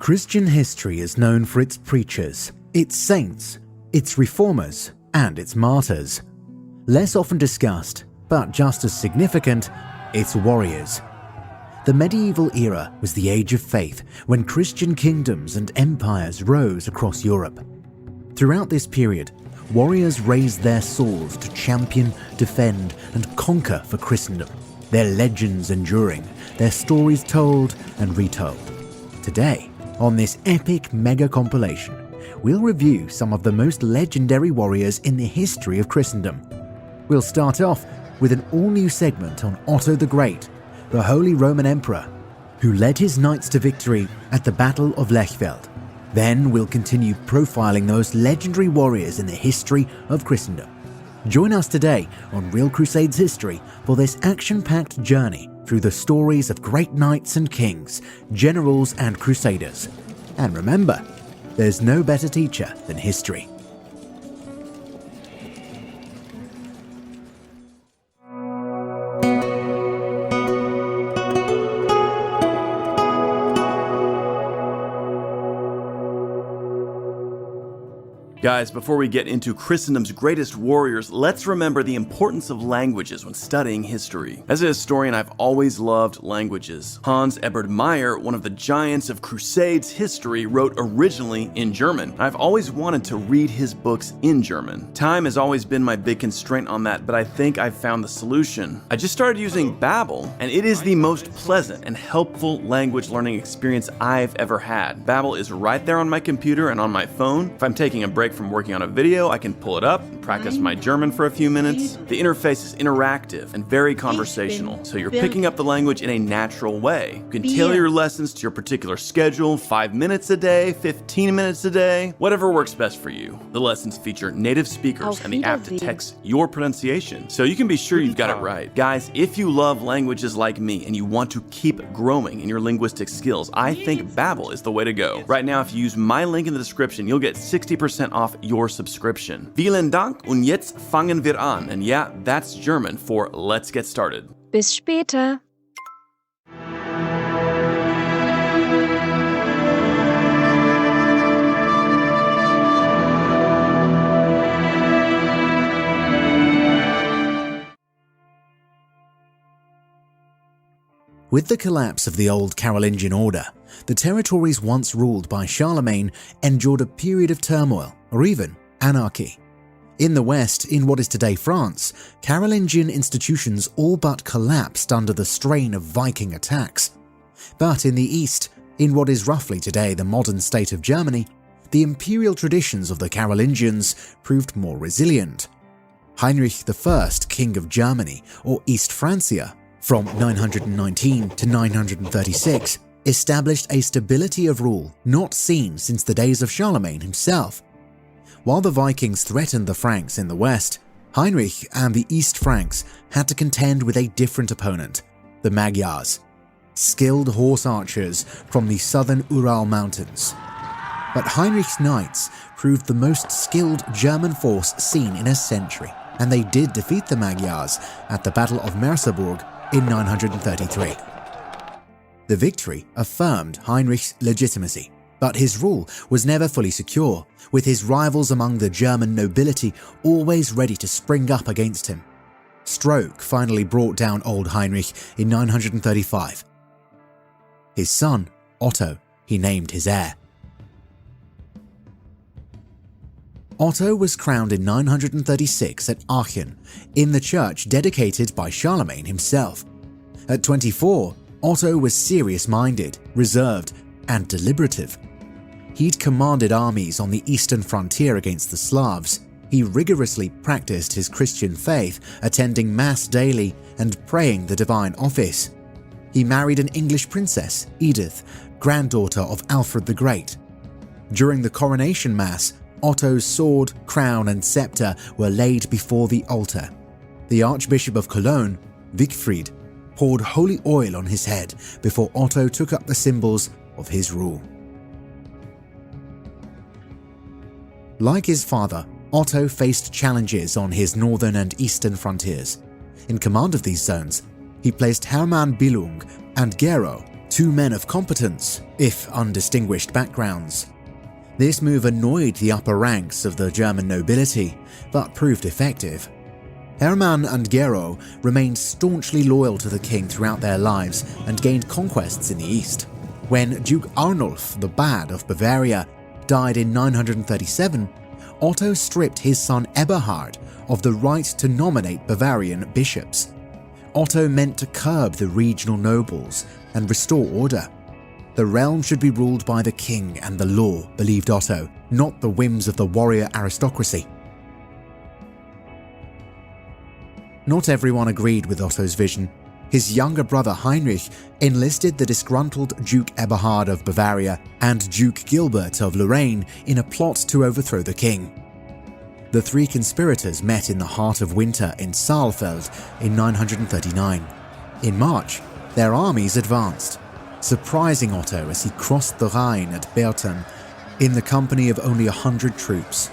Christian history is known for its preachers, its saints, its reformers, and its martyrs. Less often discussed, but just as significant, its warriors. The medieval era was the age of faith when Christian kingdoms and empires rose across Europe. Throughout this period, warriors raised their swords to champion, defend, and conquer for Christendom, their legends enduring, their stories told and retold. Today, on this epic mega compilation, we'll review some of the most legendary warriors in the history of Christendom. We'll start off with an all-new segment on Otto the Great, the Holy Roman Emperor, who led his knights to victory at the Battle of Lechfeld. Then we'll continue profiling the most legendary warriors in the history of Christendom. Join us today on Real Crusades History for this action-packed journey through the stories of great knights and kings, generals and crusaders. And remember, there's no better teacher than history. Guys, before we get into Christendom's greatest warriors, let's remember the importance of languages when studying history. As a historian, I've always loved languages. Hans Eberhard Magyar, one of the giants of Crusades history, wrote originally in German. I've always wanted to read his books in German. Time has always been my big constraint on that, but I think I've found the solution. I just started using Babbel, and it is the most pleasant and helpful language learning experience I've ever had. Babbel is right there on my computer and on my phone. If I'm taking a break from working on a video, I can pull it up and practice my German for a few minutes. The interface is interactive and very conversational, so you're picking up the language in a natural way. You can tailor your lessons to your particular schedule, 5 minutes a day, 15 minutes a day, whatever works best for you. The lessons feature native speakers and the app detects your pronunciation, so you can be sure you've got it right. Guys, if you love languages like me and you want to keep growing in your linguistic skills, I think Babbel is the way to go. Right now, if you use my link in the description, you'll get 60% off your subscription. Vielen Dank und jetzt fangen wir an. And yeah, that's German for let's get started. Bis später. With the collapse of the old Carolingian order, the territories once ruled by Charlemagne endured a period of turmoil, or even anarchy. In the West, in what is today France, Carolingian institutions all but collapsed under the strain of Viking attacks. But in the East, in what is roughly today the modern state of Germany, the imperial traditions of the Carolingians proved more resilient. Heinrich I, King of Germany, or East Francia, from 919 to 936, established a stability of rule not seen since the days of Charlemagne himself. While the Vikings threatened the Franks in the west, Heinrich and the East Franks had to contend with a different opponent, the Magyars, skilled horse archers from the southern Ural Mountains. But Heinrich's knights proved the most skilled German force seen in a century, and they did defeat the Magyars at the Battle of Merseburg in 933. The victory affirmed Heinrich's legitimacy, but his rule was never fully secure, with his rivals among the German nobility always ready to spring up against him. Stroke finally brought down old Heinrich in 935. His son, Otto, he named his heir. Otto was crowned in 936 at Aachen, in the church dedicated by Charlemagne himself. At 24, Otto was serious-minded, reserved, and deliberative. He'd commanded armies on the eastern frontier against the Slavs. He rigorously practiced his Christian faith, attending Mass daily and praying the divine office. He married an English princess, Edith, granddaughter of Alfred the Great. During the coronation Mass, Otto's sword, crown, and scepter were laid before the altar. The Archbishop of Cologne, Wikfried, poured holy oil on his head before Otto took up the symbols of his rule. Like his father, Otto faced challenges on his northern and eastern frontiers. In command of these zones, he placed Hermann Billung and Gero two men of competence, if undistinguished backgrounds. This move annoyed the upper ranks of the German nobility, but proved effective. Hermann and Gero remained staunchly loyal to the king throughout their lives and gained conquests in the east. When Duke Arnulf the Bad of Bavaria died in 937, Otto stripped his son Eberhard of the right to nominate Bavarian bishops. Otto meant to curb the regional nobles and restore order. The realm should be ruled by the king and the law, believed Otto, not the whims of the warrior aristocracy. Not everyone agreed with Otto's vision. His younger brother Heinrich enlisted the disgruntled Duke Eberhard of Bavaria and Duke Gilbert of Lorraine in a plot to overthrow the king. The three conspirators met in the heart of winter in Saalfeld in 939. In March, their armies advanced, surprising Otto as he crossed the Rhine at Berthen in the company of only 100 troops.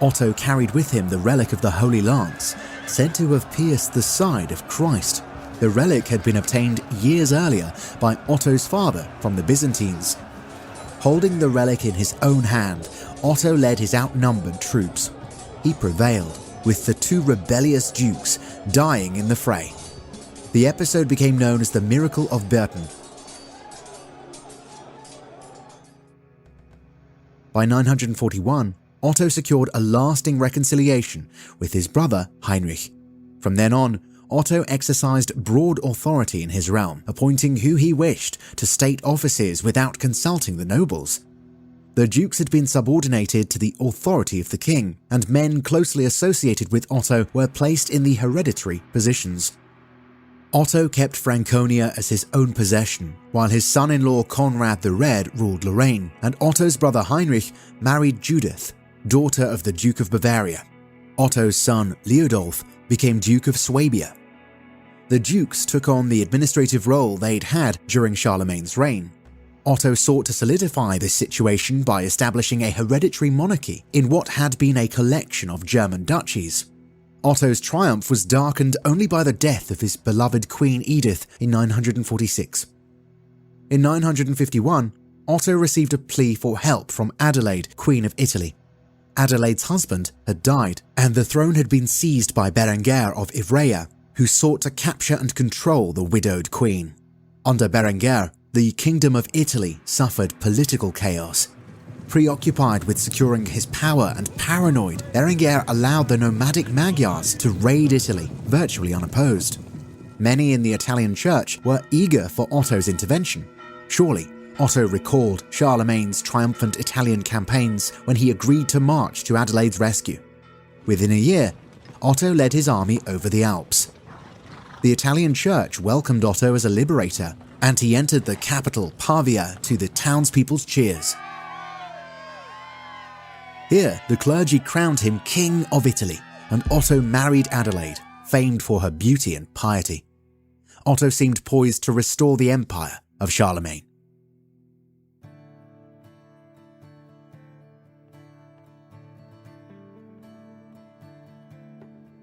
Otto carried with him the relic of the Holy Lance, said to have pierced the side of Christ. The relic had been obtained years earlier by Otto's father from the Byzantines. Holding the relic in his own hand, Otto led his outnumbered troops. He prevailed, with the two rebellious dukes dying in the fray. The episode became known as the Miracle of Berthen. By 941, Otto secured a lasting reconciliation with his brother Heinrich. From then on, Otto exercised broad authority in his realm, appointing who he wished to state offices without consulting the nobles. The dukes had been subordinated to the authority of the king, and men closely associated with Otto were placed in the hereditary positions. Otto kept Franconia as his own possession, while his son-in-law Conrad the Red ruled Lorraine, and Otto's brother Heinrich married Judith, daughter of the Duke of Bavaria. Otto's son Liudolf became Duke of Swabia. The dukes took on the administrative role they'd had during Charlemagne's reign. Otto sought to solidify this situation by establishing a hereditary monarchy in what had been a collection of German duchies. Otto's triumph was darkened only by the death of his beloved Queen Edith in 946. In 951, Otto received a plea for help from Adelaide, Queen of Italy. Adelaide's husband had died, and the throne had been seized by Berengar of Ivrea, who sought to capture and control the widowed queen. Under Berengar, the Kingdom of Italy suffered political chaos. Preoccupied with securing his power and paranoid, Berengar allowed the nomadic Magyars to raid Italy, virtually unopposed. Many in the Italian church were eager for Otto's intervention. Surely, Otto recalled Charlemagne's triumphant Italian campaigns when he agreed to march to Adelaide's rescue. Within a year, Otto led his army over the Alps. The Italian church welcomed Otto as a liberator, and he entered the capital, Pavia, to the townspeople's cheers. Here, the clergy crowned him King of Italy, and Otto married Adelaide, famed for her beauty and piety. Otto seemed poised to restore the empire of Charlemagne.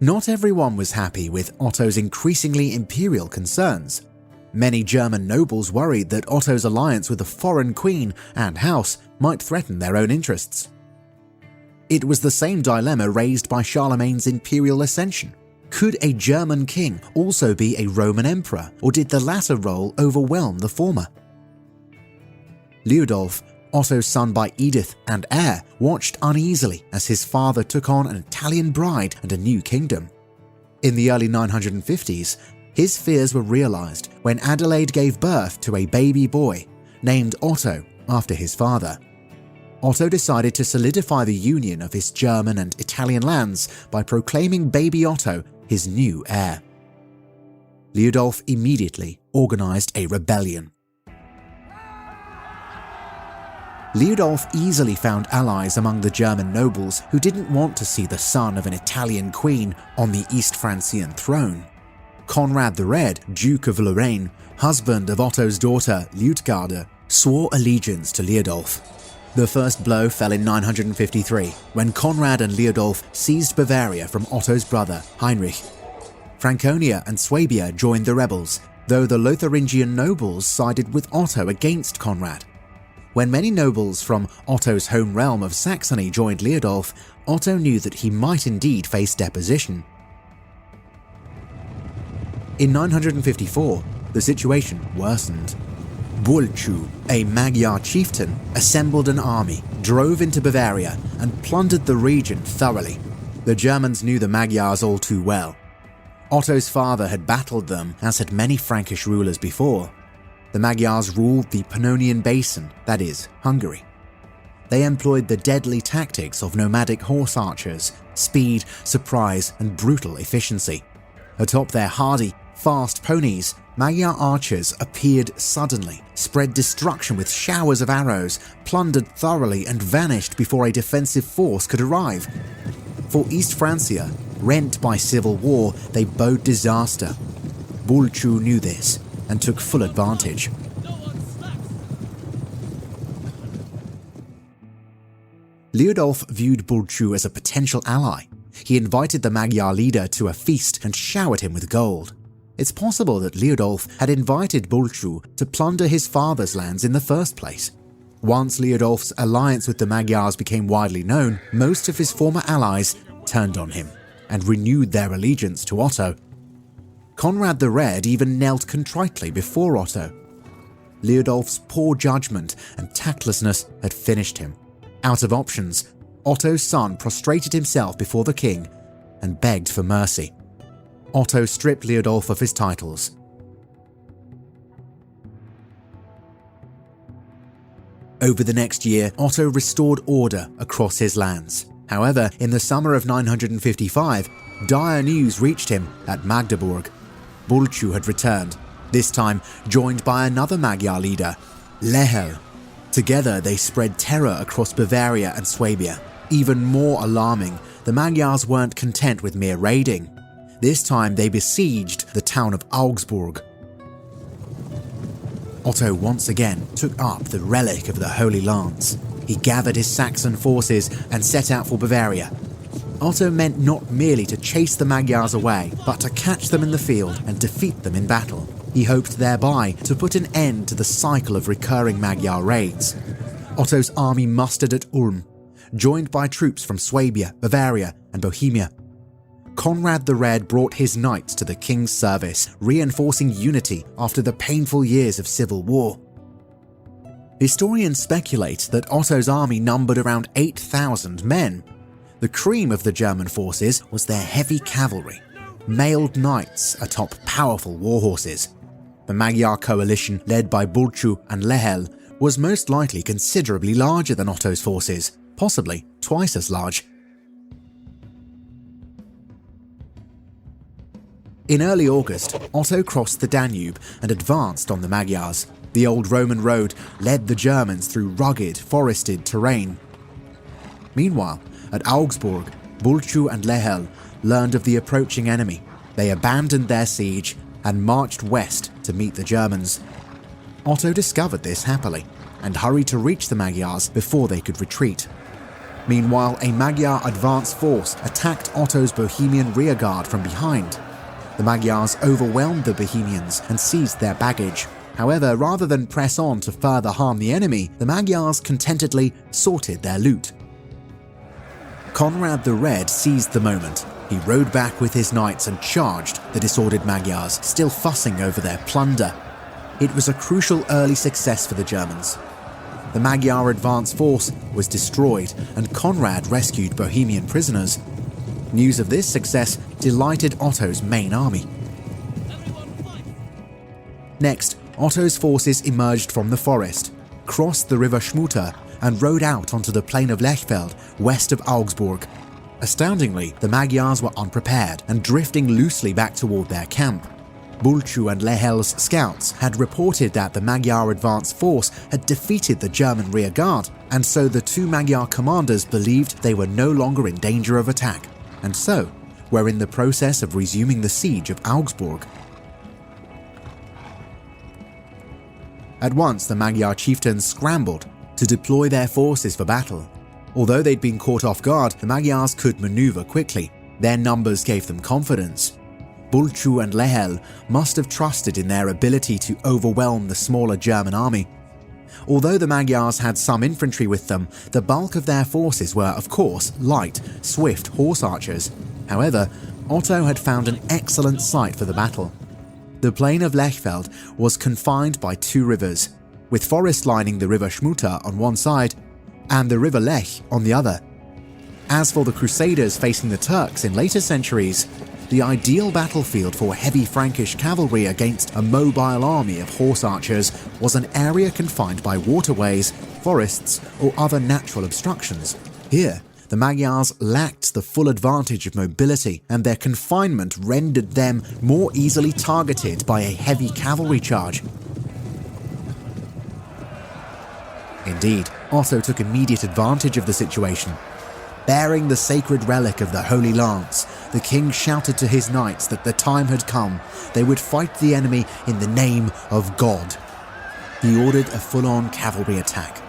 Not everyone was happy with Otto's increasingly imperial concerns. Many German nobles worried that Otto's alliance with a foreign queen and house might threaten their own interests. It was the same dilemma raised by Charlemagne's imperial ascension. Could a German king also be a Roman emperor, or did the latter role overwhelm the former? Liudolf, Otto's son by Edith and heir, watched uneasily as his father took on an Italian bride and a new kingdom. In the early 950s, his fears were realized when Adelaide gave birth to a baby boy named Otto after his father. Otto decided to solidify the union of his German and Italian lands by proclaiming baby Otto his new heir. Liudolf immediately organized a rebellion. Liudolf easily found allies among the German nobles who didn't want to see the son of an Italian queen on the East Francian throne. Conrad the Red, Duke of Lorraine, husband of Otto's daughter Liutgarde, swore allegiance to Liudolf. The first blow fell in 953, when Conrad and Liudolf seized Bavaria from Otto's brother Heinrich. Franconia and Swabia joined the rebels, though the Lotharingian nobles sided with Otto against Conrad. When many nobles from Otto's home realm of Saxony joined Liudolf, Otto knew that he might indeed face deposition. In 954, the situation worsened. Bulchu, a Magyar chieftain, assembled an army, drove into Bavaria, and plundered the region thoroughly. The Germans knew the Magyars all too well. Otto's father had battled them, as had many Frankish rulers before. The Magyars ruled the Pannonian Basin, that is, Hungary. They employed the deadly tactics of nomadic horse archers, speed, surprise, and brutal efficiency. Atop their hardy, fast ponies, Magyar archers appeared suddenly, spread destruction with showers of arrows, plundered thoroughly, and vanished before a defensive force could arrive. For East Francia, rent by civil war, they bode disaster. Bulchu knew this and took full advantage. Liudolf viewed Bulchu as a potential ally. He invited the Magyar leader to a feast and showered him with gold. It's possible that Liudolf had invited Bulchu to plunder his father's lands in the first place. Once Liudolf's alliance with the Magyars became widely known, most of his former allies turned on him and renewed their allegiance to Otto. Conrad the Red even knelt contritely before Otto. Liudolf's poor judgment and tactlessness had finished him. Out of options, Otto's son prostrated himself before the king and begged for mercy. Otto stripped Liudolf of his titles. Over the next year, Otto restored order across his lands. However, in the summer of 955, dire news reached him at Magdeburg. Bulchu had returned, this time joined by another Magyar leader, Lechfeld. Together they spread terror across Bavaria and Swabia. Even more alarming, the Magyars weren't content with mere raiding. This time they besieged the town of Augsburg. Otto once again took up the relic of the Holy Lance. He gathered his Saxon forces and set out for Bavaria. Otto meant not merely to chase the Magyars away, but to catch them in the field and defeat them in battle. He hoped thereby to put an end to the cycle of recurring Magyar raids. Otto's army mustered at Ulm, joined by troops from Swabia, Bavaria, and Bohemia. Conrad the Red brought his knights to the king's service, reinforcing unity after the painful years of civil war. Historians speculate that Otto's army numbered around 8,000 men. The cream of the German forces was their heavy cavalry, mailed knights atop powerful warhorses. The Magyar coalition, led by Bulchu and Lechfeld, was most likely considerably larger than Otto's forces, possibly twice as large. In early August, Otto crossed the Danube and advanced on the Magyars. The old Roman road led the Germans through rugged, forested terrain. Meanwhile, at Augsburg, Bulchu and Lechfeld learned of the approaching enemy. They abandoned their siege and marched west to meet the Germans. Otto discovered this happily and hurried to reach the Magyars before they could retreat. Meanwhile, a Magyar advance force attacked Otto's Bohemian rearguard from behind. The Magyars overwhelmed the Bohemians and seized their baggage. However, rather than press on to further harm the enemy, the Magyars contentedly sorted their loot. Conrad the Red seized the moment. He rode back with his knights and charged the disordered Magyars, still fussing over their plunder. It was a crucial early success for the Germans. The Magyar advance force was destroyed, and Conrad rescued Bohemian prisoners. News of this success delighted Otto's main army. Next, Otto's forces emerged from the forest, crossed the river Schmutter, and rode out onto the plain of Lechfeld, west of Augsburg. Astoundingly, the Magyars were unprepared and drifting loosely back toward their camp. Bulchu and Lechfeld's scouts had reported that the Magyar advance force had defeated the German rearguard, and so the two Magyar commanders believed they were no longer in danger of attack, and so were in the process of resuming the siege of Augsburg. At once, the Magyar chieftains scrambled to deploy their forces for battle. Although they'd been caught off guard, the Magyars could maneuver quickly. Their numbers gave them confidence. Bulchu and Lehel must have trusted in their ability to overwhelm the smaller German army. Although the Magyars had some infantry with them, the bulk of their forces were, of course, light, swift horse archers. However, Otto had found an excellent site for the battle. The plain of Lechfeld was confined by two rivers, with forest lining the river Schmutter on one side and the river Lech on the other. As for the Crusaders facing the Turks in later centuries, the ideal battlefield for heavy Frankish cavalry against a mobile army of horse archers was an area confined by waterways, forests, or other natural obstructions. Here, the Magyars lacked the full advantage of mobility, and their confinement rendered them more easily targeted by a heavy cavalry charge. Indeed, Otto took immediate advantage of the situation. Bearing the sacred relic of the Holy Lance, the king shouted to his knights that the time had come. They would fight the enemy in the name of God. He ordered a full-on cavalry attack.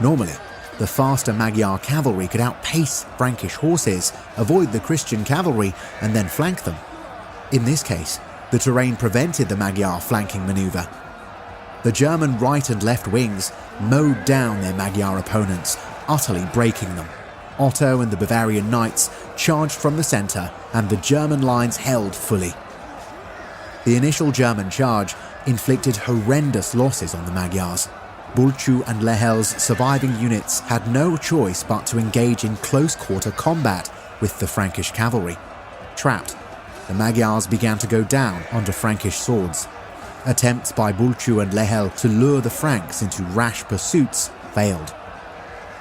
Normally, the faster Magyar cavalry could outpace Frankish horses, avoid the Christian cavalry, and then flank them. In this case, the terrain prevented the Magyar flanking maneuver. The German right and left wings mowed down their Magyar opponents, utterly breaking them. Otto and the Bavarian knights charged from the centre, and the German lines held fully. The initial German charge inflicted horrendous losses on the Magyars. Bulchu and Lehel's surviving units had no choice but to engage in close-quarter combat with the Frankish cavalry. Trapped, the Magyars began to go down under Frankish swords. Attempts by Bulchu and Lehel to lure the Franks into rash pursuits failed.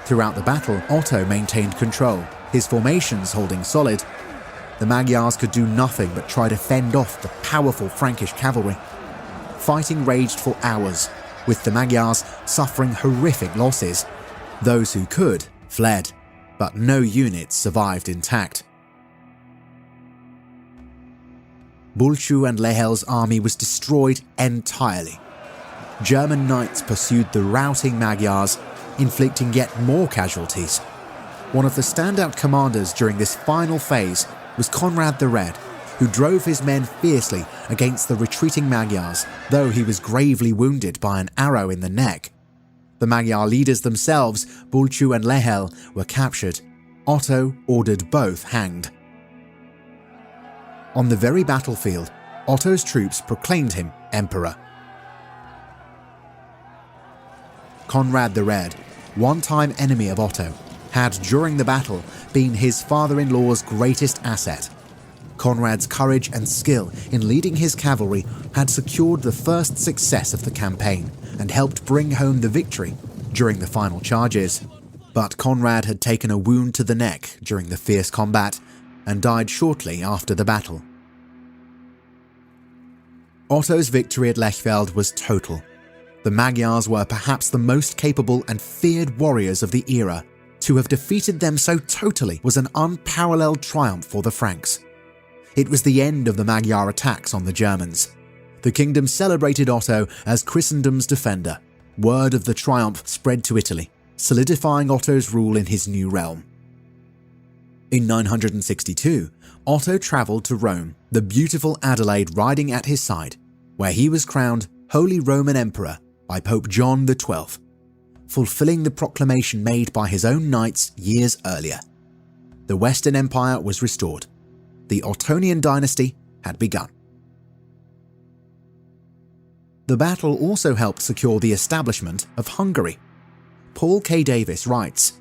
Throughout the battle, Otto maintained control, his formations holding solid. The Magyars could do nothing but try to fend off the powerful Frankish cavalry. Fighting raged for hours, with the Magyars suffering horrific losses. Those who could fled, but no units survived intact. Bulchu and Lehel's army was destroyed entirely. German knights pursued the routing Magyars, inflicting yet more casualties. One of the standout commanders during this final phase was Conrad the Red, who drove his men fiercely against the retreating Magyars, though he was gravely wounded by an arrow in the neck. The Magyar leaders themselves, Bulchu and Lehel, were captured. Otto ordered both hanged. On the very battlefield, Otto's troops proclaimed him emperor. Conrad the Red, one-time enemy of Otto, had during the battle been his father-in-law's greatest asset. Conrad's courage and skill in leading his cavalry had secured the first success of the campaign and helped bring home the victory during the final charges. But Conrad had taken a wound to the neck during the fierce combat and died shortly after the battle. Otto's victory at Lechfeld was total. The Magyars were perhaps the most capable and feared warriors of the era. To have defeated them so totally was an unparalleled triumph for the Franks. It was the end of the Magyar attacks on the Germans. The kingdom celebrated Otto as Christendom's defender. Word of the triumph spread to Italy, solidifying Otto's rule in his new realm. In 962, Otto travelled to Rome, the beautiful Adelaide riding at his side, where he was crowned Holy Roman Emperor by Pope John XII, fulfilling the proclamation made by his own knights years earlier. The Western Empire was restored. The Ottonian dynasty had begun. The battle also helped secure the establishment of Hungary. Paul K. Davis writes,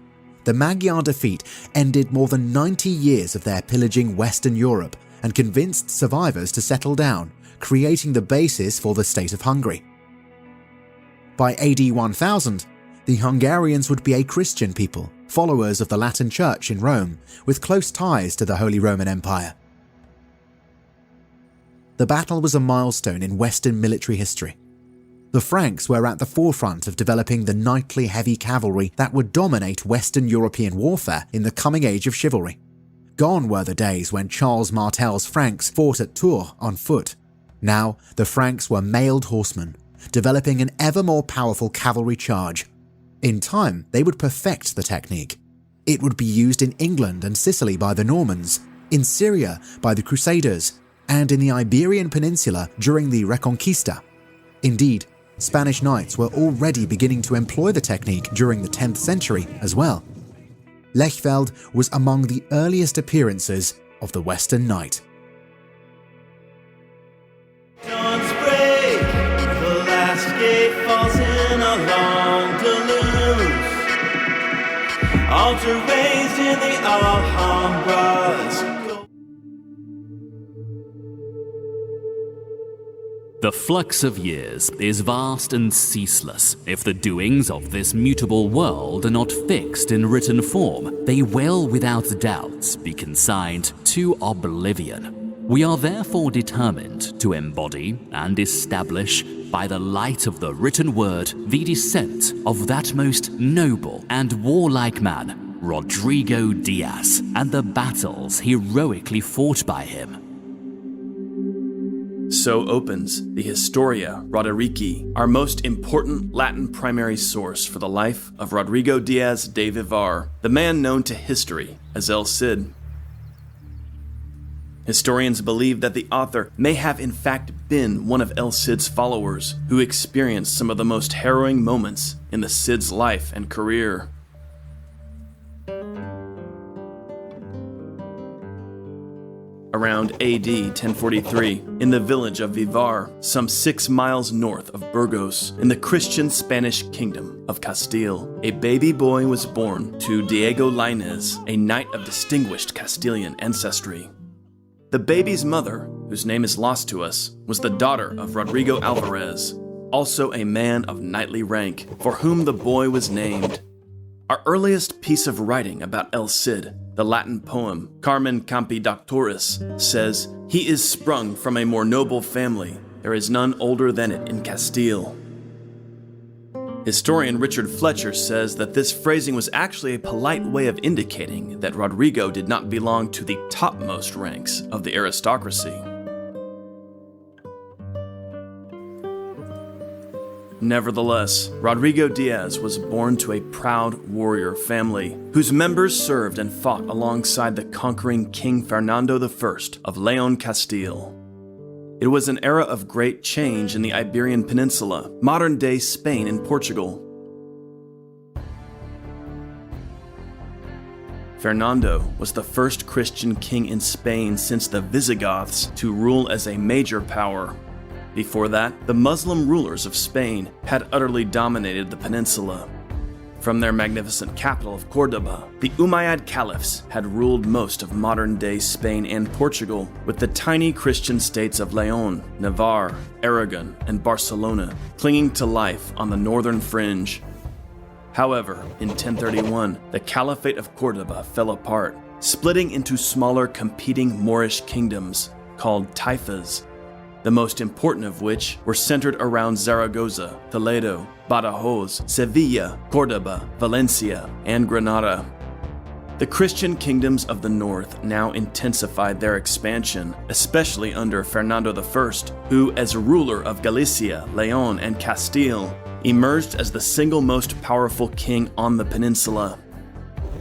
"The Magyar defeat ended more than 90 years of their pillaging Western Europe and convinced survivors to settle down, creating the basis for the state of Hungary." By AD 1000, the Hungarians would be a Christian people, followers of the Latin Church in Rome, with close ties to the Holy Roman Empire. The battle was a milestone in Western military history. The Franks were at the forefront of developing the knightly heavy cavalry that would dominate Western European warfare in the coming age of chivalry. Gone were the days when Charles Martel's Franks fought at Tours on foot. Now, the Franks were mailed horsemen, developing an ever more powerful cavalry charge. In time, they would perfect the technique. It would be used in England and Sicily by the Normans, in Syria by the Crusaders, and in the Iberian Peninsula during the Reconquista. Indeed, Spanish knights were already beginning to employ the technique during the 10th century as well. Lechfeld was among the earliest appearances of the Western Knight. Dawn's break, the last gate falls in a long deluge. Altar raised in the Alhambras. The flux of years is vast and ceaseless. If the doings of this mutable world are not fixed in written form, they will without doubt be consigned to oblivion. We are therefore determined to embody and establish by the light of the written word the descent of that most noble and warlike man, Rodrigo Diaz, and the battles heroically fought by him. So opens the Historia Roderici, our most important Latin primary source for the life of Rodrigo Diaz de Vivar, the man known to history as El Cid. Historians believe that the author may have in fact been one of El Cid's followers who experienced some of the most harrowing moments in the Cid's life and career. Around AD 1043, in the village of Vivar, some 6 miles north of Burgos, in the Christian Spanish kingdom of Castile, a baby boy was born to Diego Lainez, a knight of distinguished Castilian ancestry. The baby's mother, whose name is lost to us, was the daughter of Rodrigo Alvarez, also a man of knightly rank, for whom the boy was named. Our earliest piece of writing about El Cid, the Latin poem Carmen Campi Doctoris, says, "He is sprung from a more noble family. There is none older than it in Castile." Historian Richard Fletcher says that this phrasing was actually a polite way of indicating that Rodrigo did not belong to the topmost ranks of the aristocracy. Nevertheless, Rodrigo Diaz was born to a proud warrior family, whose members served and fought alongside the conquering King Fernando I of Leon Castile. It was an era of great change in the Iberian Peninsula, modern-day Spain and Portugal. Fernando was the first Christian king in Spain since the Visigoths to rule as a major power. Before that, the Muslim rulers of Spain had utterly dominated the peninsula. From their magnificent capital of Cordoba, the Umayyad caliphs had ruled most of modern-day Spain and Portugal, with the tiny Christian states of Leon, Navarre, Aragon, and Barcelona clinging to life on the northern fringe. However, in 1031, the Caliphate of Cordoba fell apart, splitting into smaller competing Moorish kingdoms called Taifas, the most important of which were centered around Zaragoza, Toledo, Badajoz, Sevilla, Cordoba, Valencia, and Granada. The Christian kingdoms of the north now intensified their expansion, especially under Fernando I, who, as ruler of Galicia, Leon, and Castile, emerged as the single most powerful king on the peninsula.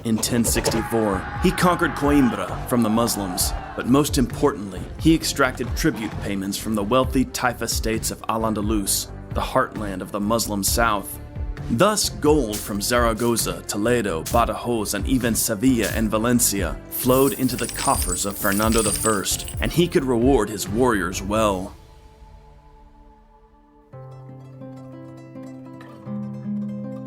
In 1064, he conquered Coimbra from the Muslims, but most importantly, he extracted tribute payments from the wealthy Taifa states of Al-Andalus, the heartland of the Muslim south. Thus, gold from Zaragoza, Toledo, Badajoz, and even Sevilla and Valencia flowed into the coffers of Fernando I, and he could reward his warriors well.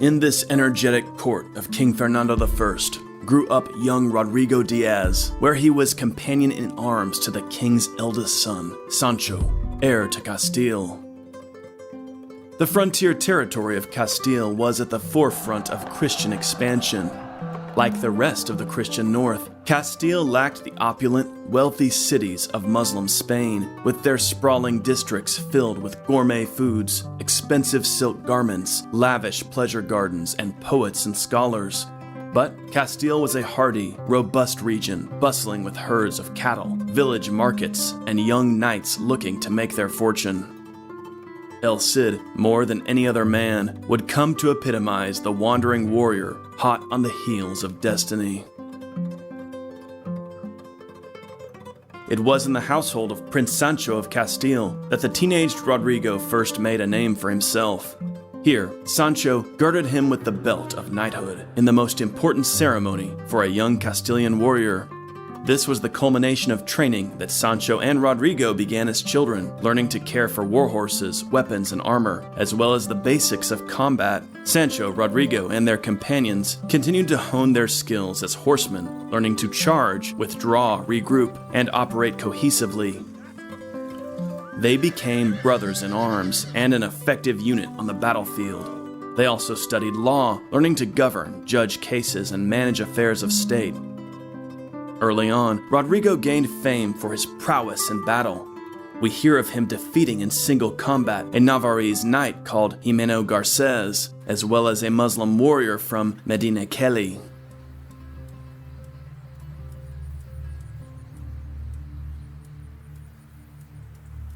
In this energetic court of King Fernando I grew up young Rodrigo Diaz, where he was companion in arms to the king's eldest son, Sancho, heir to Castile. The frontier territory of Castile was at the forefront of Christian expansion. Like the rest of the Christian north, Castile lacked the opulent, wealthy cities of Muslim Spain, with their sprawling districts filled with gourmet foods, expensive silk garments, lavish pleasure gardens, and poets and scholars. But Castile was a hardy, robust region, bustling with herds of cattle, village markets, and young knights looking to make their fortune. El Cid, more than any other man, would come to epitomize the wandering warrior hot on the heels of destiny. It was in the household of Prince Sancho of Castile that the teenaged Rodrigo first made a name for himself. Here, Sancho girded him with the belt of knighthood in the most important ceremony for a young Castilian warrior. This was the culmination of training that Sancho and Rodrigo began as children, learning to care for war horses, weapons, and armor, as well as the basics of combat. Sancho, Rodrigo, and their companions continued to hone their skills as horsemen, learning to charge, withdraw, regroup, and operate cohesively. They became brothers in arms and an effective unit on the battlefield. They also studied law, learning to govern, judge cases, and manage affairs of state. Early on, Rodrigo gained fame for his prowess in battle. We hear of him defeating in single combat a Navarrese knight called Jimeno Garces, as well as a Muslim warrior from Medina Kelly.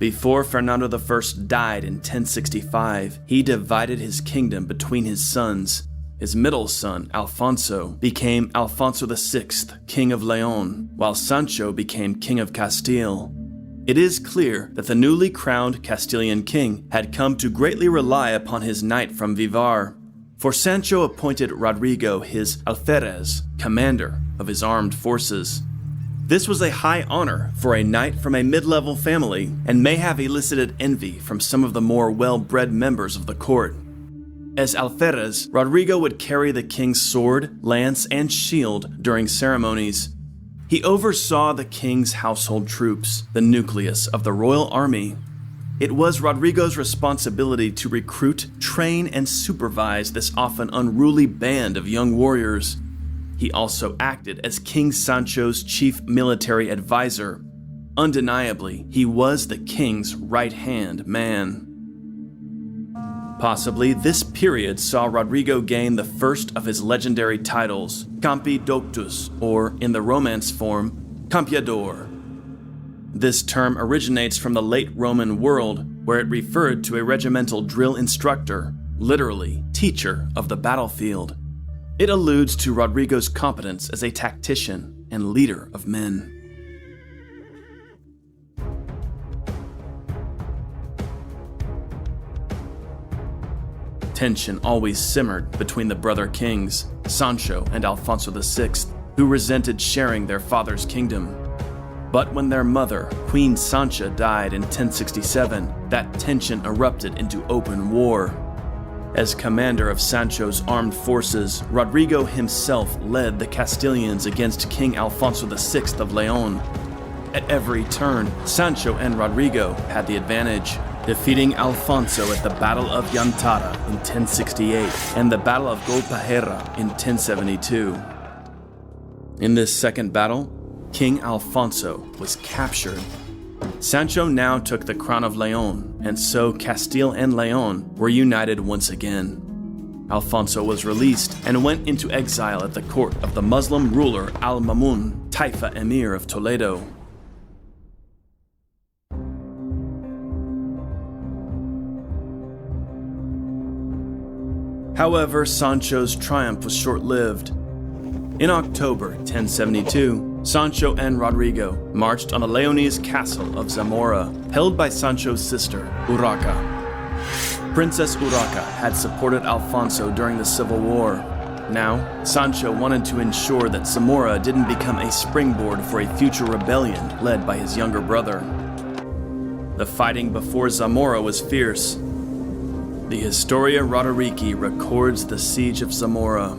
Before Fernando I died in 1065, he divided his kingdom between his sons. His middle son, Alfonso, became Alfonso VI, King of Leon, while Sancho became King of Castile. It is clear that the newly crowned Castilian king had come to greatly rely upon his knight from Vivar, for Sancho appointed Rodrigo his alferez, commander of his armed forces. This was a high honor for a knight from a mid-level family and may have elicited envy from some of the more well-bred members of the court. As alferez, Rodrigo would carry the king's sword, lance, and shield during ceremonies. He oversaw the king's household troops, the nucleus of the royal army. It was Rodrigo's responsibility to recruit, train, and supervise this often unruly band of young warriors. He also acted as King Sancho's chief military advisor. Undeniably, he was the king's right-hand man. Possibly, this period saw Rodrigo gain the first of his legendary titles, Campi Doctus, or, in the Romance form, Campiador. This term originates from the late Roman world, where it referred to a regimental drill instructor, literally, teacher of the battlefield. It alludes to Rodrigo's competence as a tactician and leader of men. Tension always simmered between the brother kings, Sancho and Alfonso VI, who resented sharing their father's kingdom. But when their mother, Queen Sancha, died in 1067, that tension erupted into open war. As commander of Sancho's armed forces, Rodrigo himself led the Castilians against King Alfonso VI of Leon. At every turn, Sancho and Rodrigo had the advantage, defeating Alfonso at the Battle of Yantara in 1068 and the Battle of Golpajera in 1072. In this second battle, King Alfonso was captured. Sancho now took the crown of Leon, and so Castile and Leon were united once again. Alfonso was released and went into exile at the court of the Muslim ruler Al-Mamun, Taifa Emir of Toledo. However, Sancho's triumph was short-lived. In October 1072, Sancho and Rodrigo marched on the Leonese castle of Zamora, held by Sancho's sister, Urraca. Princess Urraca had supported Alfonso during the Civil War. Now, Sancho wanted to ensure that Zamora didn't become a springboard for a future rebellion led by his younger brother. The fighting before Zamora was fierce. The Historia Roderiki records the siege of Zamora.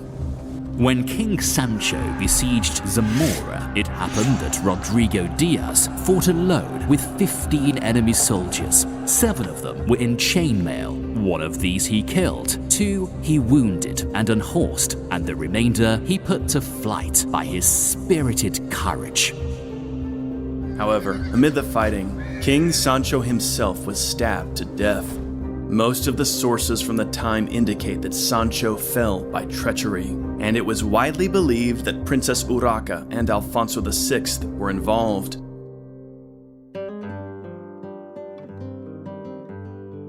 When King Sancho besieged Zamora, it happened that Rodrigo Diaz fought alone with 15 enemy soldiers. 7 of them were in chainmail. 1 of these he killed, 2 he wounded and unhorsed, and the remainder he put to flight by his spirited courage. However, amid the fighting, King Sancho himself was stabbed to death. Most of the sources from the time indicate that Sancho fell by treachery, and it was widely believed that Princess Urraca and Alfonso VI were involved.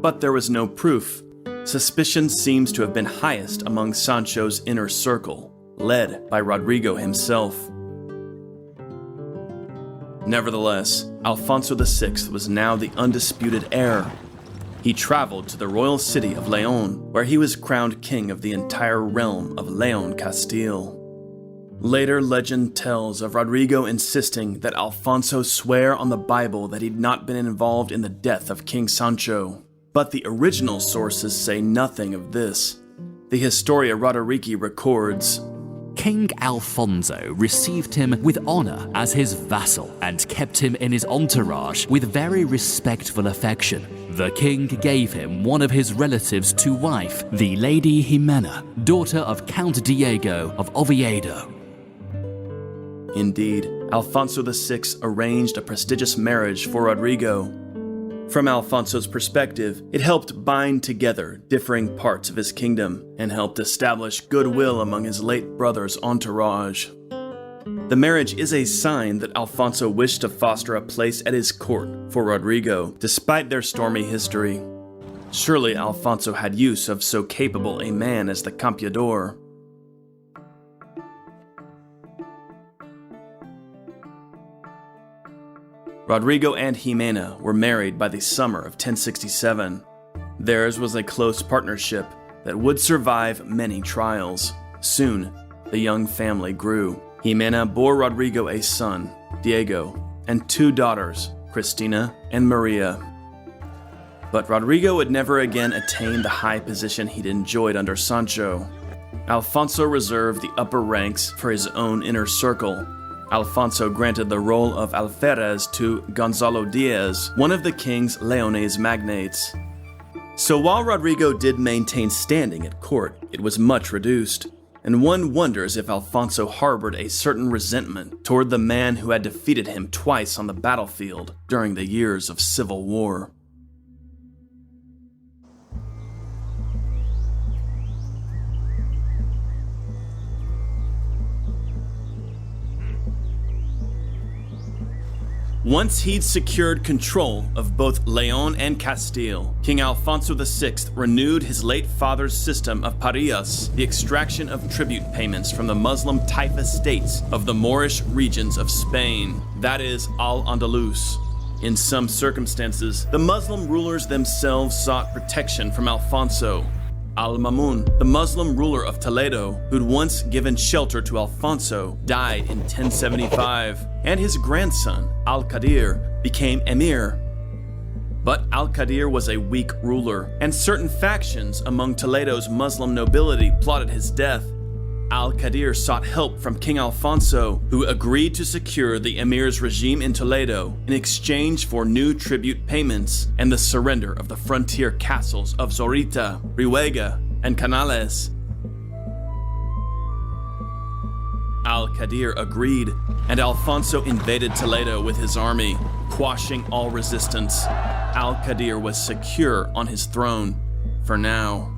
But there was no proof. Suspicion seems to have been highest among Sancho's inner circle, led by Rodrigo himself. Nevertheless, Alfonso VI was now the undisputed heir. He traveled to the royal city of Leon, where he was crowned king of the entire realm of Leon Castile. Later legend tells of Rodrigo insisting that Alfonso swear on the Bible that he'd not been involved in the death of King Sancho, but the original sources say nothing of this. The Historia Roderici records, King Alfonso received him with honor as his vassal and kept him in his entourage with very respectful affection. The king gave him one of his relatives to wife, the Lady Jimena, daughter of Count Diego of Oviedo. Indeed, Alfonso VI arranged a prestigious marriage for Rodrigo. From Alfonso's perspective, it helped bind together differing parts of his kingdom and helped establish goodwill among his late brother's entourage. The marriage is a sign that Alfonso wished to foster a place at his court for Rodrigo, despite their stormy history. Surely Alfonso had use of so capable a man as the Campeador. Rodrigo and Jimena were married by the summer of 1067. Theirs was a close partnership that would survive many trials. Soon, the young family grew. Jimena bore Rodrigo a son, Diego, and 2 daughters, Cristina and Maria. But Rodrigo would never again attain the high position he'd enjoyed under Sancho. Alfonso reserved the upper ranks for his own inner circle. Alfonso granted the role of alferez to Gonzalo Diaz, one of the king's Leonese magnates. So while Rodrigo did maintain standing at court, it was much reduced, and one wonders if Alfonso harbored a certain resentment toward the man who had defeated him twice on the battlefield during the years of civil war. Once he'd secured control of both Leon and Castile, King Alfonso VI renewed his late father's system of parillas, the extraction of tribute payments from the Muslim Taifa states of the Moorish regions of Spain, that is, Al-Andalus. In some circumstances, the Muslim rulers themselves sought protection from Alfonso. Al-Mamun, the Muslim ruler of Toledo, who'd once given shelter to Alfonso, died in 1075, and his grandson, Al-Qadir, became emir. But Al-Qadir was a weak ruler, and certain factions among Toledo's Muslim nobility plotted his death. Al-Qadir sought help from King Alfonso, who agreed to secure the emir's regime in Toledo in exchange for new tribute payments and the surrender of the frontier castles of Zorita, Rihuega, and Canales. Al-Qadir agreed, and Alfonso invaded Toledo with his army, quashing all resistance. Al-Qadir was secure on his throne, for now.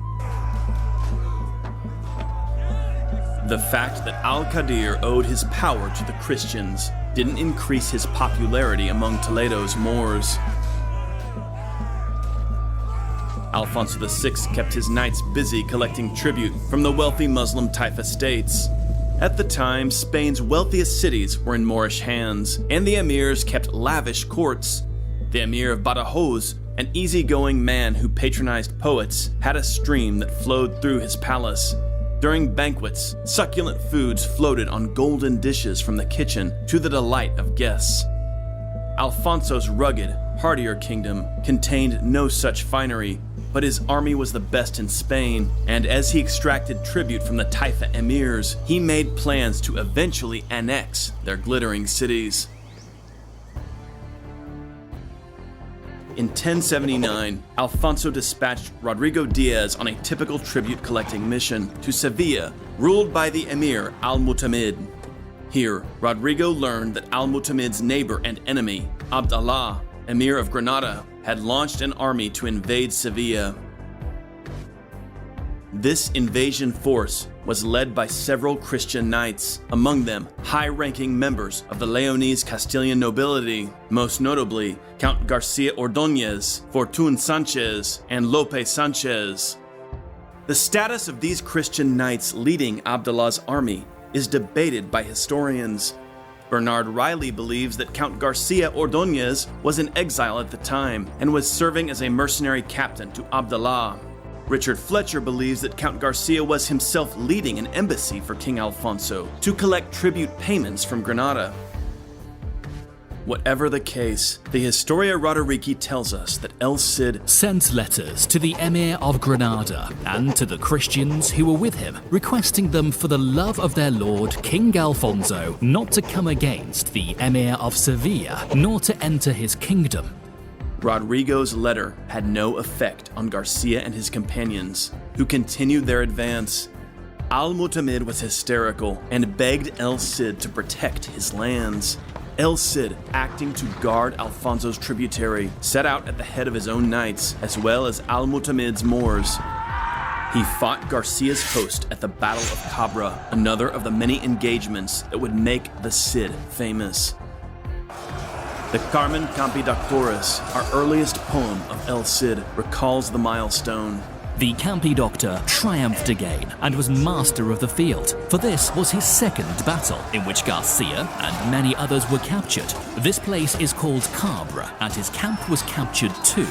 The fact that Al-Qadir owed his power to the Christians didn't increase his popularity among Toledo's Moors. Alfonso VI kept his knights busy collecting tribute from the wealthy Muslim Taifa states. At the time, Spain's wealthiest cities were in Moorish hands, and the emirs kept lavish courts. The emir of Badajoz, an easygoing man who patronized poets, had a stream that flowed through his palace. During banquets, succulent foods floated on golden dishes from the kitchen to the delight of guests. Alfonso's rugged, hardier kingdom contained no such finery, but his army was the best in Spain, and as he extracted tribute from the Taifa emirs, he made plans to eventually annex their glittering cities. In 1079, Alfonso dispatched Rodrigo Diaz on a typical tribute-collecting mission to Sevilla, ruled by the emir Al-Mutamid. Here, Rodrigo learned that Al-Mutamid's neighbor and enemy, Abd Allah, emir of Granada, had launched an army to invade Sevilla. This invasion force was led by several Christian knights, among them high-ranking members of the Leonese Castilian nobility, most notably Count Garcia Ordóñez, Fortun Sanchez, and Lope Sanchez. The status of these Christian knights leading Abdullah's army is debated by historians. Bernard Riley believes that Count Garcia Ordóñez was in exile at the time and was serving as a mercenary captain to Abdallah. Richard Fletcher believes that Count Garcia was himself leading an embassy for King Alfonso to collect tribute payments from Granada. Whatever the case, the Historia Roderici tells us that El Cid sent letters to the Emir of Granada and to the Christians who were with him, requesting them for the love of their lord King Alfonso not to come against the Emir of Sevilla, nor to enter his kingdom. Rodrigo's letter had no effect on Garcia and his companions, who continued their advance. Al-Mu'tamid was hysterical and begged El Cid to protect his lands. El Cid, acting to guard Alfonso's tributary, set out at the head of his own knights, as well as Al-Mu'tamid's Moors. He fought Garcia's host at the Battle of Cabra, another of the many engagements that would make the Cid famous. The Carmen Campi Doctoris, our earliest poem of El Cid, recalls the milestone. The Campi Doctor triumphed again and was master of the field, for this was his second battle, in which Garcia and many others were captured. This place is called Cabra, and his camp was captured too.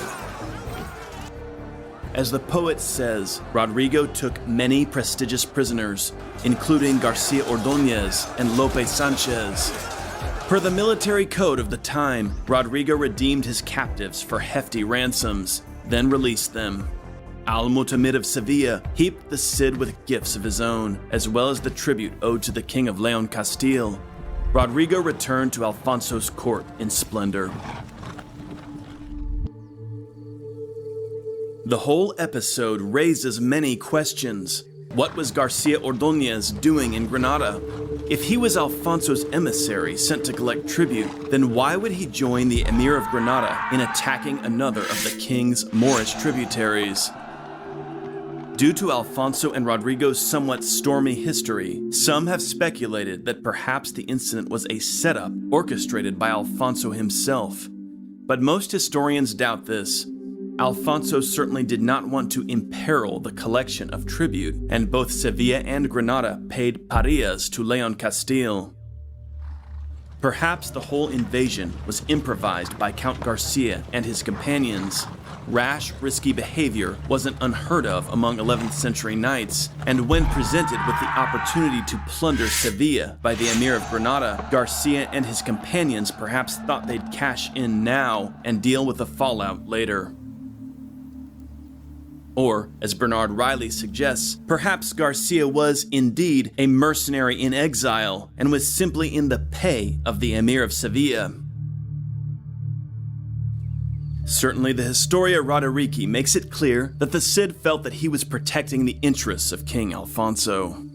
As the poet says, Rodrigo took many prestigious prisoners, including Garcia Ordóñez and Lope Sanchez. Per the military code of the time, Rodrigo redeemed his captives for hefty ransoms, then released them. Al-Mu'tamid of Sevilla heaped the Cid with gifts of his own, as well as the tribute owed to the King of Leon Castile. Rodrigo returned to Alfonso's court in splendor. The whole episode raises many questions. What was Garcia Ordóñez doing in Granada? If he was Alfonso's emissary sent to collect tribute, then why would he join the Emir of Granada in attacking another of the king's Moorish tributaries? Due to Alfonso and Rodrigo's somewhat stormy history, some have speculated that perhaps the incident was a setup orchestrated by Alfonso himself. But most historians doubt this. Alfonso certainly did not want to imperil the collection of tribute, and both Sevilla and Granada paid parias to Leon Castile. Perhaps the whole invasion was improvised by Count Garcia and his companions. Rash, risky behavior wasn't unheard of among 11th century knights, and when presented with the opportunity to plunder Sevilla by the Emir of Granada, Garcia and his companions perhaps thought they'd cash in now and deal with the fallout later. Or, as Bernard Riley suggests, perhaps Garcia was indeed a mercenary in exile and was simply in the pay of the Emir of Sevilla. Certainly, the Historia Roderici makes it clear that the Cid felt that he was protecting the interests of King Alfonso.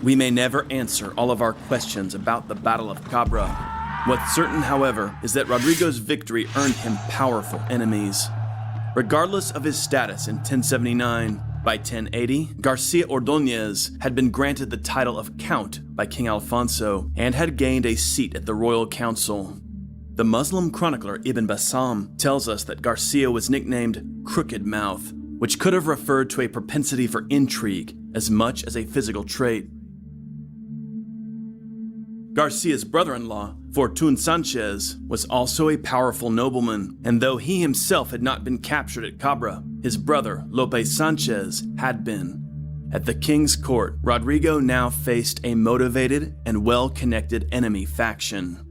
We may never answer all of our questions about the Battle of Cabra. What's certain, however, is that Rodrigo's victory earned him powerful enemies. Regardless of his status in 1079, by 1080, Garcia Ordóñez had been granted the title of Count by King Alfonso and had gained a seat at the royal council. The Muslim chronicler Ibn Bassam tells us that Garcia was nicknamed Crooked Mouth, which could have referred to a propensity for intrigue as much as a physical trait. Garcia's brother-in-law, Fortun Sanchez, was also a powerful nobleman, and though he himself had not been captured at Cabra, his brother, Lope Sanchez, had been. At the king's court, Rodrigo now faced a motivated and well-connected enemy faction.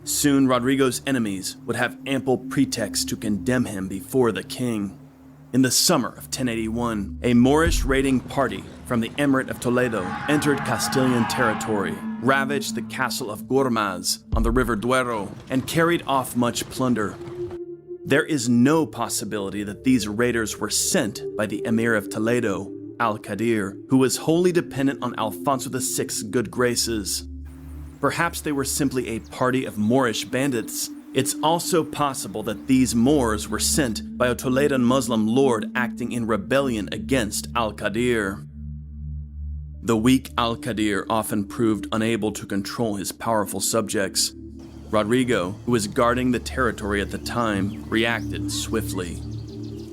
Soon, Rodrigo's enemies would have ample pretext to condemn him before the king. In the summer of 1081, a Moorish raiding party from the Emirate of Toledo entered Castilian territory, ravaged the castle of Gormaz on the river Duero, and carried off much plunder. There is no possibility that these raiders were sent by the Emir of Toledo, Al-Qadir, who was wholly dependent on Alfonso VI's good graces. Perhaps they were simply a party of Moorish bandits. It's also possible that these Moors were sent by a Toledan Muslim lord acting in rebellion against Al-Qadir. The weak Al-Qadir often proved unable to control his powerful subjects. Rodrigo, who was guarding the territory at the time, reacted swiftly.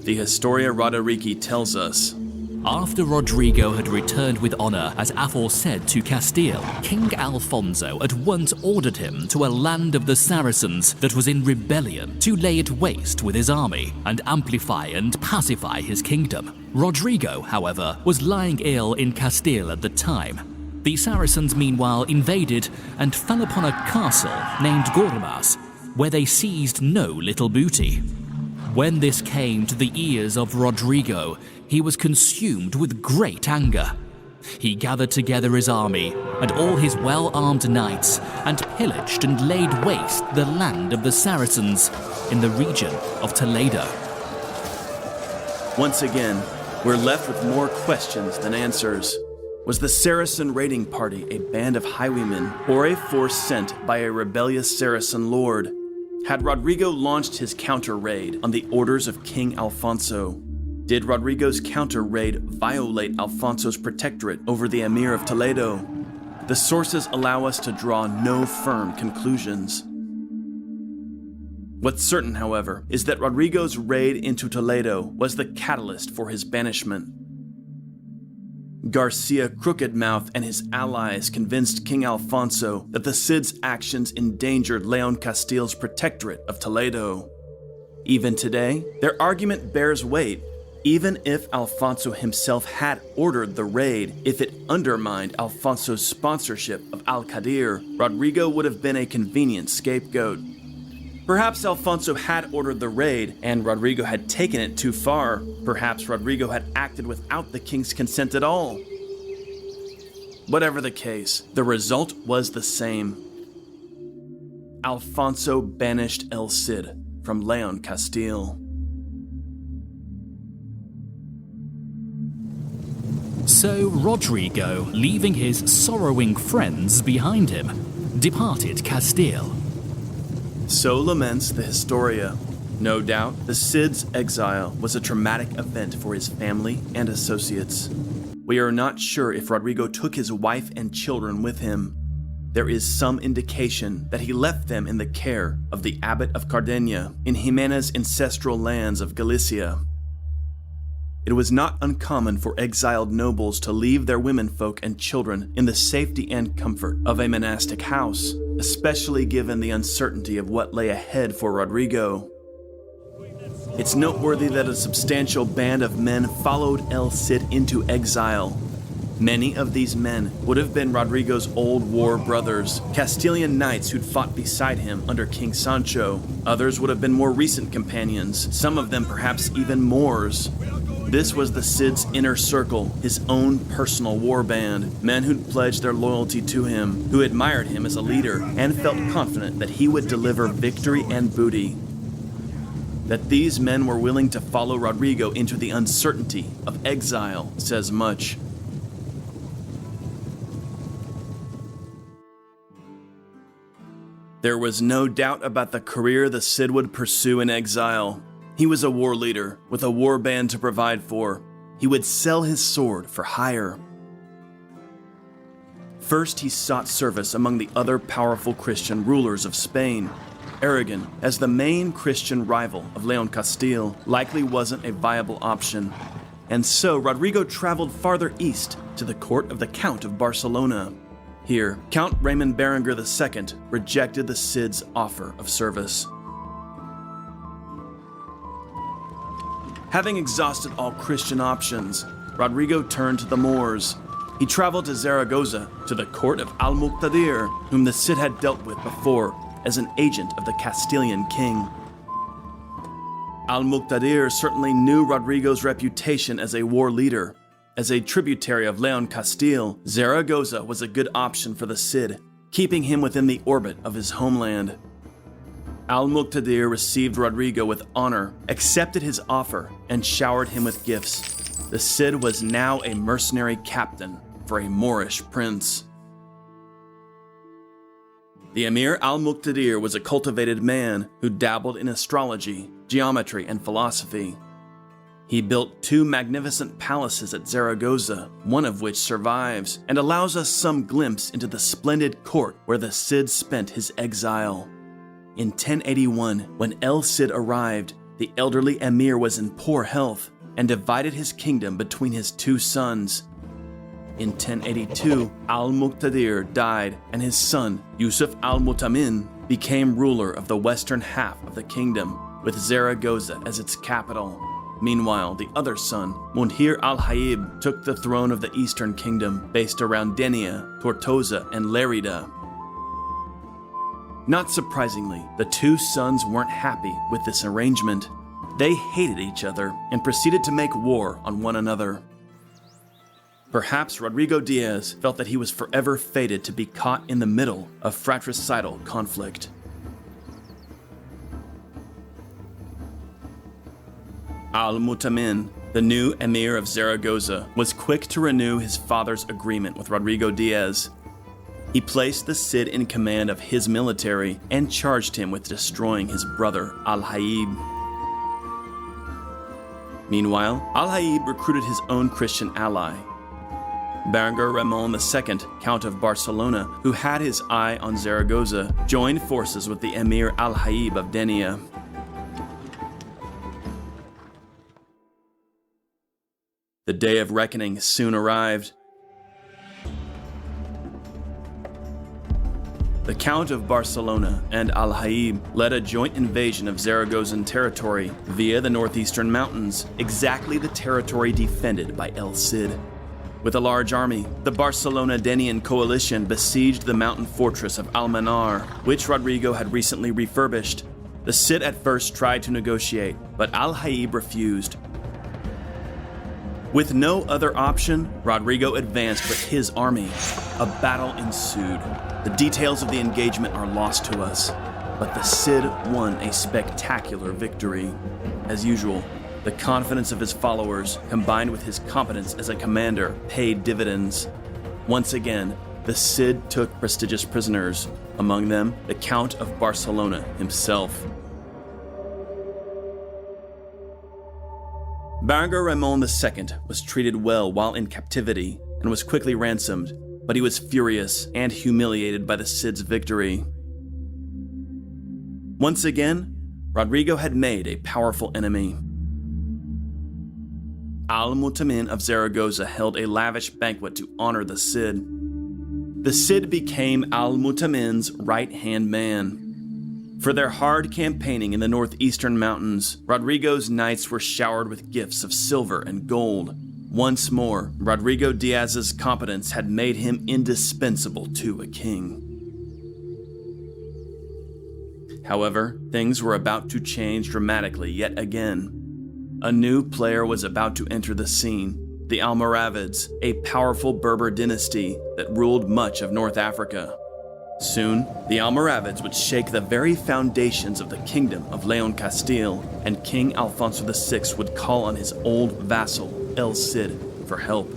The Historia Roderici tells us, After Rodrigo had returned with honor as aforesaid to Castile, King Alfonso at once ordered him to a land of the Saracens that was in rebellion to lay it waste with his army and amplify and pacify his kingdom. Rodrigo, however, was lying ill in Castile at the time. The Saracens meanwhile invaded and fell upon a castle named Gormas, where they seized no little booty. When this came to the ears of Rodrigo, he was consumed with great anger. He gathered together his army and all his well-armed knights and pillaged and laid waste the land of the Saracens in the region of Toledo. Once again, we're left with more questions than answers. Was the Saracen raiding party a band of highwaymen or a force sent by a rebellious Saracen lord? Had Rodrigo launched his counter-raid on the orders of King Alfonso? Did Rodrigo's counter-raid violate Alfonso's protectorate over the Emir of Toledo? The sources allow us to draw no firm conclusions. What's certain, however, is that Rodrigo's raid into Toledo was the catalyst for his banishment. Garcia Crookedmouth and his allies convinced King Alfonso that the Cid's actions endangered Leon Castile's protectorate of Toledo. Even today, their argument bears weight. Even if Alfonso himself had ordered the raid, if it undermined Alfonso's sponsorship of Al-Qadir, Rodrigo would have been a convenient scapegoat. Perhaps Alfonso had ordered the raid and Rodrigo had taken it too far. Perhaps Rodrigo had acted without the king's consent at all. Whatever the case, the result was the same. Alfonso banished El Cid from Leon Castile. So Rodrigo, leaving his sorrowing friends behind him, departed Castile. So laments the Historia. No doubt, the Cid's exile was a traumatic event for his family and associates. We are not sure if Rodrigo took his wife and children with him. There is some indication that he left them in the care of the Abbot of Cardena in Jimena's ancestral lands of Galicia. It was not uncommon for exiled nobles to leave their womenfolk and children in the safety and comfort of a monastic house, especially given the uncertainty of what lay ahead for Rodrigo. It's noteworthy that a substantial band of men followed El Cid into exile. Many of these men would have been Rodrigo's old war brothers, Castilian knights who'd fought beside him under King Sancho. Others would have been more recent companions, some of them perhaps even Moors. This was the Cid's inner circle, his own personal war band, men who'd pledged their loyalty to him, who admired him as a leader, and felt confident that he would deliver victory and booty. That these men were willing to follow Rodrigo into the uncertainty of exile says much. There was no doubt about the career the Cid would pursue in exile. He was a war leader, with a war band to provide for. He would sell his sword for hire. First, he sought service among the other powerful Christian rulers of Spain. Aragon, as the main Christian rival of Leon Castile, likely wasn't a viable option. And so Rodrigo traveled farther east to the court of the Count of Barcelona. Here, Count Raymond Berenguer II rejected the Cid's offer of service. Having exhausted all Christian options, Rodrigo turned to the Moors. He traveled to Zaragoza, to the court of Al-Muqtadir, whom the Cid had dealt with before as an agent of the Castilian king. Al-Muqtadir certainly knew Rodrigo's reputation as a war leader. As a tributary of Leon Castile, Zaragoza was a good option for the Cid, keeping him within the orbit of his homeland. Al-Muqtadir received Rodrigo with honor, accepted his offer, and showered him with gifts. The Cid was now a mercenary captain for a Moorish prince. The Emir Al-Muqtadir was a cultivated man who dabbled in astrology, geometry, and philosophy. He built 2 magnificent palaces at Zaragoza, one of which survives, and allows us some glimpse into the splendid court where the Cid spent his exile. In 1081, when El Cid arrived, the elderly emir was in poor health. and divided his kingdom between his two sons. In 1082, al-Muqtadir died, and his son, Yusuf al-Mutamin, became ruler of the western half of the kingdom, with Zaragoza as its capital. Meanwhile, the other son, Munhir al-Haib, took the throne of the eastern kingdom, based around Denia, Tortosa, and Lerida. Not surprisingly, the two sons weren't happy with this arrangement. They hated each other and proceeded to make war on one another. Perhaps Rodrigo Diaz felt that he was forever fated to be caught in the middle of fratricidal conflict. Al-Mutamin, the new emir of Zaragoza, was quick to renew his father's agreement with Rodrigo Diaz. He placed the Cid in command of his military and charged him with destroying his brother Al-Haib. Meanwhile, Al-Haib recruited his own Christian ally. Berengar Ramon II, Count of Barcelona, who had his eye on Zaragoza, joined forces with the emir Al-Haib of Denia. The day of reckoning soon arrived. The Count of Barcelona and Al-Haib led a joint invasion of Zaragozan territory via the northeastern mountains, exactly the territory defended by El Cid. With a large army, the Barcelona-Denian coalition besieged the mountain fortress of Almanar, which Rodrigo had recently refurbished. The Cid at first tried to negotiate, but Al-Haib refused. With no other option, Rodrigo advanced with his army. A battle ensued. The details of the engagement are lost to us, but the Cid won a spectacular victory. As usual, the confidence of his followers, combined with his competence as a commander, paid dividends. Once again, the Cid took prestigious prisoners, among them the Count of Barcelona himself. Berengar Ramon II was treated well while in captivity and was quickly ransomed, but he was furious and humiliated by the Cid's victory. Once again, Rodrigo had made a powerful enemy. Al-Mutamin of Zaragoza held a lavish banquet to honor the Cid. The Cid became Al-Mutamin's right-hand man. For their hard campaigning in the northeastern mountains, Rodrigo's knights were showered with gifts of silver and gold. Once more, Rodrigo Diaz's competence had made him indispensable to a king. However, things were about to change dramatically yet again. A new player was about to enter the scene, the Almoravids, a powerful Berber dynasty that ruled much of North Africa. Soon, the Almoravids would shake the very foundations of the kingdom of Leon Castile, and King Alfonso VI would call on his old vassal, El Cid, for help.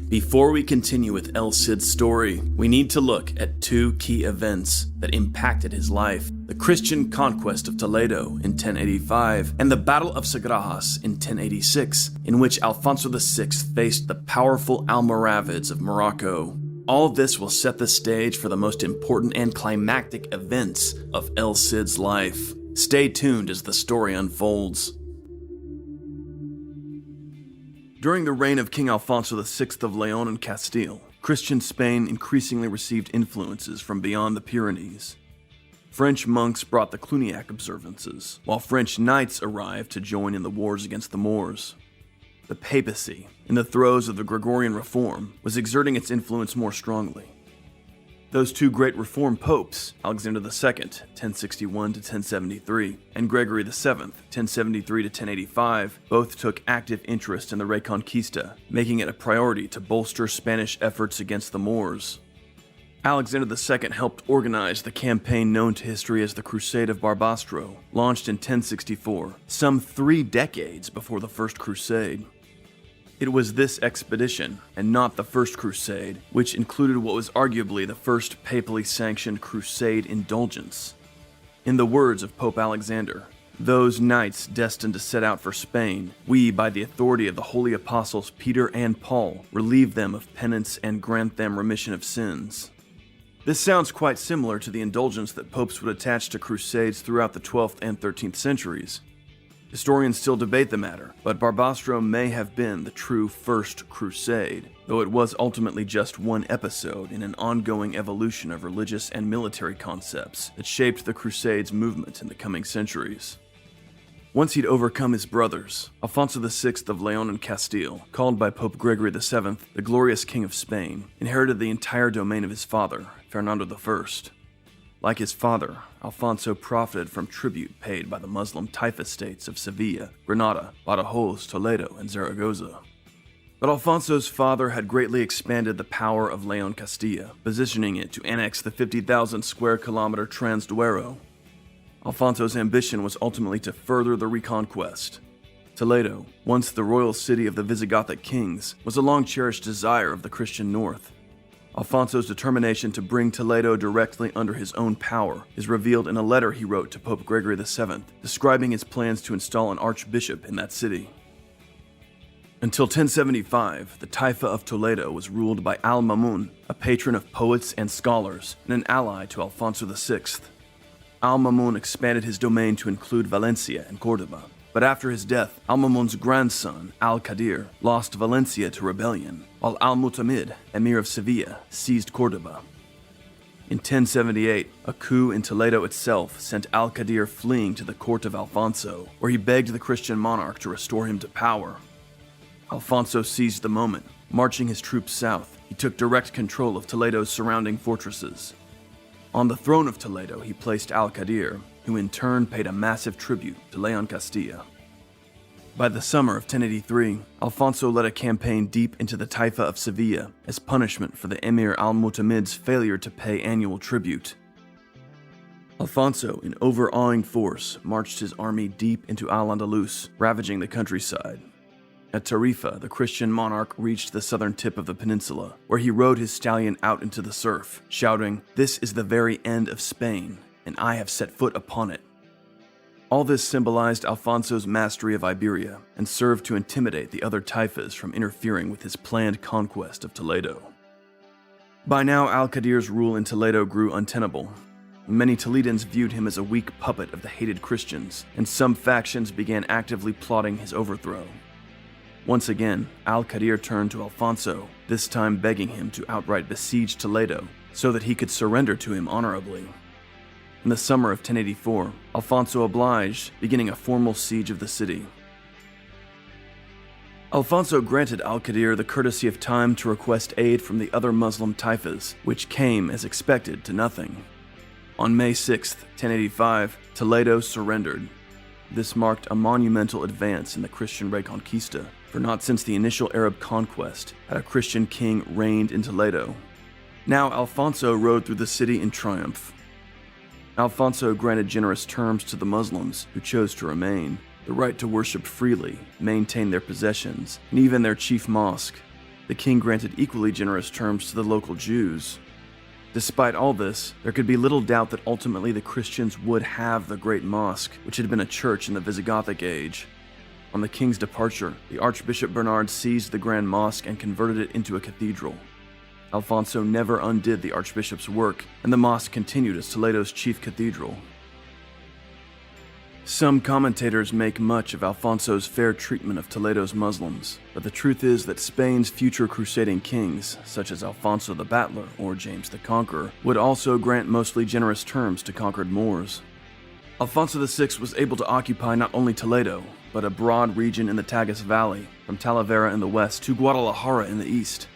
Before we continue with El Cid's story, we need to look at two key events that impacted his life: the Christian Conquest of Toledo in 1085 and the Battle of Sagrajas in 1086, in which Alfonso VI faced the powerful Almoravids of Morocco. All of this will set the stage for the most important and climactic events of El Cid's life. Stay tuned as the story unfolds. During the reign of King Alfonso VI of Leon and Castile, Christian Spain increasingly received influences from beyond the Pyrenees. French monks brought the Cluniac observances, while French knights arrived to join in the wars against the Moors. The papacy, in the throes of the Gregorian Reform, was exerting its influence more strongly. Those two great Reform popes, Alexander II, 1061 to 1073, and Gregory VII, 1073 to 1085, both took active interest in the Reconquista, making it a priority to bolster Spanish efforts against the Moors. Alexander II helped organize the campaign known to history as the Crusade of Barbastro, launched in 1064, some 3 decades before the First Crusade. It was this expedition, and not the First Crusade, which included what was arguably the first papally sanctioned crusade indulgence. In the words of Pope Alexander, "Those knights destined to set out for Spain, we, by the authority of the holy apostles Peter and Paul, relieve them of penance and grant them remission of sins." This sounds quite similar to the indulgence that popes would attach to crusades throughout the 12th and 13th centuries. Historians still debate the matter, but Barbastro may have been the true First Crusade, though it was ultimately just one episode in an ongoing evolution of religious and military concepts that shaped the Crusades movement in the coming centuries. Once he'd overcome his brothers, Alfonso VI of Leon and Castile, called by Pope Gregory VII the glorious King of Spain, inherited the entire domain of his father, Fernando I. Like his father, Alfonso profited from tribute paid by the Muslim Taifa states of Sevilla, Granada, Badajoz, Toledo, and Zaragoza. But Alfonso's father had greatly expanded the power of Leon Castilla, positioning it to annex the 50,000 square kilometer Transduero. Alfonso's ambition was ultimately to further the reconquest. Toledo, once the royal city of the Visigothic kings, was a long-cherished desire of the Christian North. Alfonso's determination to bring Toledo directly under his own power is revealed in a letter he wrote to Pope Gregory VII, describing his plans to install an archbishop in that city. Until 1075, the Taifa of Toledo was ruled by Al-Mamun, a patron of poets and scholars, and an ally to Alfonso VI. Al-Mamun expanded his domain to include Valencia and Cordoba, but after his death, Al-Mamun's grandson, Al-Qadir, lost Valencia to rebellion, while Al-Mutamid, emir of Sevilla, seized Cordoba. In 1078, a coup in Toledo itself sent Al-Qadir fleeing to the court of Alfonso, where he begged the Christian monarch to restore him to power. Alfonso seized the moment. Marching his troops south, he took direct control of Toledo's surrounding fortresses. On the throne of Toledo, he placed Al-Qadir, who in turn paid a massive tribute to Leon Castilla. By the summer of 1083, Alfonso led a campaign deep into the Taifa of Sevilla as punishment for the Emir al-Mutamid's failure to pay annual tribute. Alfonso, in overawing force, marched his army deep into Al-Andalus, ravaging the countryside. At Tarifa, the Christian monarch reached the southern tip of the peninsula, where he rode his stallion out into the surf, shouting, "This is the very end of Spain, and I have set foot upon it." All this symbolized Alfonso's mastery of Iberia and served to intimidate the other Taifas from interfering with his planned conquest of Toledo. By now, Al-Qadir's rule in Toledo grew untenable. Many Toledans viewed him as a weak puppet of the hated Christians, and some factions began actively plotting his overthrow. Once again, Al-Qadir turned to Alfonso, this time begging him to outright besiege Toledo so that he could surrender to him honorably. In the summer of 1084, Alfonso obliged, beginning a formal siege of the city. Alfonso granted Al-Qadir the courtesy of time to request aid from the other Muslim Taifas, which came, as expected, to nothing. On May 6, 1085, Toledo surrendered. This marked a monumental advance in the Christian Reconquista, for not since the initial Arab conquest had a Christian king reigned in Toledo. Now Alfonso rode through the city in triumph. Alfonso granted generous terms to the Muslims who chose to remain, the right to worship freely, maintain their possessions, and even their chief mosque. The king granted equally generous terms to the local Jews. Despite all this, there could be little doubt that ultimately the Christians would have the Great Mosque, which had been a church in the Visigothic age. On the king's departure, the Archbishop Bernard seized the Grand Mosque and converted it into a cathedral. Alfonso never undid the archbishop's work, and the mosque continued as Toledo's chief cathedral. Some commentators make much of Alfonso's fair treatment of Toledo's Muslims, but the truth is that Spain's future crusading kings, such as Alfonso the Battler or James the Conqueror, would also grant mostly generous terms to conquered Moors. Alfonso VI was able to occupy not only Toledo, but a broad region in the Tagus Valley, from Talavera in the west to Guadalajara in the east.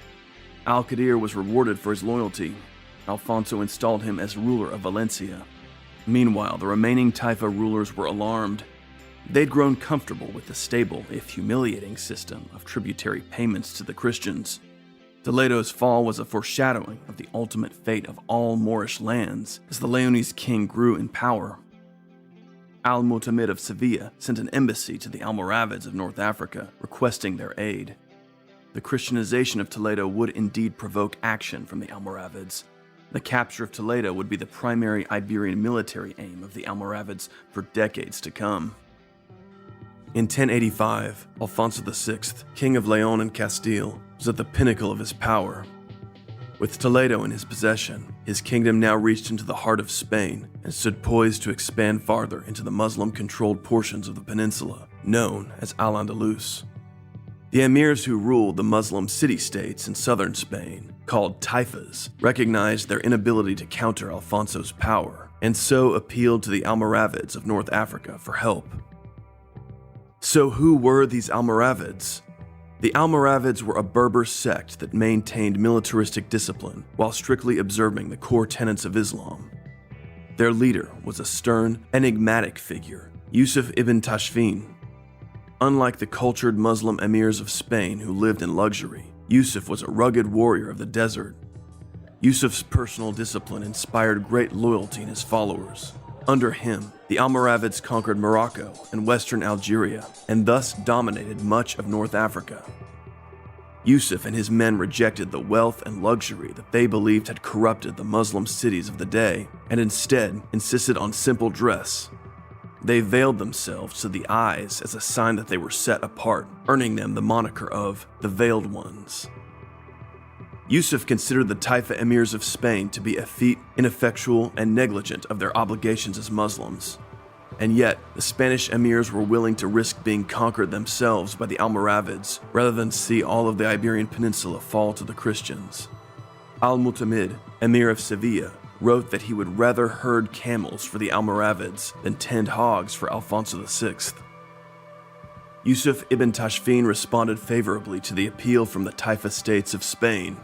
Al-Qadir was rewarded for his loyalty. Alfonso installed him as ruler of Valencia. Meanwhile, the remaining Taifa rulers were alarmed. They'd grown comfortable with the stable, if humiliating, system of tributary payments to the Christians. Toledo's fall was a foreshadowing of the ultimate fate of all Moorish lands as the Leonese king grew in power. Al-Mutamid of Sevilla sent an embassy to the Almoravids of North Africa, requesting their aid. The Christianization of Toledo would indeed provoke action from the Almoravids. The capture of Toledo would be the primary Iberian military aim of the Almoravids for decades to come. In 1085, Alfonso VI, King of Leon and Castile, was at the pinnacle of his power. With Toledo in his possession, his kingdom now reached into the heart of Spain and stood poised to expand farther into the Muslim-controlled portions of the peninsula, known as Al-Andalus. The emirs who ruled the Muslim city-states in southern Spain, called Taifas, recognized their inability to counter Alfonso's power, and so appealed to the Almoravids of North Africa for help. So who were these Almoravids? The Almoravids were a Berber sect that maintained militaristic discipline while strictly observing the core tenets of Islam. Their leader was a stern, enigmatic figure, Yusuf ibn Tashfin. Unlike the cultured Muslim emirs of Spain who lived in luxury, Yusuf was a rugged warrior of the desert. Yusuf's personal discipline inspired great loyalty in his followers. Under him, the Almoravids conquered Morocco and western Algeria, and thus dominated much of North Africa. Yusuf and his men rejected the wealth and luxury that they believed had corrupted the Muslim cities of the day, and instead insisted on simple dress. They veiled themselves to the eyes as a sign that they were set apart, earning them the moniker of the Veiled Ones. Yusuf considered the Taifa emirs of Spain to be effete, ineffectual, and negligent of their obligations as Muslims. And yet, the Spanish emirs were willing to risk being conquered themselves by the Almoravids rather than see all of the Iberian Peninsula fall to the Christians. Al-Mu'tamid, emir of Sevilla, wrote that he would rather herd camels for the Almoravids than tend hogs for Alfonso VI. Yusuf ibn Tashfin responded favorably to the appeal from the Taifa states of Spain.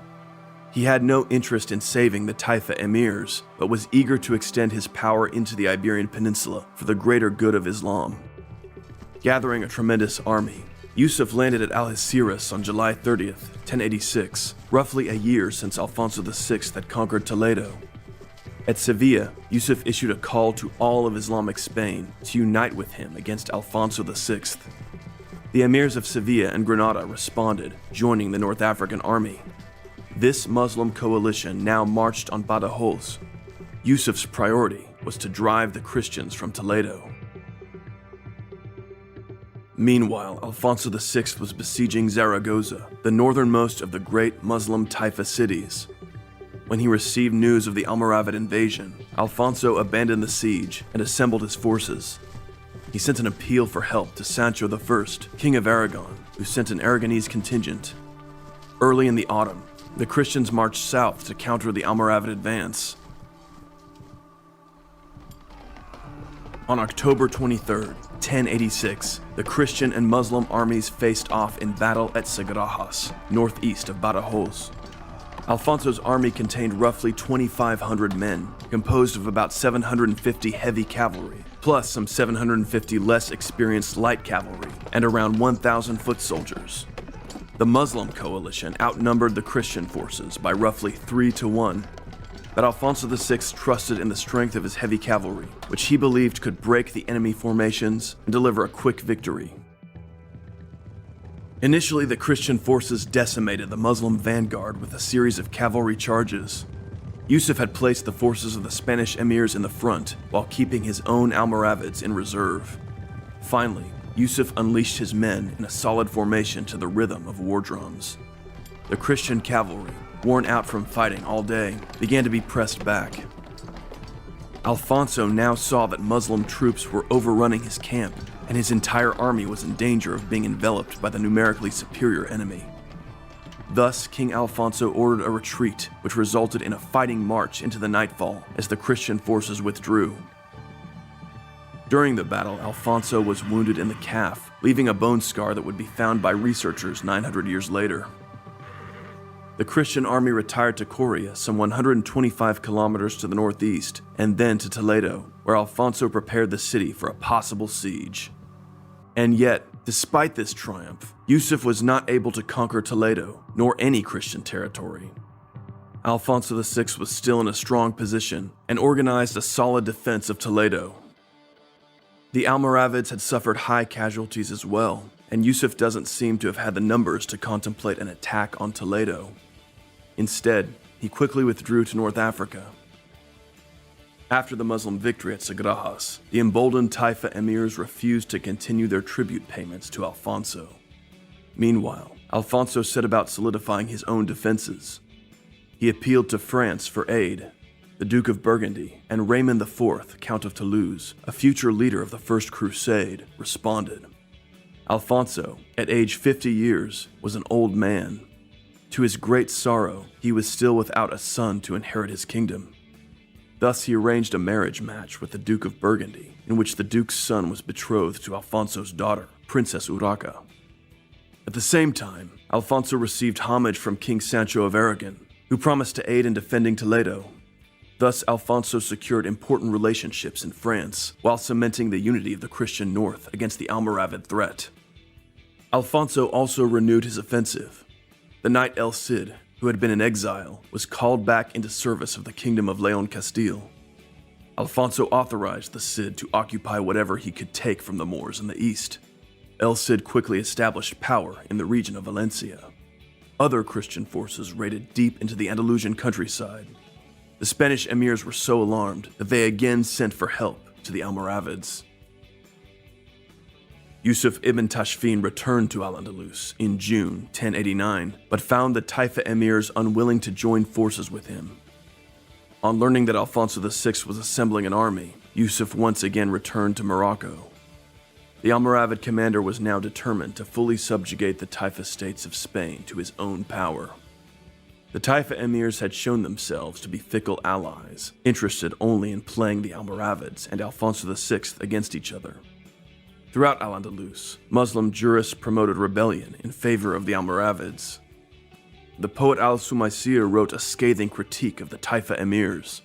He had no interest in saving the Taifa emirs, but was eager to extend his power into the Iberian Peninsula for the greater good of Islam. Gathering a tremendous army, Yusuf landed at Algeciras on July 30th, 1086, roughly a year since Alfonso VI had conquered Toledo. At Sevilla, Yusuf issued a call to all of Islamic Spain to unite with him against Alfonso VI. The emirs of Sevilla and Granada responded, joining the North African army. This Muslim coalition now marched on Badajoz. Yusuf's priority was to drive the Christians from Toledo. Meanwhile, Alfonso VI was besieging Zaragoza, the northernmost of the great Muslim Taifa cities. When he received news of the Almoravid invasion, Alfonso abandoned the siege and assembled his forces. He sent an appeal for help to Sancho I, King of Aragon, who sent an Aragonese contingent. Early in the autumn, the Christians marched south to counter the Almoravid advance. On October 23, 1086, the Christian and Muslim armies faced off in battle at Sagrajas, northeast of Badajoz. Alfonso's army contained roughly 2,500 men, composed of about 750 heavy cavalry, plus some 750 less experienced light cavalry, and around 1,000 foot soldiers. The Muslim coalition outnumbered the Christian forces by roughly 3-1, but Alfonso VI trusted in the strength of his heavy cavalry, which he believed could break the enemy formations and deliver a quick victory. Initially, the Christian forces decimated the Muslim vanguard with a series of cavalry charges. Yusuf had placed the forces of the Spanish emirs in the front, while keeping his own Almoravids in reserve. Finally, Yusuf unleashed his men in a solid formation to the rhythm of war drums. The Christian cavalry, worn out from fighting all day, began to be pressed back. Alfonso now saw that Muslim troops were overrunning his camp, and his entire army was in danger of being enveloped by the numerically superior enemy. Thus, King Alfonso ordered a retreat, which resulted in a fighting march into the nightfall as the Christian forces withdrew. During the battle, Alfonso was wounded in the calf, leaving a bone scar that would be found by researchers 900 years later. The Christian army retired to Coria, some 125 kilometers to the northeast, and then to Toledo, where Alfonso prepared the city for a possible siege. And yet, despite this triumph, Yusuf was not able to conquer Toledo, nor any Christian territory. Alfonso VI was still in a strong position and organized a solid defense of Toledo. The Almoravids had suffered high casualties as well, and Yusuf doesn't seem to have had the numbers to contemplate an attack on Toledo. Instead, he quickly withdrew to North Africa. After the Muslim victory at Sagrajas, the emboldened Taifa emirs refused to continue their tribute payments to Alfonso. Meanwhile, Alfonso set about solidifying his own defenses. He appealed to France for aid, the Duke of Burgundy, and Raymond IV, Count of Toulouse, a future leader of the First Crusade, responded. Alfonso, at age 50 years, was an old man. To his great sorrow, he was still without a son to inherit his kingdom. Thus he arranged a marriage match with the Duke of Burgundy, in which the Duke's son was betrothed to Alfonso's daughter, Princess Urraca. At the same time, Alfonso received homage from King Sancho of Aragon, who promised to aid in defending Toledo. Thus, Alfonso secured important relationships in France, while cementing the unity of the Christian North against the Almoravid threat. Alfonso also renewed his offensive. The knight El Cid, who had been in exile, was called back into service of the Kingdom of Leon Castile. Alfonso authorized the Cid to occupy whatever he could take from the Moors in the east. El Cid quickly established power in the region of Valencia. Other Christian forces raided deep into the Andalusian countryside. The Spanish emirs were so alarmed that they again sent for help to the Almoravids. Yusuf ibn Tashfin returned to Al-Andalus in June 1089, but found the Taifa emirs unwilling to join forces with him. On learning that Alfonso VI was assembling an army, Yusuf once again returned to Morocco. The Almoravid commander was now determined to fully subjugate the Taifa states of Spain to his own power. The Taifa emirs had shown themselves to be fickle allies, interested only in playing the Almoravids and Alfonso VI against each other. Throughout Al-Andalus, Muslim jurists promoted rebellion in favor of the Almoravids. The poet Al-Sumaysir wrote a scathing critique of the Taifa emirs.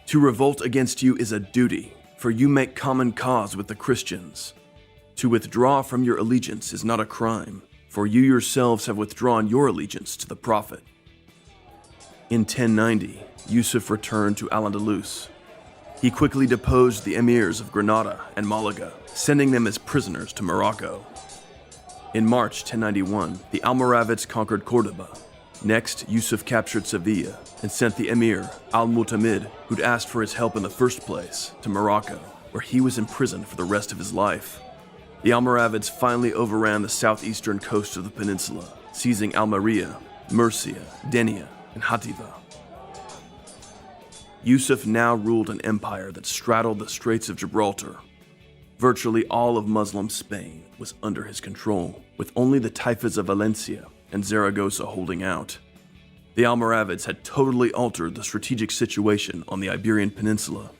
"To revolt against you is a duty, for you make common cause with the Christians. To withdraw from your allegiance is not a crime, for you yourselves have withdrawn your allegiance to the Prophet." In 1090, Yusuf returned to Al-Andalus. He quickly deposed the emirs of Granada and Malaga, sending them as prisoners to Morocco. In March 1091, the Almoravids conquered Cordoba. Next, Yusuf captured Sevilla and sent the emir, Al-Mu'tamid, who'd asked for his help in the first place, to Morocco, where he was imprisoned for the rest of his life. The Almoravids finally overran the southeastern coast of the peninsula, seizing Almeria, Murcia, Denia, and Hativa. Yusuf now ruled an empire that straddled the Straits of Gibraltar. Virtually all of Muslim Spain was under his control, with only the Taifas of Valencia and Zaragoza holding out. The Almoravids had totally altered the strategic situation on the Iberian Peninsula.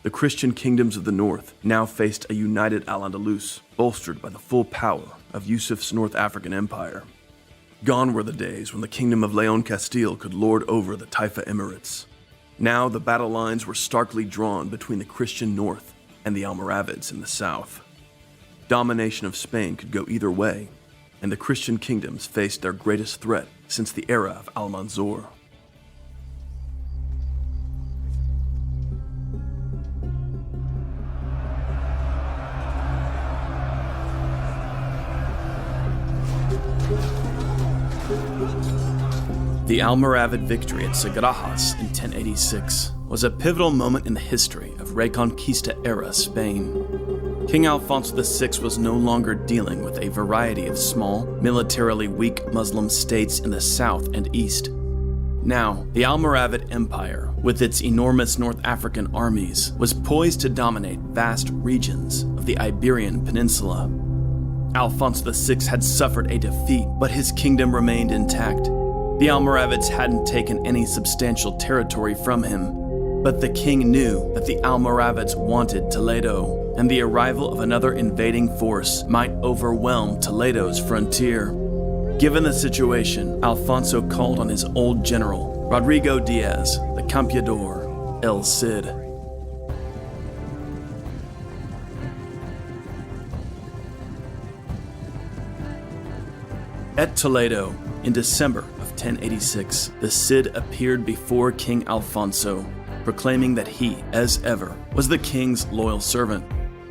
The Christian kingdoms of the north now faced a united Al-Andalus, bolstered by the full power of Yusuf's North African Empire. Gone were the days when the Kingdom of Leon Castile could lord over the Taifa Emirates. Now the battle lines were starkly drawn between the Christian north and the Almoravids in the south. Domination of Spain could go either way, and the Christian kingdoms faced their greatest threat since the era of Al-Manzur. The Almoravid victory at Sagrajas in 1086 was a pivotal moment in the history of Reconquista-era Spain. King Alfonso VI was no longer dealing with a variety of small, militarily weak Muslim states in the south and east. Now, the Almoravid Empire, with its enormous North African armies, was poised to dominate vast regions of the Iberian Peninsula. Alfonso VI had suffered a defeat, but his kingdom remained intact. The Almoravids hadn't taken any substantial territory from him, but the king knew that the Almoravids wanted Toledo, and the arrival of another invading force might overwhelm Toledo's frontier. Given the situation, Alfonso called on his old general, Rodrigo Diaz, the Campeador, El Cid. At Toledo, in December of 1086, the Cid appeared before King Alfonso, proclaiming that he, as ever, was the king's loyal servant.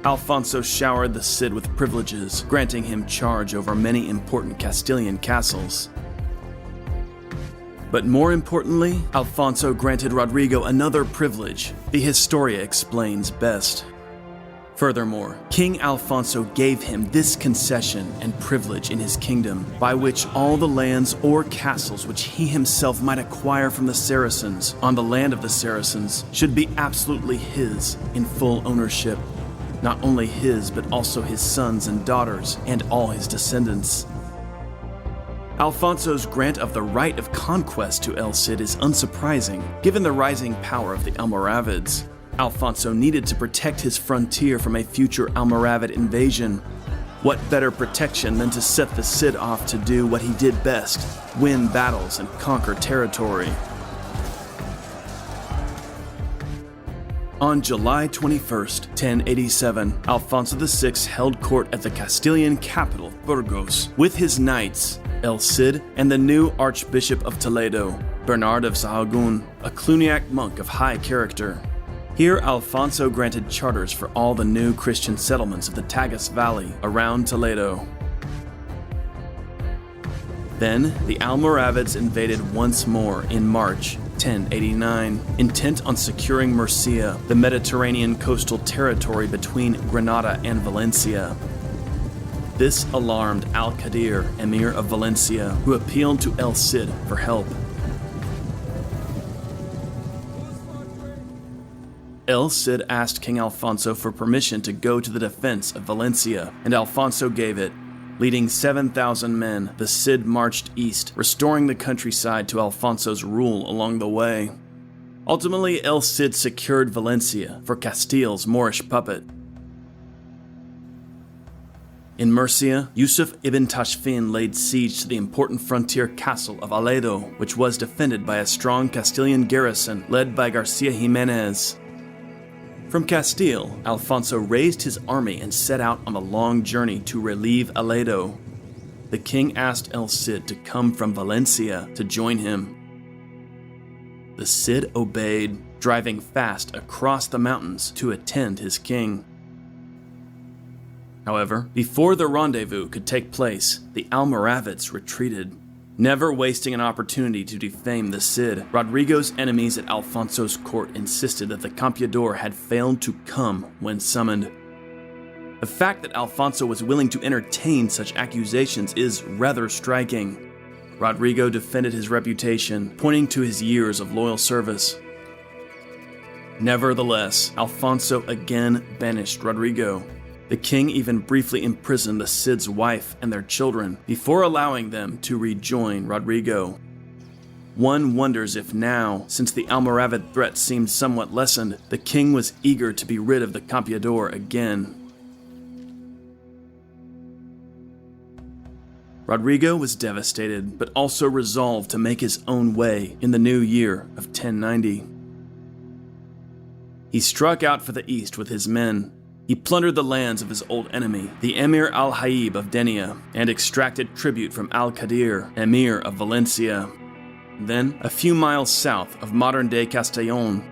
Alfonso showered the Cid with privileges, granting him charge over many important Castilian castles. But more importantly, Alfonso granted Rodrigo another privilege the Historia explains best. Furthermore, King Alfonso gave him this concession and privilege in his kingdom, by which all the lands or castles which he himself might acquire from the Saracens on the land of the Saracens should be absolutely his in full ownership. Not only his, but also his sons and daughters and all his descendants. Alfonso's grant of the right of conquest to El Cid is unsurprising, given the rising power of the Almoravids. Alfonso needed to protect his frontier from a future Almoravid invasion. What better protection than to set the Cid off to do what he did best, win battles and conquer territory. On July 21st, 1087, Alfonso VI held court at the Castilian capital, Burgos, with his knights, El Cid and the new Archbishop of Toledo, Bernard of Sahagún, a Cluniac monk of high character. Here, Alfonso granted charters for all the new Christian settlements of the Tagus Valley around Toledo. Then, the Almoravids invaded once more in March 1089, intent on securing Murcia, the Mediterranean coastal territory between Granada and Valencia. This alarmed Al-Qadir, Emir of Valencia, who appealed to El Cid for help. El Cid asked King Alfonso for permission to go to the defense of Valencia, and Alfonso gave it. Leading 7,000 men, the Cid marched east, restoring the countryside to Alfonso's rule along the way. Ultimately, El Cid secured Valencia for Castile's Moorish puppet. In Murcia, Yusuf ibn Tashfin laid siege to the important frontier castle of Aledo, which was defended by a strong Castilian garrison led by Garcia Jimenez. From Castile, Alfonso raised his army and set out on a long journey to relieve Aledo. The king asked El Cid to come from Valencia to join him. The Cid obeyed, driving fast across the mountains to attend his king. However, before the rendezvous could take place, the Almoravids retreated. Never wasting an opportunity to defame the Cid, Rodrigo's enemies at Alfonso's court insisted that the Campeador had failed to come when summoned. The fact that Alfonso was willing to entertain such accusations is rather striking. Rodrigo defended his reputation, pointing to his years of loyal service. Nevertheless, Alfonso again banished Rodrigo. The king even briefly imprisoned the Cid's wife and their children before allowing them to rejoin Rodrigo. One wonders if now, since the Almoravid threat seemed somewhat lessened, the king was eager to be rid of the Campeador again. Rodrigo was devastated, but also resolved to make his own way in the new year of 1090. He struck out for the east with his men. He plundered the lands of his old enemy, the Emir al-Haib of Denia, and extracted tribute from Al-Qadir, Emir of Valencia. Then, a few miles south of modern-day Castellón,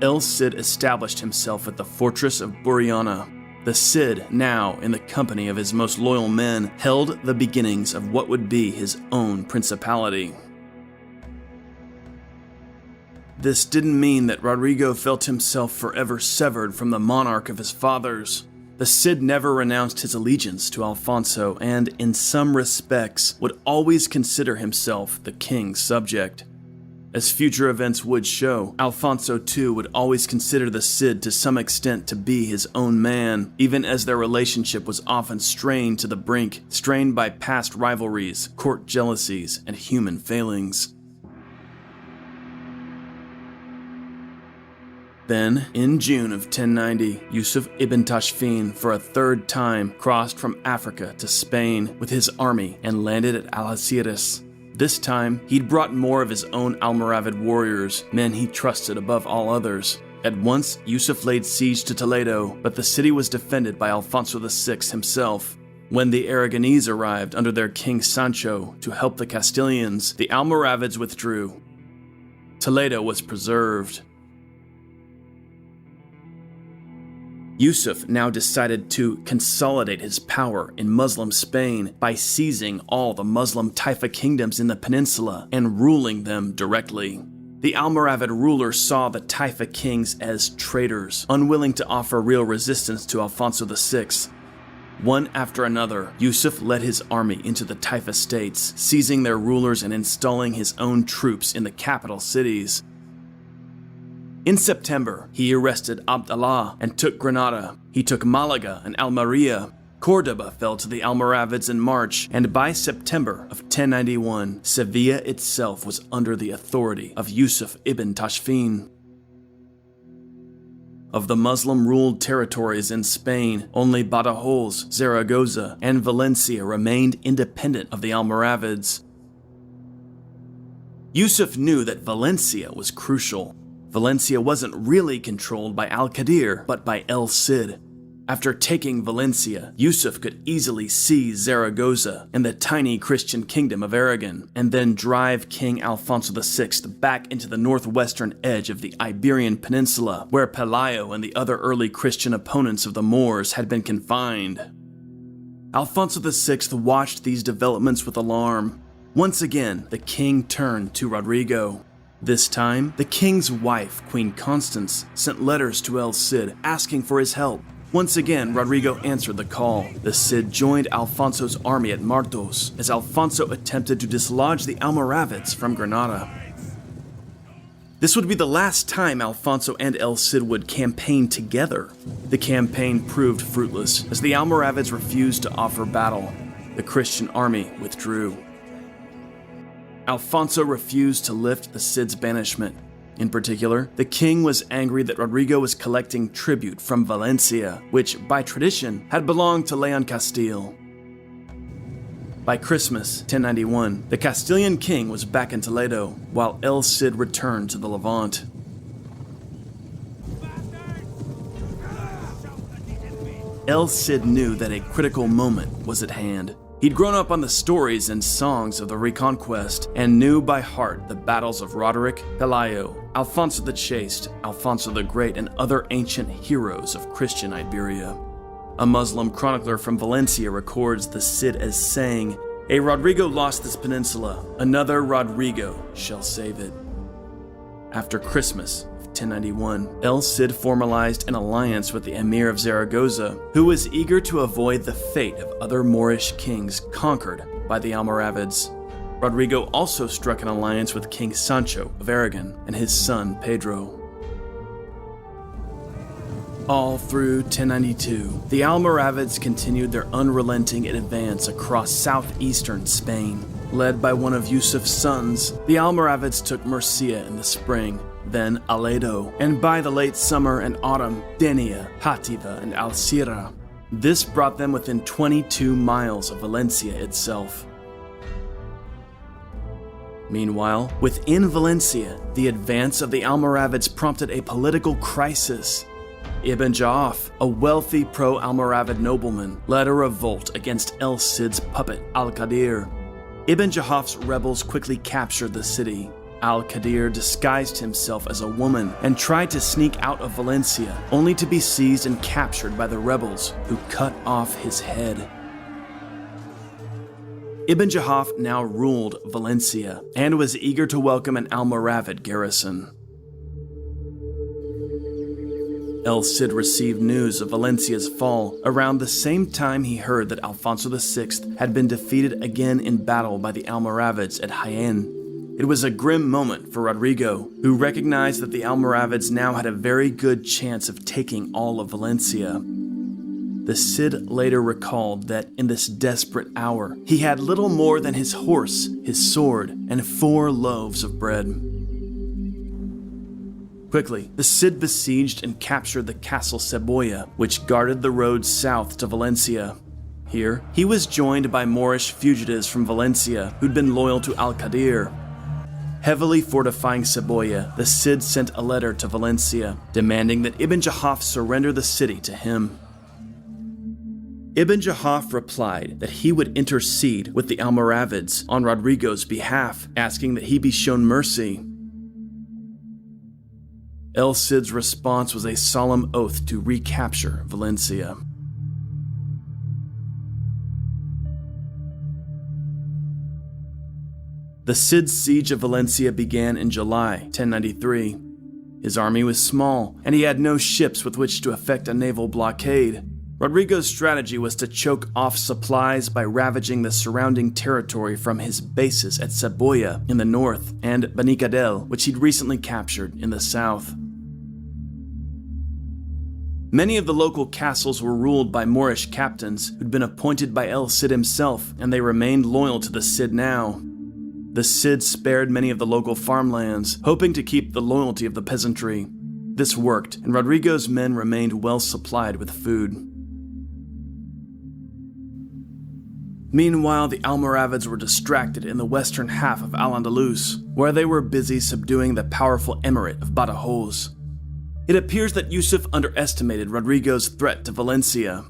El Cid established himself at the fortress of Burriana. The Cid, now in the company of his most loyal men, held the beginnings of what would be his own principality. This didn't mean that Rodrigo felt himself forever severed from the monarch of his fathers. The Cid never renounced his allegiance to Alfonso and, in some respects, would always consider himself the king's subject. As future events would show, Alfonso too would always consider the Cid to some extent to be his own man, even as their relationship was often strained to the brink, strained by past rivalries, court jealousies, and human failings. Then, in June of 1090, Yusuf ibn Tashfin for a third time crossed from Africa to Spain with his army and landed at Algeciras. This time, he'd brought more of his own Almoravid warriors, men he trusted above all others. At once, Yusuf laid siege to Toledo, but the city was defended by Alfonso VI himself. When the Aragonese arrived under their king Sancho to help the Castilians, the Almoravids withdrew. Toledo was preserved. Yusuf now decided to consolidate his power in Muslim Spain by seizing all the Muslim Taifa kingdoms in the peninsula and ruling them directly. The Almoravid ruler saw the Taifa kings as traitors, unwilling to offer real resistance to Alfonso VI. One after another, Yusuf led his army into the Taifa states, seizing their rulers and installing his own troops in the capital cities. In September, he arrested Abdallah and took Granada. He took Malaga and Almeria. Cordoba fell to the Almoravids in March, and by September of 1091, Sevilla itself was under the authority of Yusuf ibn Tashfin. Of the Muslim-ruled territories in Spain, only Badajoz, Zaragoza, and Valencia remained independent of the Almoravids. Yusuf knew that Valencia was crucial. Valencia wasn't really controlled by Al-Qadir, but by El Cid. After taking Valencia, Yusuf could easily seize Zaragoza and the tiny Christian kingdom of Aragon, and then drive King Alfonso VI back into the northwestern edge of the Iberian Peninsula, where Pelayo and the other early Christian opponents of the Moors had been confined. Alfonso VI watched these developments with alarm. Once again, the king turned to Rodrigo. This time, the king's wife, Queen Constance, sent letters to El Cid asking for his help. Once again, Rodrigo answered the call. The Cid joined Alfonso's army at Martos as Alfonso attempted to dislodge the Almoravids from Granada. This would be the last time Alfonso and El Cid would campaign together. The campaign proved fruitless as the Almoravids refused to offer battle. The Christian army withdrew. Alfonso refused to lift the Cid's banishment. In particular, the king was angry that Rodrigo was collecting tribute from Valencia, which, by tradition, had belonged to Leon Castile. By Christmas 1091, the Castilian king was back in Toledo, while El Cid returned to the Levant. El Cid knew that a critical moment was at hand. He'd grown up on the stories and songs of the Reconquest and knew by heart the battles of Roderick, Pelayo, Alfonso the Chaste, Alfonso the Great, and other ancient heroes of Christian Iberia. A Muslim chronicler from Valencia records the Cid as saying, "A Rodrigo lost this peninsula, another Rodrigo shall save it." After Christmas of 1091, El Cid formalized an alliance with the Emir of Zaragoza, who was eager to avoid the fate of other Moorish kings conquered by the Almoravids. Rodrigo also struck an alliance with King Sancho of Aragon and his son Pedro. All through 1092, the Almoravids continued their unrelenting advance across southeastern Spain. Led by one of Yusuf's sons, the Almoravids took Murcia in the spring, then Aledo, and by the late summer and autumn, Denia, Játiva, and Alcira. This brought them within 22 miles of Valencia itself. Meanwhile, within Valencia, the advance of the Almoravids prompted a political crisis. Ibn Ja'af, a wealthy pro-Almoravid nobleman, led a revolt against El Cid's puppet, Al-Qadir. Ibn Ja'af's rebels quickly captured the city. Al-Qadir disguised himself as a woman and tried to sneak out of Valencia, only to be seized and captured by the rebels, who cut off his head. Ibn Ja'af now ruled Valencia and was eager to welcome an Almoravid garrison. El Cid received news of Valencia's fall around the same time he heard that Alfonso VI had been defeated again in battle by the Almoravids at Jaén. It was a grim moment for Rodrigo, who recognized that the Almoravids now had a very good chance of taking all of Valencia. The Cid later recalled that in this desperate hour, he had little more than his horse, his sword, and 4 loaves of bread. Quickly, the Cid besieged and captured the castle Cebolla, which guarded the road south to Valencia. Here, he was joined by Moorish fugitives from Valencia who'd been loyal to Al-Qadir. Heavily fortifying Cebolla, the Cid sent a letter to Valencia, demanding that Ibn Ja'af surrender the city to him. Ibn Ja'af replied that he would intercede with the Almoravids on Rodrigo's behalf, asking that he be shown mercy. El Cid's response was a solemn oath to recapture Valencia. The Cid's siege of Valencia began in July 1093. His army was small, and he had no ships with which to effect a naval blockade. Rodrigo's strategy was to choke off supplies by ravaging the surrounding territory from his bases at Cebolla in the north and Benicadel, which he'd recently captured in the south. Many of the local castles were ruled by Moorish captains who'd been appointed by El Cid himself, and they remained loyal to the Cid now. The Cid spared many of the local farmlands, hoping to keep the loyalty of the peasantry. This worked, and Rodrigo's men remained well supplied with food. Meanwhile, the Almoravids were distracted in the western half of Al-Andalus, where they were busy subduing the powerful emirate of Badajoz. It appears that Yusuf underestimated Rodrigo's threat to Valencia.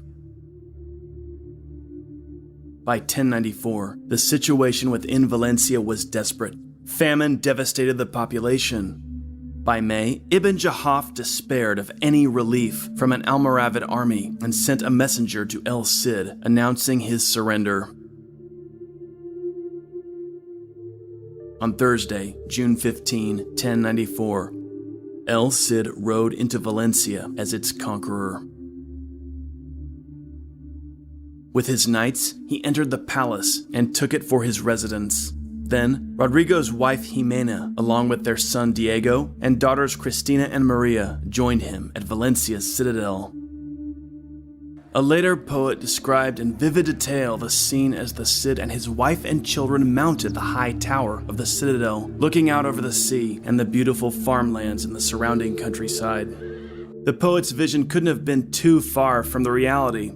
By 1094, the situation within Valencia was desperate. Famine devastated the population. By May, Ibn Jahaf despaired of any relief from an Almoravid army and sent a messenger to El Cid announcing his surrender. On Thursday, June 15, 1094, El Cid rode into Valencia as its conqueror. With his knights, he entered the palace and took it for his residence. Then, Rodrigo's wife Jimena, along with their son Diego and daughters Cristina and Maria, joined him at Valencia's citadel. A later poet described in vivid detail the scene as the Cid and his wife and children mounted the high tower of the citadel, looking out over the sea and the beautiful farmlands in the surrounding countryside. The poet's vision couldn't have been too far from the reality.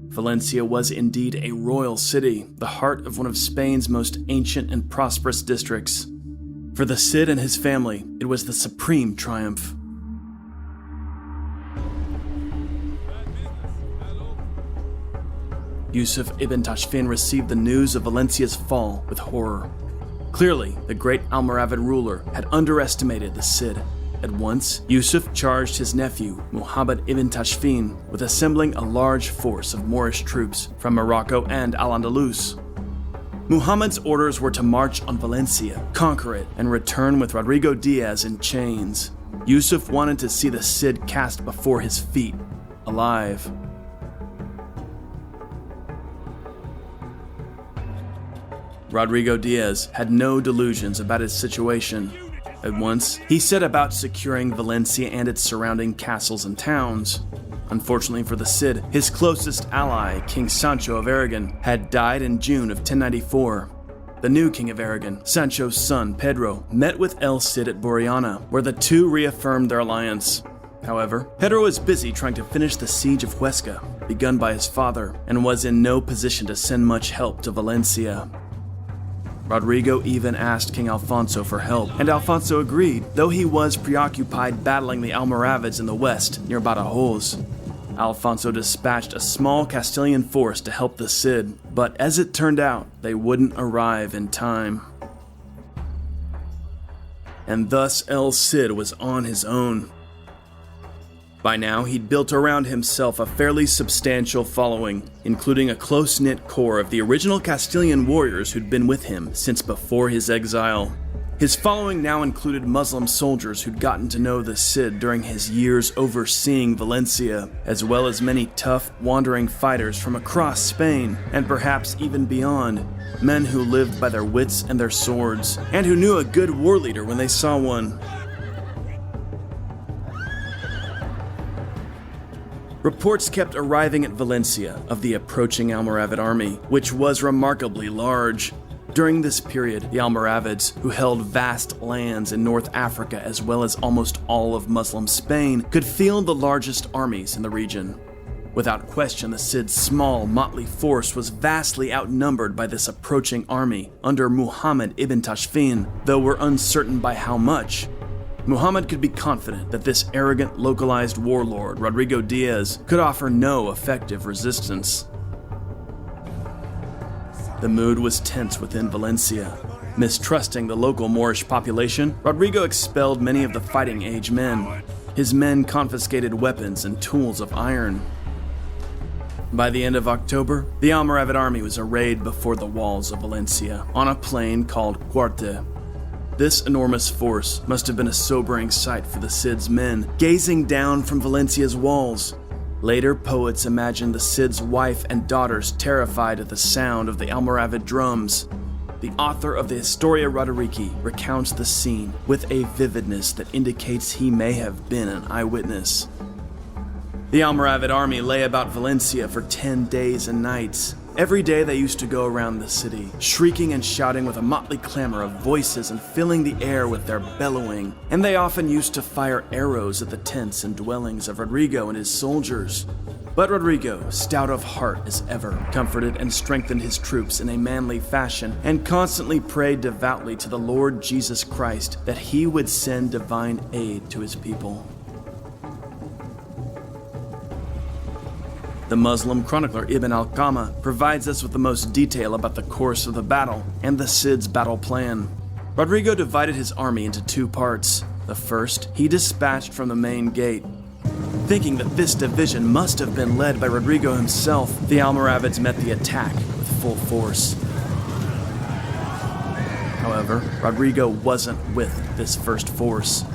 Valencia was indeed a royal city, the heart of one of Spain's most ancient and prosperous districts. For the Cid and his family, it was the supreme triumph. Yusuf ibn Tashfin received the news of Valencia's fall with horror. Clearly, the great Almoravid ruler had underestimated the Cid. At once, Yusuf charged his nephew, Muhammad ibn Tashfin, with assembling a large force of Moorish troops from Morocco and Al-Andalus. Muhammad's orders were to march on Valencia, conquer it, and return with Rodrigo Diaz in chains. Yusuf wanted to see the Cid cast before his feet, alive. Rodrigo Diaz had no delusions about his situation. At once, he set about securing Valencia and its surrounding castles and towns. Unfortunately for the Cid, his closest ally, King Sancho of Aragon, had died in June of 1094. The new King of Aragon, Sancho's son Pedro, met with El Cid at Borriana, where the two reaffirmed their alliance. However, Pedro was busy trying to finish the siege of Huesca, begun by his father, and was in no position to send much help to Valencia. Rodrigo even asked King Alfonso for help, and Alfonso agreed, though he was preoccupied battling the Almoravids in the west, near Badajoz. Alfonso dispatched a small Castilian force to help the Cid, but as it turned out, they wouldn't arrive in time. And thus El Cid was on his own. By now, he'd built around himself a fairly substantial following, including a close-knit core of the original Castilian warriors who'd been with him since before his exile. His following now included Muslim soldiers who'd gotten to know the Cid during his years overseeing Valencia, as well as many tough, wandering fighters from across Spain, and perhaps even beyond, men who lived by their wits and their swords, and who knew a good war leader when they saw one. Reports kept arriving at Valencia of the approaching Almoravid army, which was remarkably large. During this period, the Almoravids, who held vast lands in North Africa as well as almost all of Muslim Spain, could field the largest armies in the region. Without question, the Cid's small, motley force was vastly outnumbered by this approaching army under Muhammad ibn Tashfin, though we're uncertain by how much. Muhammad could be confident that this arrogant, localized warlord, Rodrigo Diaz, could offer no effective resistance. The mood was tense within Valencia. Mistrusting the local Moorish population, Rodrigo expelled many of the fighting-age men. His men confiscated weapons and tools of iron. By the end of October, the Almoravid army was arrayed before the walls of Valencia on a plain called Cuarte. This enormous force must have been a sobering sight for the Cid's men, gazing down from Valencia's walls. Later, poets imagined the Cid's wife and daughters terrified at the sound of the Almoravid drums. The author of the Historia Roderici recounts the scene with a vividness that indicates he may have been an eyewitness. The Almoravid army lay about Valencia for 10 days and nights. Every day they used to go around the city, shrieking and shouting with a motley clamor of voices and filling the air with their bellowing, and they often used to fire arrows at the tents and dwellings of Rodrigo and his soldiers. But Rodrigo, stout of heart as ever, comforted and strengthened his troops in a manly fashion and constantly prayed devoutly to the Lord Jesus Christ that he would send divine aid to his people. The Muslim chronicler Ibn al-Qama provides us with the most detail about the course of the battle and the Cid's battle plan. Rodrigo divided his army into 2 parts. The first, he dispatched from the main gate. Thinking that this division must have been led by Rodrigo himself, the Almoravids met the attack with full force. However, Rodrigo wasn't with this first force.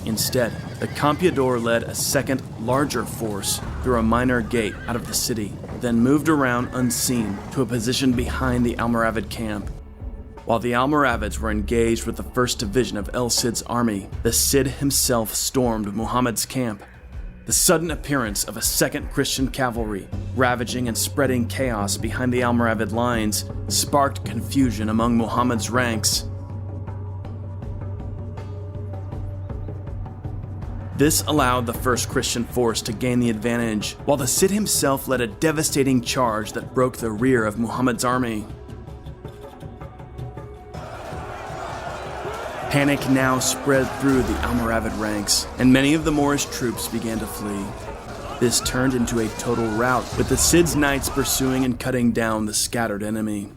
Instead, the Campeador led a second, larger force through a minor gate out of the city, then moved around unseen to a position behind the Almoravid camp. While the Almoravids were engaged with the 1st Division of El Cid's army, the Cid himself stormed Muhammad's camp. The sudden appearance of a second Christian cavalry, ravaging and spreading chaos behind the Almoravid lines, sparked confusion among Muhammad's ranks. This allowed the first Christian force to gain the advantage, while the Cid himself led a devastating charge that broke the rear of Muhammad's army. Panic now spread through the Almoravid ranks, and many of the Moorish troops began to flee. This turned into a total rout, with the Cid's knights pursuing and cutting down the scattered enemy.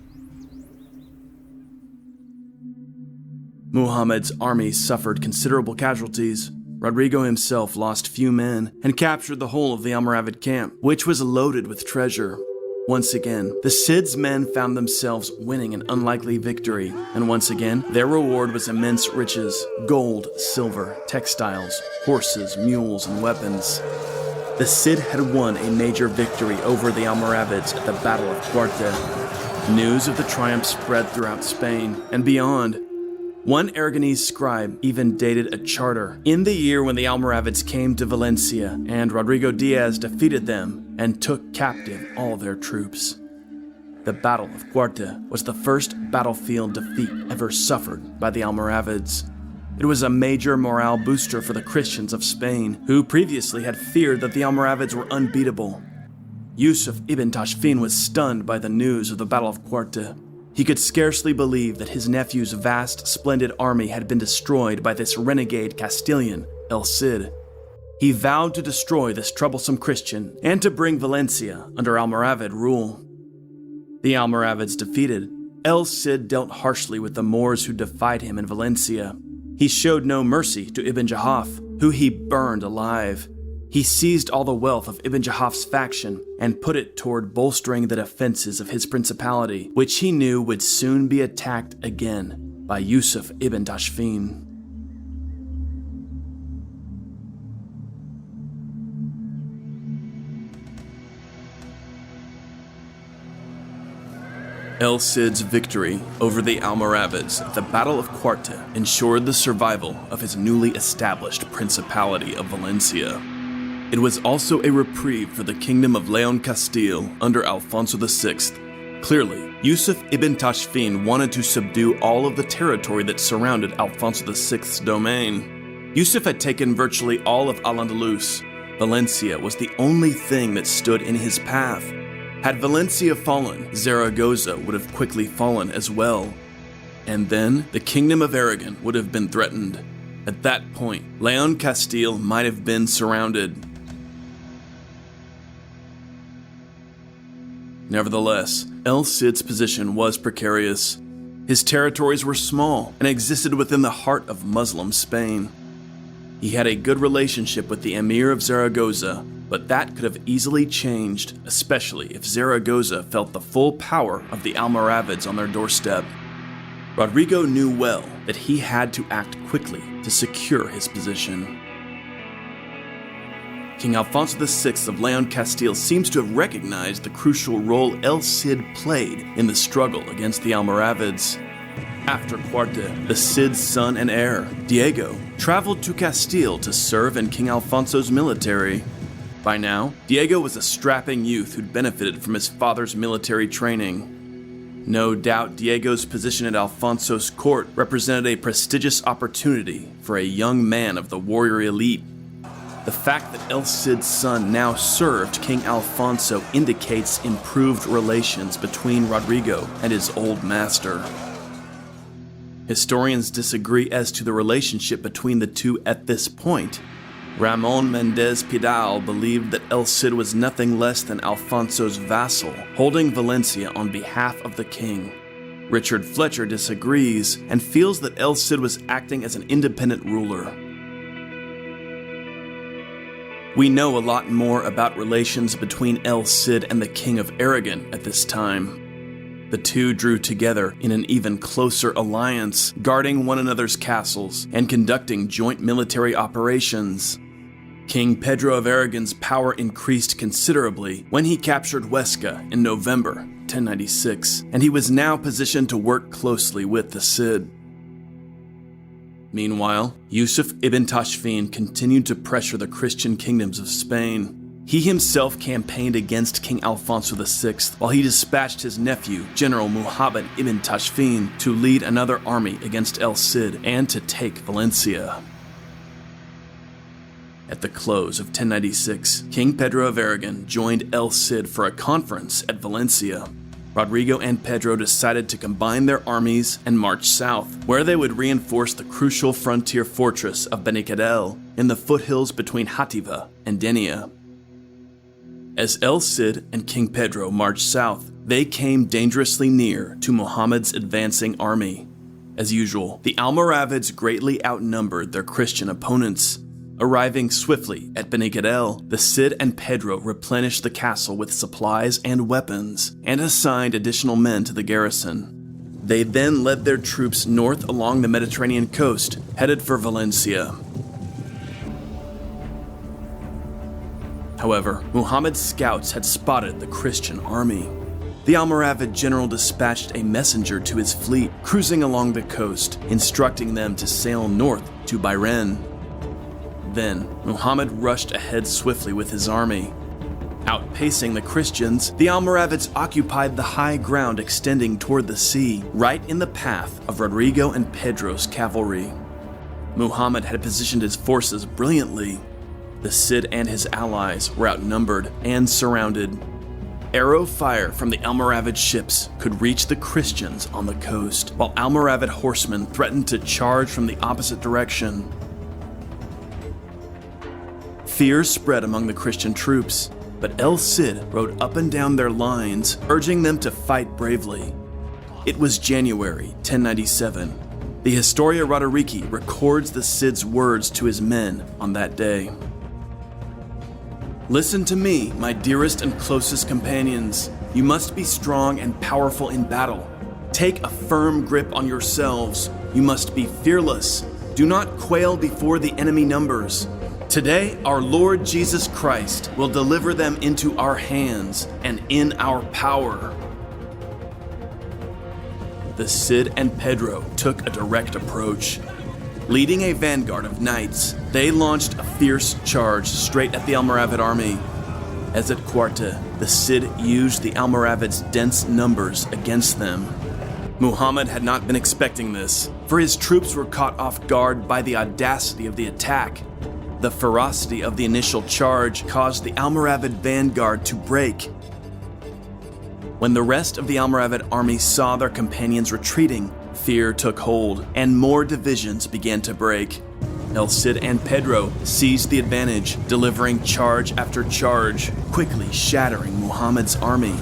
Muhammad's army suffered considerable casualties. Rodrigo himself lost few men and captured the whole of the Almoravid camp, which was loaded with treasure. Once again, the Cid's men found themselves winning an unlikely victory, and once again, their reward was immense riches: gold, silver, textiles, horses, mules, and weapons. The Cid had won a major victory over the Almoravids at the Battle of Cuarte. News of the triumph spread throughout Spain and beyond. One Aragonese scribe even dated a charter in the year when the Almoravids came to Valencia, and Rodrigo Diaz defeated them and took captive all their troops. The Battle of Cuarte was the first battlefield defeat ever suffered by the Almoravids. It was a major morale booster for the Christians of Spain, who previously had feared that the Almoravids were unbeatable. Yusuf ibn Tashfin was stunned by the news of the Battle of Cuarte. He could scarcely believe that his nephew's vast, splendid army had been destroyed by this renegade Castilian, El Cid. He vowed to destroy this troublesome Christian and to bring Valencia under Almoravid rule. The Almoravids defeated, El Cid dealt harshly with the Moors who defied him in Valencia. He showed no mercy to Ibn Jahaf, who he burned alive. He seized all the wealth of Ibn Jahaf's faction and put it toward bolstering the defenses of his principality, which he knew would soon be attacked again by Yusuf ibn Tashfin. El Cid's victory over the Almoravids at the Battle of Cuarte ensured the survival of his newly established Principality of Valencia. It was also a reprieve for the kingdom of Leon Castile under Alfonso VI. Clearly, Yusuf ibn Tashfin wanted to subdue all of the territory that surrounded Alfonso VI's domain. Yusuf had taken virtually all of Al-Andalus. Valencia was the only thing that stood in his path. Had Valencia fallen, Zaragoza would have quickly fallen as well. And then the kingdom of Aragon would have been threatened. At that point, Leon Castile might have been surrounded. Nevertheless, El Cid's position was precarious. His territories were small and existed within the heart of Muslim Spain. He had a good relationship with the Emir of Zaragoza, But that could have easily changed, especially if Zaragoza felt the full power of the Almoravids on their doorstep. Rodrigo knew well that he had to act quickly to secure his position. King Alfonso VI of Leon Castile seems to have recognized the crucial role El Cid played in the struggle against the Almoravids. After Cuarte, the Cid's son and heir, Diego, traveled to Castile to serve in King Alfonso's military. By now, Diego was a strapping youth who'd benefited from his father's military training. No doubt Diego's position at Alfonso's court represented a prestigious opportunity for a young man of the warrior elite. The fact that El Cid's son now served King Alfonso indicates improved relations between Rodrigo and his old master. Historians disagree as to the relationship between the two at this point. Ramon Mendez Pidal believed that El Cid was nothing less than Alfonso's vassal, holding Valencia on behalf of the king. Richard Fletcher disagrees and feels that El Cid was acting as an independent ruler. We know a lot more about relations between El Cid and the King of Aragon at this time. The two drew together in an even closer alliance, guarding one another's castles and conducting joint military operations. King Pedro of Aragon's power increased considerably when he captured Huesca in November 1096, and he was now positioned to work closely with the Cid. Meanwhile, Yusuf ibn Tashfin continued to pressure the Christian kingdoms of Spain. He himself campaigned against King Alfonso VI while he dispatched his nephew, General Muhammad ibn Tashfin, to lead another army against El Cid and to take Valencia. At the close of 1096, King Pedro of Aragon joined El Cid for a conference at Valencia. Rodrigo and Pedro decided to combine their armies and march south, where they would reinforce the crucial frontier fortress of Benicadel in the foothills between Játiva and Denia. As El Cid and King Pedro marched south, they came dangerously near to Muhammad's advancing army. As usual, the Almoravids greatly outnumbered their Christian opponents. Arriving swiftly at Benicadel, the Cid and Pedro replenished the castle with supplies and weapons, and assigned additional men to the garrison. They then led their troops north along the Mediterranean coast, headed for Valencia. However, Muhammad's scouts had spotted the Christian army. The Almoravid general dispatched a messenger to his fleet, cruising along the coast, instructing them to sail north to Bahrain. Then, Muhammad rushed ahead swiftly with his army. Outpacing the Christians, the Almoravids occupied the high ground extending toward the sea, right in the path of Rodrigo and Pedro's cavalry. Muhammad had positioned his forces brilliantly. The Cid and his allies were outnumbered and surrounded. Arrow fire from the Almoravid ships could reach the Christians on the coast, while Almoravid horsemen threatened to charge from the opposite direction. Fear spread among the Christian troops, but El Cid rode up and down their lines, urging them to fight bravely. It was January 1097. The Historia Roderici records the Cid's words to his men on that day. "Listen to me, my dearest and closest companions. You must be strong and powerful in battle. Take a firm grip on yourselves. You must be fearless. Do not quail before the enemy numbers. Today, our Lord Jesus Christ will deliver them into our hands and in our power." The Cid and Pedro took a direct approach. Leading a vanguard of knights, they launched a fierce charge straight at the Almoravid army. As at Cuarte, the Cid used the Almoravids' dense numbers against them. Muhammad had not been expecting this, for his troops were caught off guard by the audacity of the attack. The ferocity of the initial charge caused the Almoravid vanguard to break. When the rest of the Almoravid army saw their companions retreating, fear took hold, and more divisions began to break. El Cid and Pedro seized the advantage, delivering charge after charge, quickly shattering Muhammad's army.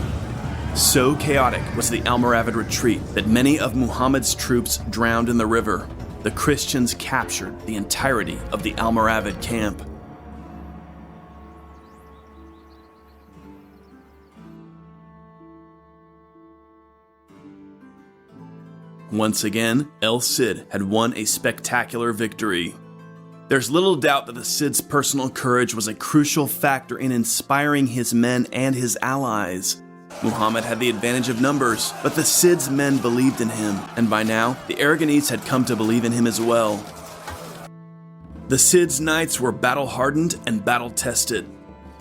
So chaotic was the Almoravid retreat that many of Muhammad's troops drowned in the river. The Christians captured the entirety of the Almoravid camp. Once again, El Cid had won a spectacular victory. There's little doubt that the Cid's personal courage was a crucial factor in inspiring his men and his allies. Muhammad had the advantage of numbers, but the Cid's men believed in him, and by now, the Aragonese had come to believe in him as well. The Cid's knights were battle-hardened and battle-tested.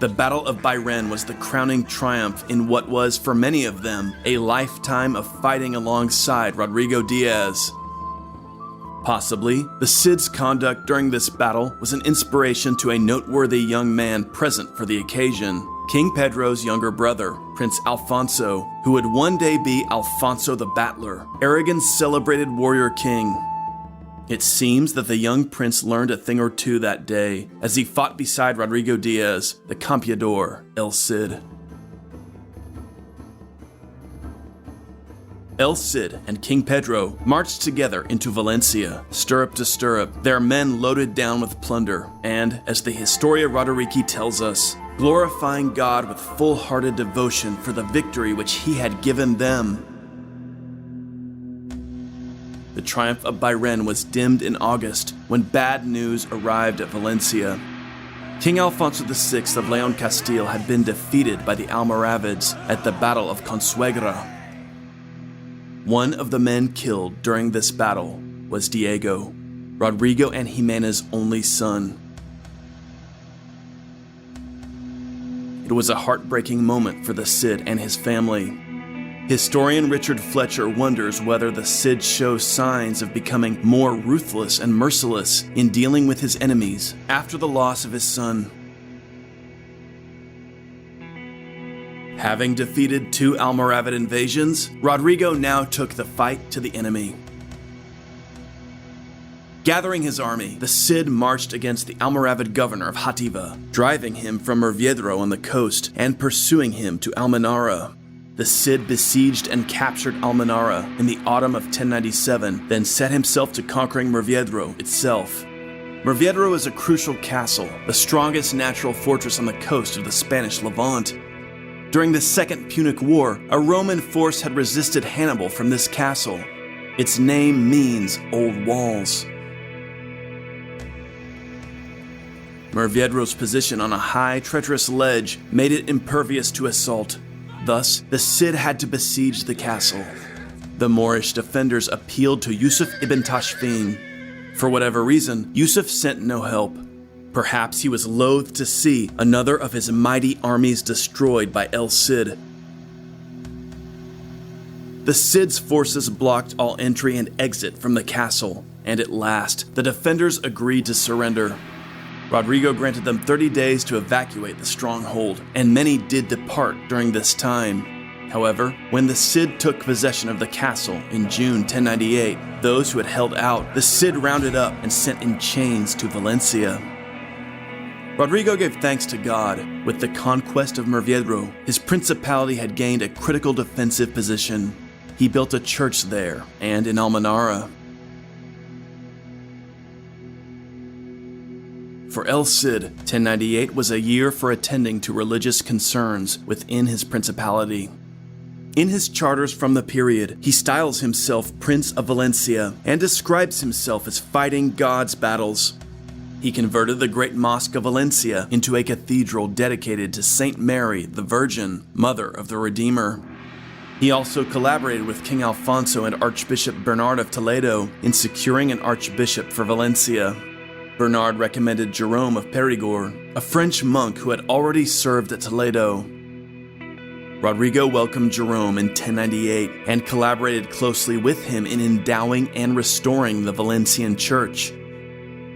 The Battle of Bayren was the crowning triumph in what was, for many of them, a lifetime of fighting alongside Rodrigo Diaz. Possibly, the Cid's conduct during this battle was an inspiration to a noteworthy young man present for the occasion, King Pedro's younger brother, Prince Alfonso, who would one day be Alfonso the Battler, Aragon's celebrated warrior king. It seems that the young prince learned a thing or two that day as he fought beside Rodrigo Diaz, the Campeador, El Cid. El Cid and King Pedro marched together into Valencia, stirrup to stirrup, their men loaded down with plunder, and, as the Historia Roderici tells us, glorifying God with full-hearted devotion for the victory which he had given them. The triumph of Bayren was dimmed in August when bad news arrived at Valencia. King Alfonso VI of Leon Castile had been defeated by the Almoravids at the Battle of Consuegra. One of the men killed during this battle was Diego, Rodrigo and Jimena's only son. It was a heartbreaking moment for the Cid and his family. Historian Richard Fletcher wonders whether the Cid shows signs of becoming more ruthless and merciless in dealing with his enemies after the loss of his son. Having defeated 2 Almoravid invasions, Rodrigo now took the fight to the enemy. Gathering his army, the Cid marched against the Almoravid governor of Jativa, driving him from Murviedro on the coast and pursuing him to Almenara. The Cid besieged and captured Almenara in the autumn of 1097, then set himself to conquering Murviedro itself. Murviedro is a crucial castle, the strongest natural fortress on the coast of the Spanish Levant. During the Second Punic War, a Roman force had resisted Hannibal from this castle. Its name means Old Walls. Murviedro's position on a high, treacherous ledge made it impervious to assault. Thus, the Cid had to besiege the castle. The Moorish defenders appealed to Yusuf ibn Tashfin. For whatever reason, Yusuf sent no help. Perhaps he was loath to see another of his mighty armies destroyed by El Cid. The Cid's forces blocked all entry and exit from the castle, and at last, the defenders agreed to surrender. Rodrigo granted them 30 days to evacuate the stronghold, and many did depart during this time. However, when the Cid took possession of the castle in June 1098, those who had held out, the Cid rounded up and sent in chains to Valencia. Rodrigo gave thanks to God. With the conquest of Murviedro, his principality had gained a critical defensive position. He built a church there and in Almenara. For El Cid, 1098 was a year for attending to religious concerns within his principality. In his charters from the period, he styles himself Prince of Valencia and describes himself as fighting God's battles. He converted the great mosque of Valencia into a cathedral dedicated to Saint Mary, the Virgin, Mother of the Redeemer. He also collaborated with King Alfonso and Archbishop Bernard of Toledo in securing an archbishop for Valencia. Bernard recommended Jerome of Perigord, a French monk who had already served at Toledo. Rodrigo welcomed Jerome in 1098 and collaborated closely with him in endowing and restoring the Valencian church.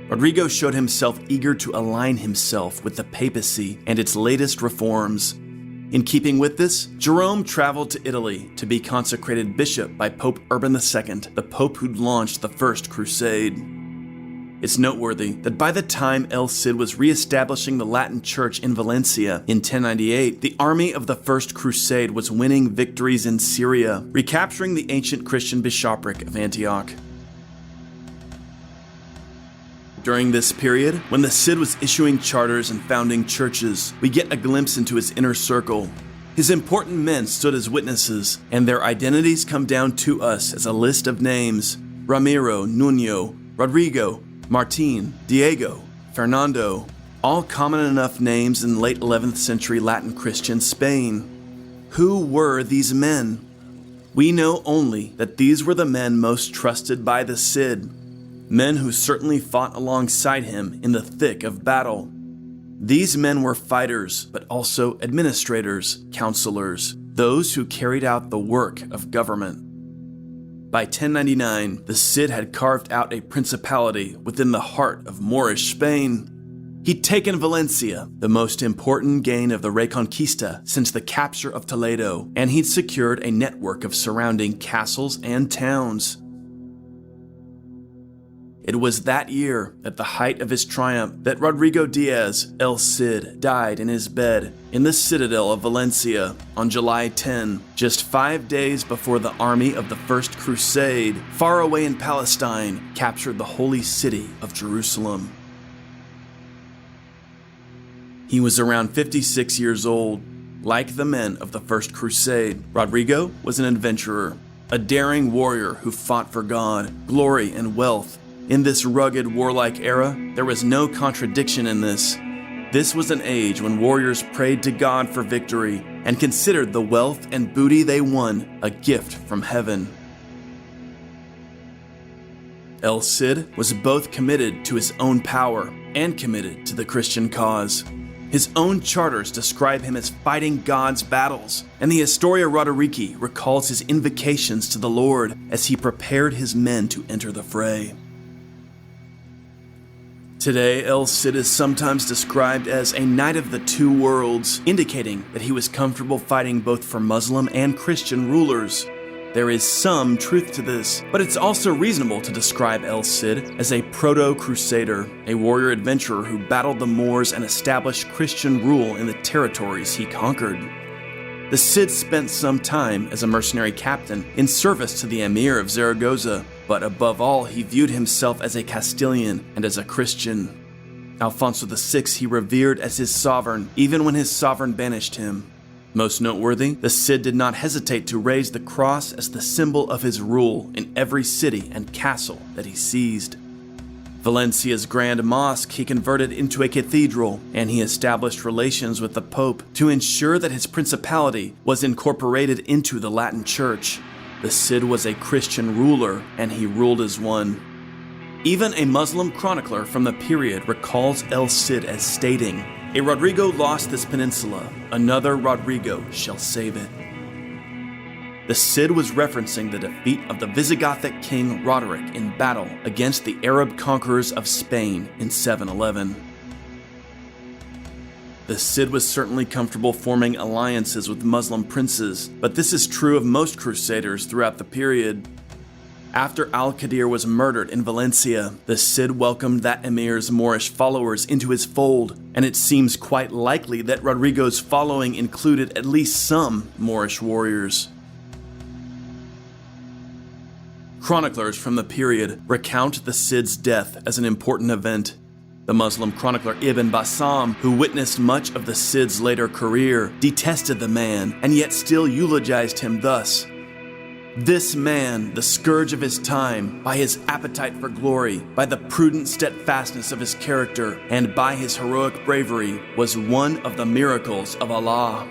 Rodrigo showed himself eager to align himself with the papacy and its latest reforms. In keeping with this, Jerome traveled to Italy to be consecrated bishop by Pope Urban II, the pope who'd launched the First Crusade. It's noteworthy that by the time El Cid was re-establishing the Latin Church in Valencia in 1098, the army of the First Crusade was winning victories in Syria, recapturing the ancient Christian bishopric of Antioch. During this period, when the Cid was issuing charters and founding churches, we get a glimpse into his inner circle. His important men stood as witnesses, and their identities come down to us as a list of names: Ramiro, Nuno, Rodrigo, Martin, Diego, Fernando, all common enough names in late 11th century Latin Christian Spain. Who were these men? We know only that these were the men most trusted by the Cid, men who certainly fought alongside him in the thick of battle. These men were fighters, but also administrators, counselors, those who carried out the work of government. By 1099, the Cid had carved out a principality within the heart of Moorish Spain. He'd taken Valencia, the most important gain of the Reconquista since the capture of Toledo, and he'd secured a network of surrounding castles and towns. It was that year, at the height of his triumph, that Rodrigo Diaz, El Cid, died in his bed in the citadel of Valencia on July 10, just 5 days before the army of the First Crusade, far away in Palestine, captured the holy city of Jerusalem. He was around 56 years old. Like the men of the First Crusade, Rodrigo was an adventurer, a daring warrior who fought for God, glory, and wealth. In this rugged, warlike era, there was no contradiction in this. This was an age when warriors prayed to God for victory and considered the wealth and booty they won a gift from heaven. El Cid was both committed to his own power and committed to the Christian cause. His own charters describe him as fighting God's battles, and the Historia Roderici recalls his invocations to the Lord as he prepared his men to enter the fray. Today, El Cid is sometimes described as a knight of the two worlds, indicating that he was comfortable fighting both for Muslim and Christian rulers. There is some truth to this, but it's also reasonable to describe El Cid as a proto-crusader, a warrior adventurer who battled the Moors and established Christian rule in the territories he conquered. The Cid spent some time as a mercenary captain in service to the Emir of Zaragoza, but above all, he viewed himself as a Castilian and as a Christian. Alfonso VI he revered as his sovereign, even when his sovereign banished him. Most noteworthy, the Cid did not hesitate to raise the cross as the symbol of his rule in every city and castle that he seized. Valencia's Grand Mosque he converted into a cathedral, and he established relations with the Pope to ensure that his principality was incorporated into the Latin Church. The Cid was a Christian ruler, and he ruled as one. Even a Muslim chronicler from the period recalls El Cid as stating, "A Rodrigo lost this peninsula, another Rodrigo shall save it." The Cid was referencing the defeat of the Visigothic king Roderick in battle against the Arab conquerors of Spain in 711. The Cid was certainly comfortable forming alliances with Muslim princes, but this is true of most crusaders throughout the period. After Al-Qadir was murdered in Valencia, the Cid welcomed that emir's Moorish followers into his fold, and it seems quite likely that Rodrigo's following included at least some Moorish warriors. Chroniclers from the period recount the Cid's death as an important event. The Muslim chronicler Ibn Bassam, who witnessed much of the Cid's later career, detested the man and yet still eulogized him thus: "This man, the scourge of his time, by his appetite for glory, by the prudent steadfastness of his character, and by his heroic bravery, was one of the miracles of Allah."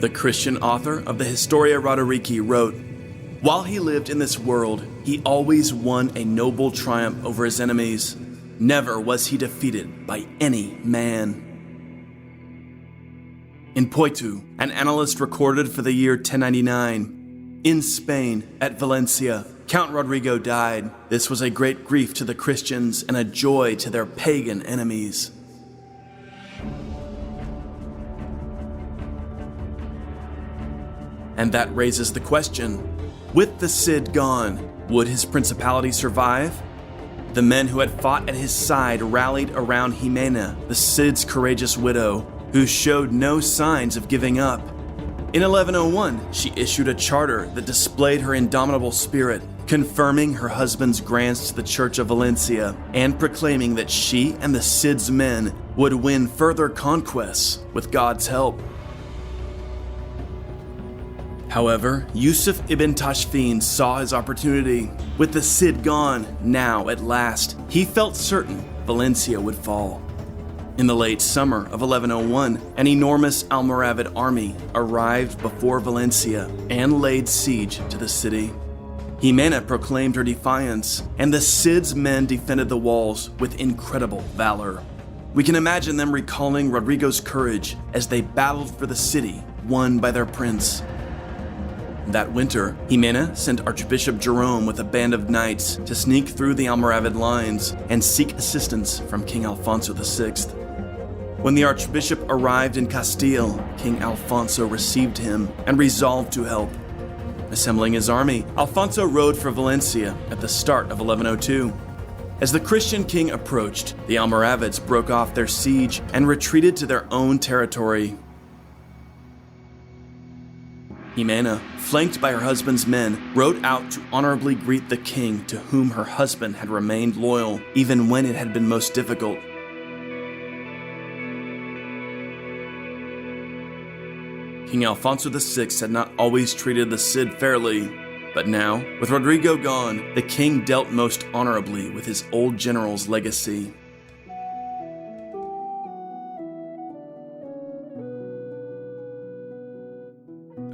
The Christian author of the Historia Roderici wrote, "While he lived in this world, he always won a noble triumph over his enemies. Never was he defeated by any man." In Poitou, an annalist recorded for the year 1099, "In Spain, at Valencia, Count Rodrigo died. This was a great grief to the Christians and a joy to their pagan enemies." And that raises the question, with the Cid gone, would his principality survive? The men who had fought at his side rallied around Jimena, the Cid's courageous widow, who showed no signs of giving up. In 1101, she issued a charter that displayed her indomitable spirit, confirming her husband's grants to the Church of Valencia and proclaiming that she and the Cid's men would win further conquests with God's help. However, Yusuf ibn Tashfin saw his opportunity. With the Cid gone, now at last, he felt certain Valencia would fall. In the late summer of 1101, an enormous Almoravid army arrived before Valencia and laid siege to the city. Jimena proclaimed her defiance, and the Cid's men defended the walls with incredible valor. We can imagine them recalling Rodrigo's courage as they battled for the city won by their prince. That winter, Jimena sent Archbishop Jerome with a band of knights to sneak through the Almoravid lines and seek assistance from King Alfonso VI. When the Archbishop arrived in Castile, King Alfonso received him and resolved to help. Assembling his army, Alfonso rode for Valencia at the start of 1102. As the Christian king approached, the Almoravids broke off their siege and retreated to their own territory. Jimena, flanked by her husband's men, rode out to honorably greet the king to whom her husband had remained loyal, even when it had been most difficult. King Alfonso VI had not always treated the Cid fairly, but now, with Rodrigo gone, the king dealt most honorably with his old general's legacy.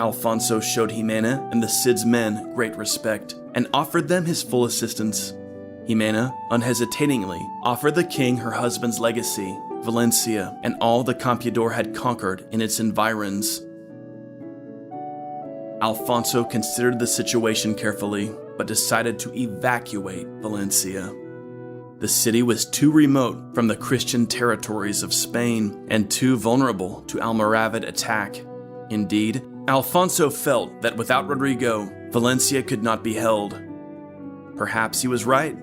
Alfonso showed Jimena and the Cid's men great respect and offered them his full assistance. Jimena unhesitatingly offered the king her husband's legacy, Valencia, and all the Campeador had conquered in its environs. Alfonso considered the situation carefully, but decided to evacuate Valencia. The city was too remote from the Christian territories of Spain and too vulnerable to Almoravid attack. Indeed, Alfonso felt that without Rodrigo, Valencia could not be held. Perhaps he was right.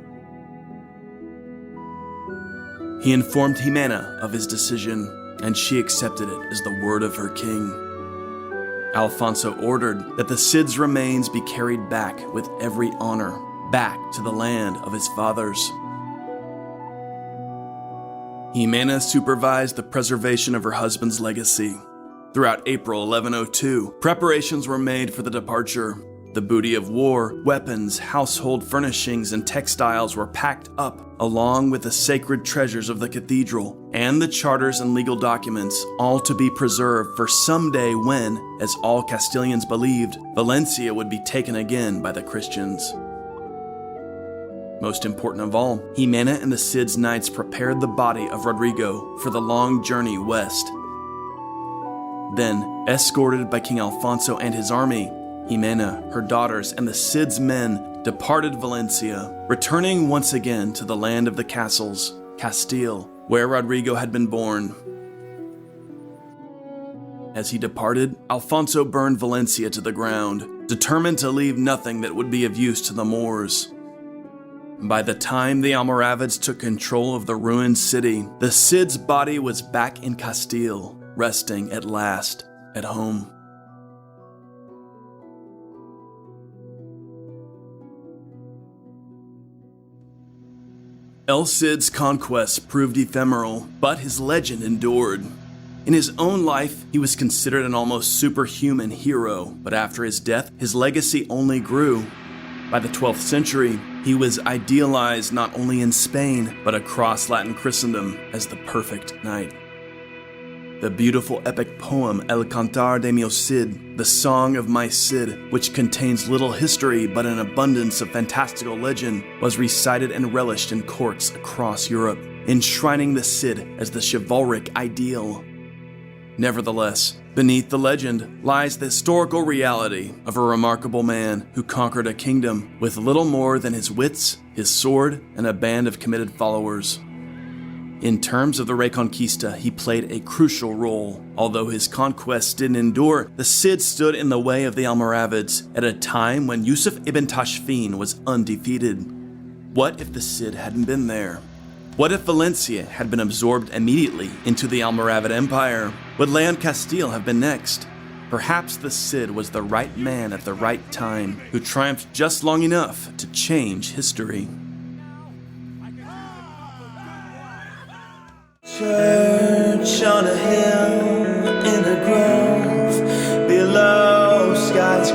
He informed Jimena of his decision, and she accepted it as the word of her king. Alfonso ordered that the Cid's remains be carried back with every honor, back to the land of his fathers. Jimena supervised the preservation of her husband's legacy. Throughout April 1102, preparations were made for the departure. The booty of war, weapons, household furnishings, and textiles were packed up, along with the sacred treasures of the cathedral and the charters and legal documents, all to be preserved for someday when, as all Castilians believed, Valencia would be taken again by the Christians. Most important of all, Jimena and the Cid's knights prepared the body of Rodrigo for the long journey west. Then, escorted by King Alfonso and his army, Jimena, her daughters, and the Cid's men departed Valencia, returning once again to the land of the castles, Castile, where Rodrigo had been born. As he departed, Alfonso burned Valencia to the ground, determined to leave nothing that would be of use to the Moors. By the time the Almoravids took control of the ruined city, the Cid's body was back in Castile, resting at last at home. El Cid's conquest proved ephemeral, but his legend endured. In his own life, he was considered an almost superhuman hero, but after his death, his legacy only grew. By the 12th century, he was idealized not only in Spain, but across Latin Christendom as the perfect knight. The beautiful epic poem El Cantar de mi Cid, the Song of My Cid, which contains little history but an abundance of fantastical legend, was recited and relished in courts across Europe, enshrining the Cid as the chivalric ideal. Nevertheless, beneath the legend lies the historical reality of a remarkable man who conquered a kingdom with little more than his wits, his sword, and a band of committed followers. In terms of the Reconquista, he played a crucial role. Although his conquests didn't endure, the Cid stood in the way of the Almoravids at a time when Yusuf ibn Tashfin was undefeated. What if the Cid hadn't been there? What if Valencia had been absorbed immediately into the Almoravid Empire? Would Leon Castile have been next? Perhaps the Cid was the right man at the right time, who triumphed just long enough to change history. Church on a hill in a grove, below skies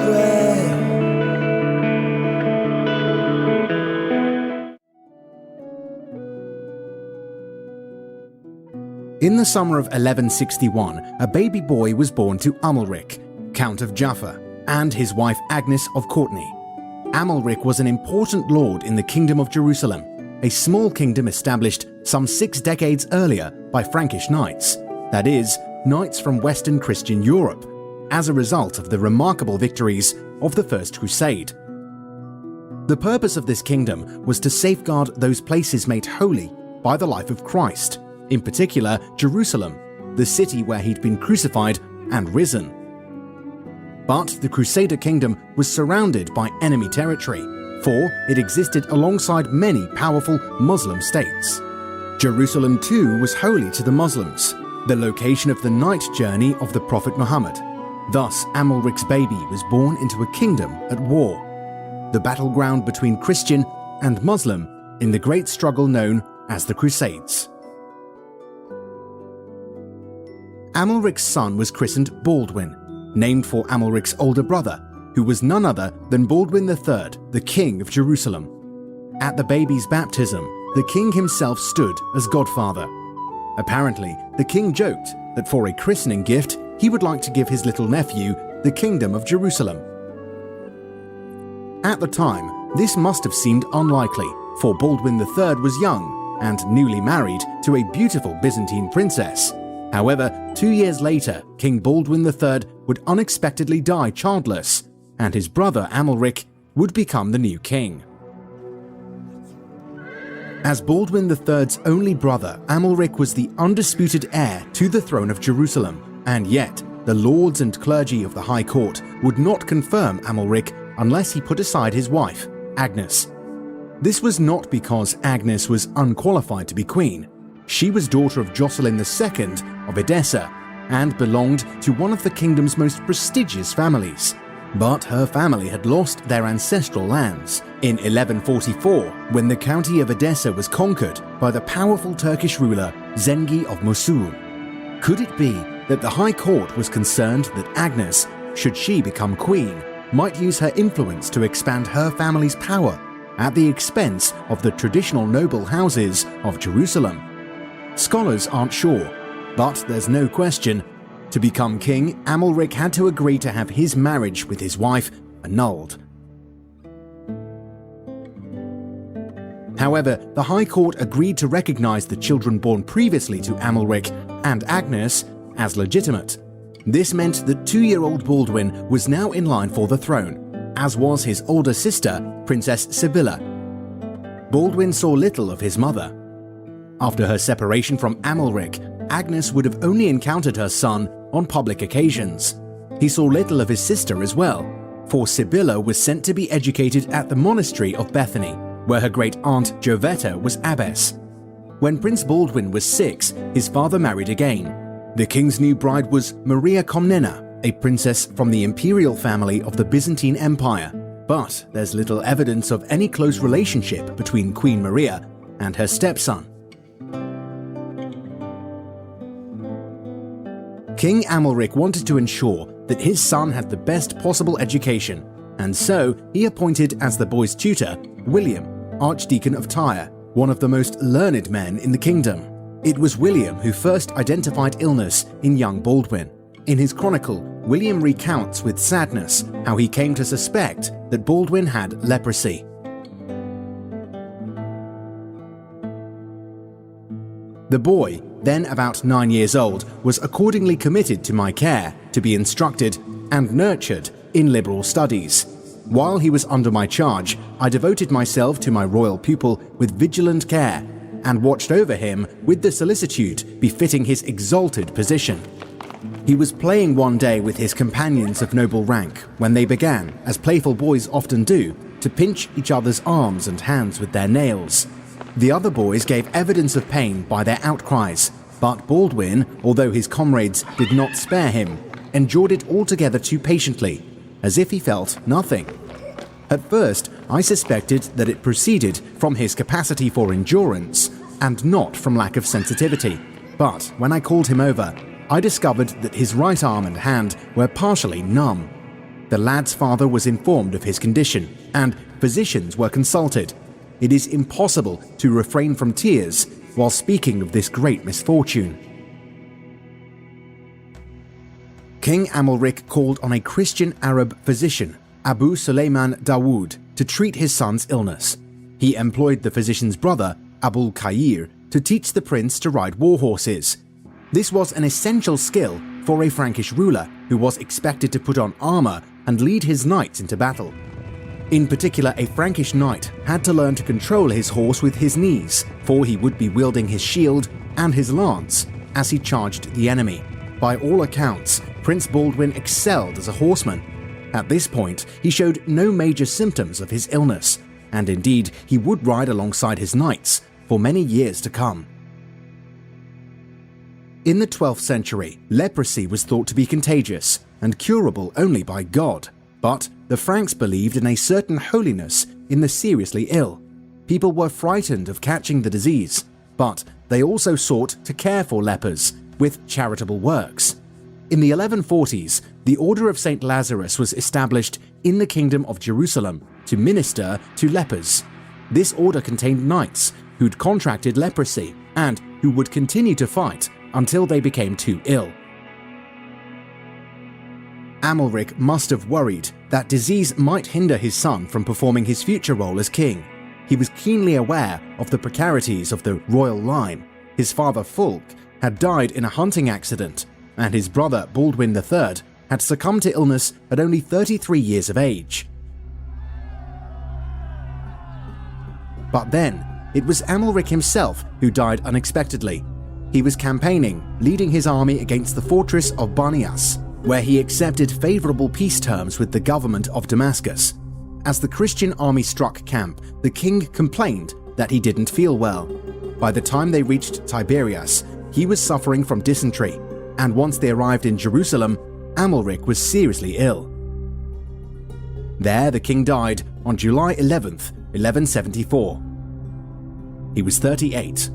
In the summer of 1161, a baby boy was born to Amalric, Count of Jaffa, and his wife Agnes of Courtenay. Amalric was an important lord in the Kingdom of Jerusalem, a small kingdom established some 6 decades earlier by Frankish knights, that is, knights from Western Christian Europe, as a result of the remarkable victories of the First Crusade. The purpose of this kingdom was to safeguard those places made holy by the life of Christ, in particular Jerusalem, the city where he'd been crucified and risen. But the Crusader kingdom was surrounded by enemy territory, for it existed alongside many powerful Muslim states. Jerusalem too was holy to the Muslims, the location of the night journey of the Prophet Muhammad. Thus, Amalric's baby was born into a kingdom at war, the battleground between Christian and Muslim in the great struggle known as the Crusades. Amalric's son was christened Baldwin, named for Amalric's older brother, who was none other than Baldwin III, the King of Jerusalem. At the baby's baptism, the king himself stood as godfather. Apparently, the king joked that for a christening gift, he would like to give his little nephew the Kingdom of Jerusalem. At the time, this must have seemed unlikely, for Baldwin III was young and newly married to a beautiful Byzantine princess. However, 2 years later, King Baldwin III would unexpectedly die childless, and his brother Amalric would become the new king. As Baldwin III's only brother, Amalric was the undisputed heir to the throne of Jerusalem, and yet the lords and clergy of the High Court would not confirm Amalric unless he put aside his wife, Agnes. This was not because Agnes was unqualified to be queen. She was daughter of Jocelyn II of Edessa and belonged to one of the kingdom's most prestigious families. But her family had lost their ancestral lands in 1144 when the county of Edessa was conquered by the powerful Turkish ruler Zengi of Mosul. Could it be that the High Court was concerned that Agnes, should she become queen, might use her influence to expand her family's power at the expense of the traditional noble houses of Jerusalem? Scholars aren't sure, but there's no question. To become king, Amalric had to agree to have his marriage with his wife annulled. However, the High Court agreed to recognize the children born previously to Amalric and Agnes as legitimate. This meant that 2-year-old Baldwin was now in line for the throne, as was his older sister, Princess Sibylla. Baldwin saw little of his mother. After her separation from Amalric, Agnes would have only encountered her son on public occasions. He saw little of his sister as well, for Sibylla was sent to be educated at the monastery of Bethany, where her great-aunt Giovetta was abbess. When Prince Baldwin was 6, his father married again. The king's new bride was Maria Comnena, a princess from the imperial family of the Byzantine Empire, but there's little evidence of any close relationship between Queen Maria and her stepson. King Amalric wanted to ensure that his son had the best possible education, and so he appointed as the boy's tutor William, Archdeacon of Tyre, one of the most learned men in the kingdom. It was William who first identified illness in young Baldwin. In his chronicle, William recounts with sadness how he came to suspect that Baldwin had leprosy. The boy, then about 9 years old, was accordingly committed to my care to be instructed and nurtured in liberal studies. While he was under my charge, I devoted myself to my royal pupil with vigilant care and watched over him with the solicitude befitting his exalted position. He was playing one day with his companions of noble rank when they began, as playful boys often do, to pinch each other's arms and hands with their nails. The other boys gave evidence of pain by their outcries, but Baldwin, although his comrades did not spare him, endured it altogether too patiently, as if he felt nothing. At first, I suspected that it proceeded from his capacity for endurance and not from lack of sensitivity. But when I called him over, I discovered that his right arm and hand were partially numb. The lad's father was informed of his condition, and physicians were consulted. It is impossible to refrain from tears while speaking of this great misfortune. King Amalric called on a Christian Arab physician, Abu Suleiman Dawood, to treat his son's illness. He employed the physician's brother, Abul Khair, to teach the prince to ride war horses. This was an essential skill for a Frankish ruler who was expected to put on armor and lead his knights into battle. In particular, a Frankish knight had to learn to control his horse with his knees, for he would be wielding his shield and his lance as he charged the enemy. By all accounts, Prince Baldwin excelled as a horseman. At this point, he showed no major symptoms of his illness, and indeed he would ride alongside his knights for many years to come. In the 12th century, leprosy was thought to be contagious and curable only by God, but the Franks believed in a certain holiness in the seriously ill. People were frightened of catching the disease, but they also sought to care for lepers with charitable works. In the 1140s, the Order of St. Lazarus was established in the Kingdom of Jerusalem to minister to lepers. This order contained knights who'd contracted leprosy and who would continue to fight until they became too ill. Amalric must have worried that disease might hinder his son from performing his future role as king. He was keenly aware of the precarities of the royal line. His father Fulk had died in a hunting accident, and his brother Baldwin III had succumbed to illness at only 33 years of age. But then, it was Amalric himself who died unexpectedly. He was campaigning, leading his army against the fortress of Banias, where he accepted favorable peace terms with the government of Damascus. As the Christian army struck camp, the king complained that he didn't feel well. By the time they reached Tiberias, he was suffering from dysentery, and once they arrived in Jerusalem, Amalric was seriously ill. There, the king died on July 11th, 1174. He was 38.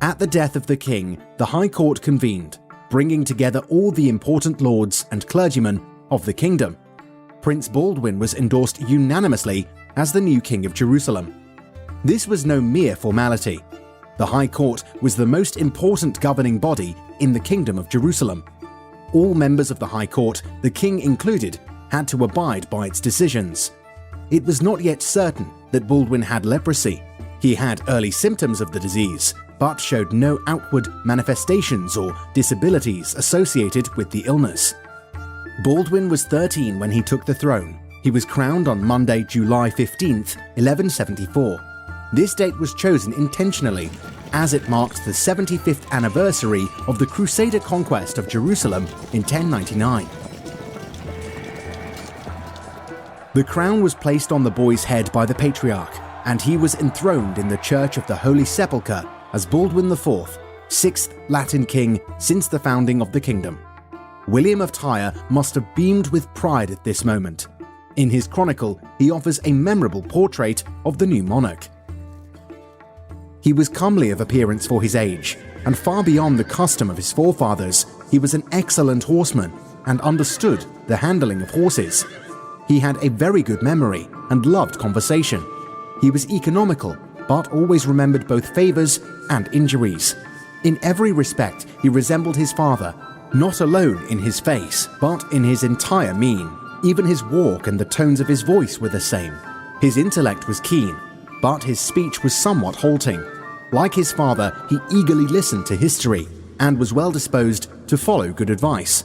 At the death of the king, the High Court convened, bringing together all the important lords and clergymen of the kingdom. Prince Baldwin was endorsed unanimously as the new king of Jerusalem. This was no mere formality. The High Court was the most important governing body in the Kingdom of Jerusalem. All members of the High Court, the king included, had to abide by its decisions. It was not yet certain that Baldwin had leprosy. He had early symptoms of the disease, but showed no outward manifestations or disabilities associated with the illness. Baldwin was 13 when he took the throne. He was crowned on Monday, July 15th, 1174. This date was chosen intentionally, as it marked the 75th anniversary of the Crusader conquest of Jerusalem in 1099. The crown was placed on the boy's head by the patriarch, and he was enthroned in the Church of the Holy Sepulchre as Baldwin IV, sixth Latin king since the founding of the kingdom. William of Tyre must have beamed with pride at this moment. In his chronicle, he offers a memorable portrait of the new monarch. He was comely of appearance for his age, and far beyond the custom of his forefathers, he was an excellent horseman and understood the handling of horses. He had a very good memory and loved conversation. He was economical, but always remembered both favors and injuries. In every respect, he resembled his father, not alone in his face, but in his entire mien. Even his walk and the tones of his voice were the same. His intellect was keen, but his speech was somewhat halting. Like his father, he eagerly listened to history and was well disposed to follow good advice.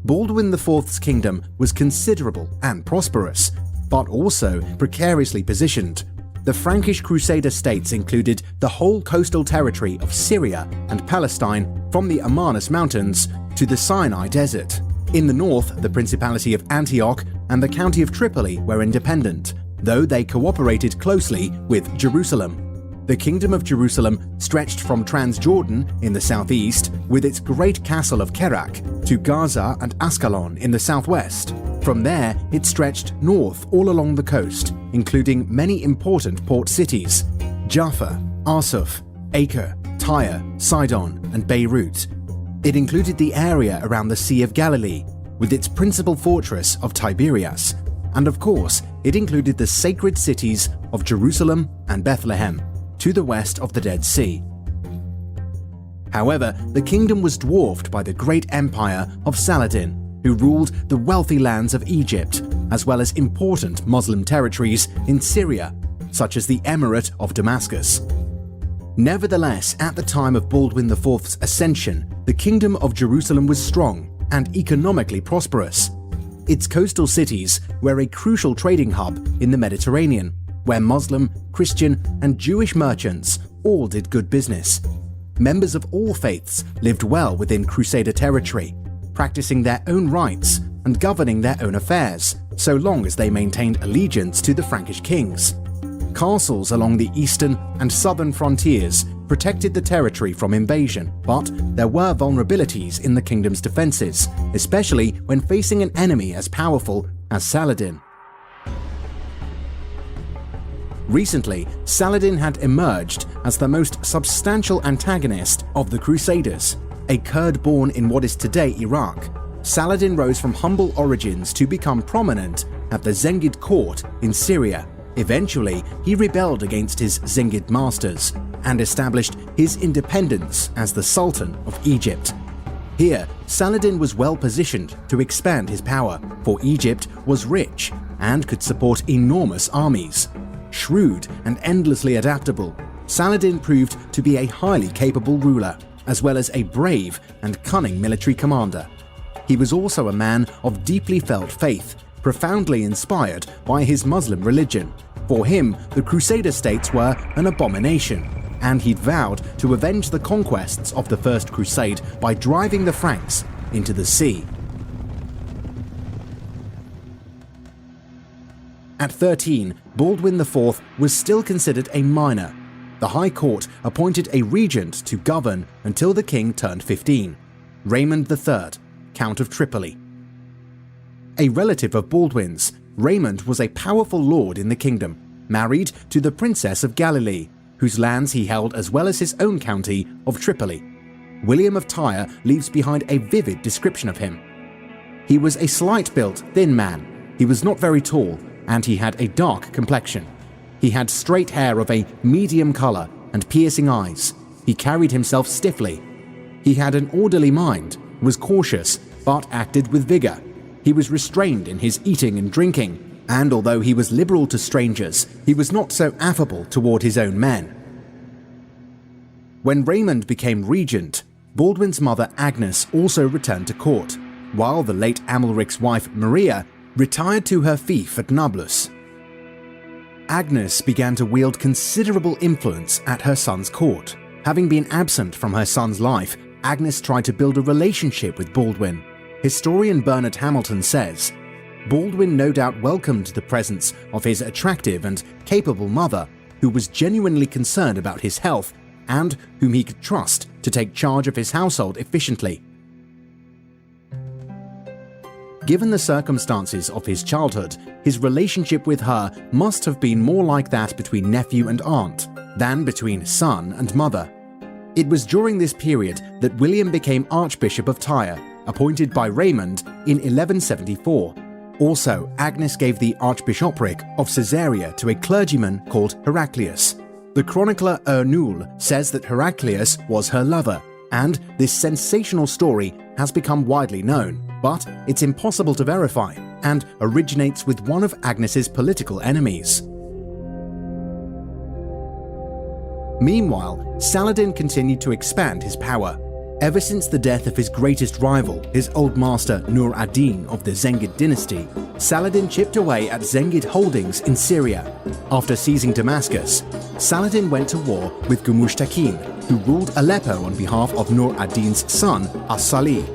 Baldwin IV's kingdom was considerable and prosperous, but also precariously positioned. The Frankish Crusader states included the whole coastal territory of Syria and Palestine from the Amarnas Mountains to the Sinai Desert. In the north, the Principality of Antioch and the County of Tripoli were independent, though they cooperated closely with Jerusalem. The Kingdom of Jerusalem stretched from Transjordan in the southeast, with its great castle of Kerak, to Gaza and Ascalon in the southwest. From there, it stretched north all along the coast, including many important port cities: Jaffa, Arsuf, Acre, Tyre, Sidon, and Beirut. It included the area around the Sea of Galilee, with its principal fortress of Tiberias, and of course, it included the sacred cities of Jerusalem and Bethlehem, to the west of the Dead Sea. However, the kingdom was dwarfed by the great empire of Saladin, who ruled the wealthy lands of Egypt, as well as important Muslim territories in Syria, such as the Emirate of Damascus. Nevertheless, at the time of Baldwin IV's ascension, the Kingdom of Jerusalem was strong and economically prosperous. Its coastal cities were a crucial trading hub in the Mediterranean, where Muslim, Christian, and Jewish merchants all did good business. Members of all faiths lived well within Crusader territory, practicing their own rites and governing their own affairs, so long as they maintained allegiance to the Frankish kings. Castles along the eastern and southern frontiers protected the territory from invasion, but there were vulnerabilities in the kingdom's defenses, especially when facing an enemy as powerful as Saladin. Recently, Saladin had emerged as the most substantial antagonist of the Crusaders. A Kurd born in what is today Iraq, Saladin rose from humble origins to become prominent at the Zengid court in Syria. Eventually, he rebelled against his Zengid masters and established his independence as the Sultan of Egypt. Here, Saladin was well positioned to expand his power, for Egypt was rich and could support enormous armies. Shrewd and endlessly adaptable, Saladin proved to be a highly capable ruler, as well as a brave and cunning military commander. He was also a man of deeply felt faith, profoundly inspired by his Muslim religion. For him, the Crusader states were an abomination, and he'd vowed to avenge the conquests of the First Crusade by driving the Franks into the sea. At 13, Baldwin IV was still considered a minor. The High Court appointed a regent to govern until the king turned 15, Raymond III, Count of Tripoli. A relative of Baldwin's, Raymond was a powerful lord in the kingdom, married to the Princess of Galilee, whose lands he held as well as his own county of Tripoli. William of Tyre leaves behind a vivid description of him. He was a slight-built, thin man. He was not very tall, and he had a dark complexion. He had straight hair of a medium color and piercing eyes. He carried himself stiffly. He had an orderly mind, was cautious, but acted with vigor. He was restrained in his eating and drinking, and although he was liberal to strangers, he was not so affable toward his own men. When Raymond became regent, Baldwin's mother Agnes also returned to court, while the late Amalric's wife Maria retired to her fief at Nablus. Agnes began to wield considerable influence at her son's court. Having been absent from her son's life, Agnes tried to build a relationship with Baldwin. Historian Bernard Hamilton says, Baldwin no doubt welcomed the presence of his attractive and capable mother, who was genuinely concerned about his health and whom he could trust to take charge of his household efficiently. Given the circumstances of his childhood, his relationship with her must have been more like that between nephew and aunt than between son and mother. It was during this period that William became Archbishop of Tyre, appointed by Raymond in 1174. Also, Agnes gave the archbishopric of Caesarea to a clergyman called Heraclius. The chronicler Ernul says that Heraclius was her lover, and this sensational story has become widely known, but it's impossible to verify and originates with one of Agnes's political enemies. Meanwhile, Saladin continued to expand his power. Ever since the death of his greatest rival, his old master Nur ad-Din of the Zengid dynasty, Saladin chipped away at Zengid holdings in Syria. After seizing Damascus, Saladin went to war with Gumushtakin, who ruled Aleppo on behalf of Nur ad-Din's son As-Salih.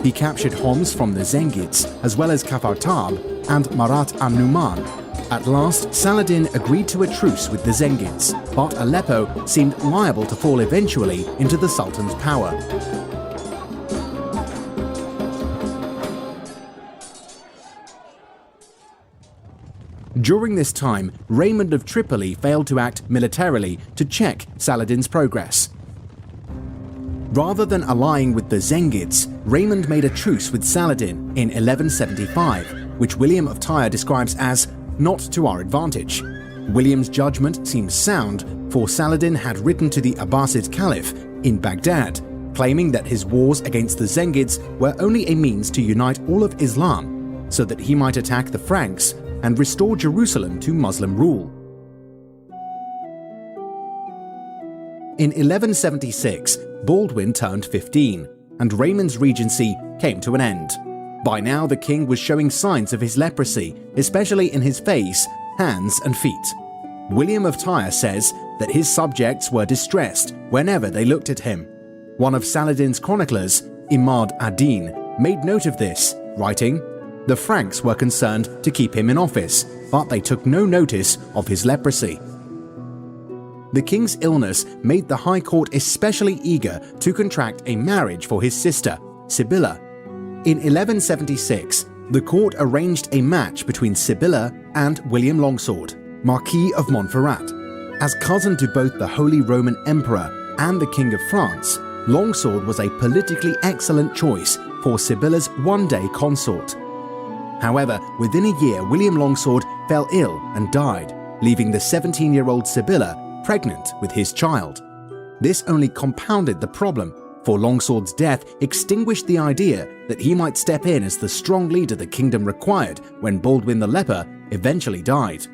He captured Homs from the Zengids, as well as Kafartab and Marat an-Numan. At last, Saladin agreed to a truce with the Zengids, but Aleppo seemed liable to fall eventually into the Sultan's power. During this time, Raymond of Tripoli failed to act militarily to check Saladin's progress. Rather than allying with the Zengids, Raymond made a truce with Saladin in 1175, which William of Tyre describes as not to our advantage. William's judgment seems sound, for Saladin had written to the Abbasid Caliph in Baghdad claiming that his wars against the Zengids were only a means to unite all of Islam so that he might attack the Franks and restore Jerusalem to Muslim rule. In 1176, Baldwin turned 15, and Raymond's regency came to an end. By now, the king was showing signs of his leprosy, especially in his face, hands, and feet. William of Tyre says that his subjects were distressed whenever they looked at him. One of Saladin's chroniclers, Imad ad-Din, made note of this, writing, "The Franks were concerned to keep him in office, but they took no notice of his leprosy." The king's illness made the High Court especially eager to contract a marriage for his sister, Sibylla. In 1176, the court arranged a match between Sibylla and William Longsword, Marquis of Montferrat. As cousin to both the Holy Roman Emperor and the King of France, Longsword was a politically excellent choice for Sibylla's one-day consort. However, within a year, William Longsword fell ill and died, leaving the 17-year-old Sibylla pregnant with his child. This only compounded the problem, for Longsword's death extinguished the idea that he might step in as the strong leader the kingdom required when Baldwin the Leper eventually died.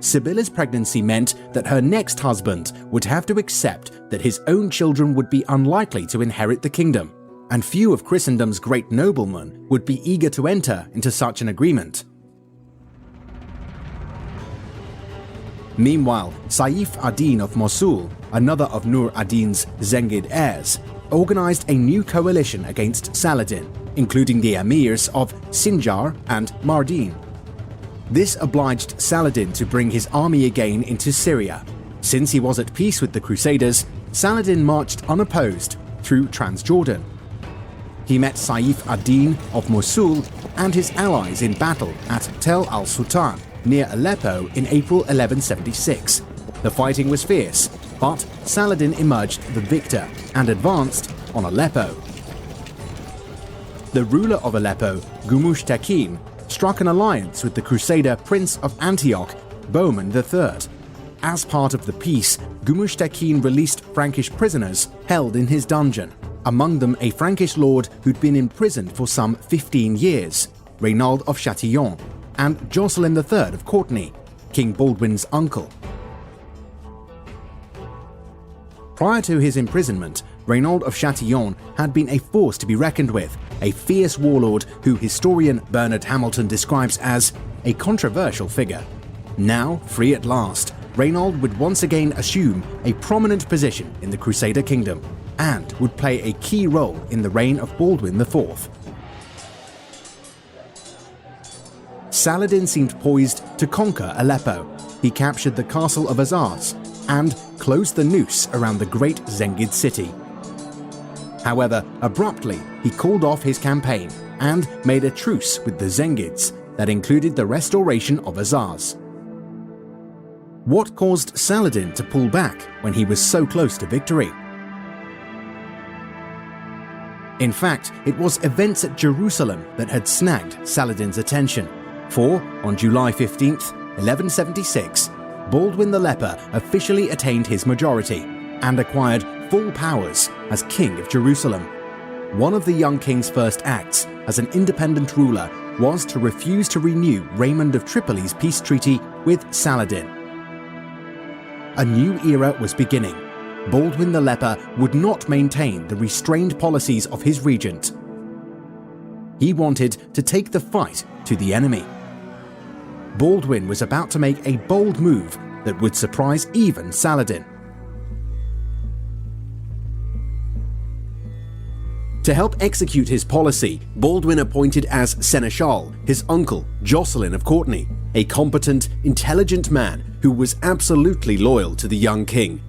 Sibylla's pregnancy meant that her next husband would have to accept that his own children would be unlikely to inherit the kingdom, and few of Christendom's great noblemen would be eager to enter into such an agreement. Meanwhile, Saif ad-Din of Mosul, another of Nur ad-Din's Zengid heirs, organized a new coalition against Saladin, including the emirs of Sinjar and Mardin. This obliged Saladin to bring his army again into Syria. Since he was at peace with the Crusaders, Saladin marched unopposed through Transjordan. He met Saif ad-Din of Mosul and his allies in battle at Tel al-Sultan, near Aleppo in April 1176. The fighting was fierce, but Saladin emerged the victor and advanced on Aleppo. The ruler of Aleppo, Gumush Tekin, struck an alliance with the Crusader Prince of Antioch, Bohemond III. As part of the peace, Gumush Tekin released Frankish prisoners held in his dungeon, among them a Frankish lord who'd been imprisoned for some 15 years, Reynaud of Chatillon, and Jocelyn III of Courtenay, King Baldwin's uncle. Prior to his imprisonment, Reynaud of Chatillon had been a force to be reckoned with, a fierce warlord who historian Bernard Hamilton describes as a controversial figure. Now, free at last, Reynaud would once again assume a prominent position in the Crusader kingdom and would play a key role in the reign of Baldwin IV. Saladin seemed poised to conquer Aleppo. He captured the castle of Azaz and closed the noose around the great Zengid city. However, abruptly, he called off his campaign and made a truce with the Zengids that included the restoration of Azaz. What caused Saladin to pull back when he was so close to victory? In fact, it was events at Jerusalem that had snagged Saladin's attention. For, on July 15th, 1176, Baldwin the Leper officially attained his majority and acquired full powers as King of Jerusalem. One of the young king's first acts as an independent ruler was to refuse to renew Raymond of Tripoli's peace treaty with Saladin. A new era was beginning. Baldwin the Leper would not maintain the restrained policies of his regent. He wanted to take the fight to the enemy. Baldwin was about to make a bold move that would surprise even Saladin. To help execute his policy, Baldwin appointed as seneschal his uncle, Jocelyn of Courtenay, a competent, intelligent man who was absolutely loyal to the young king.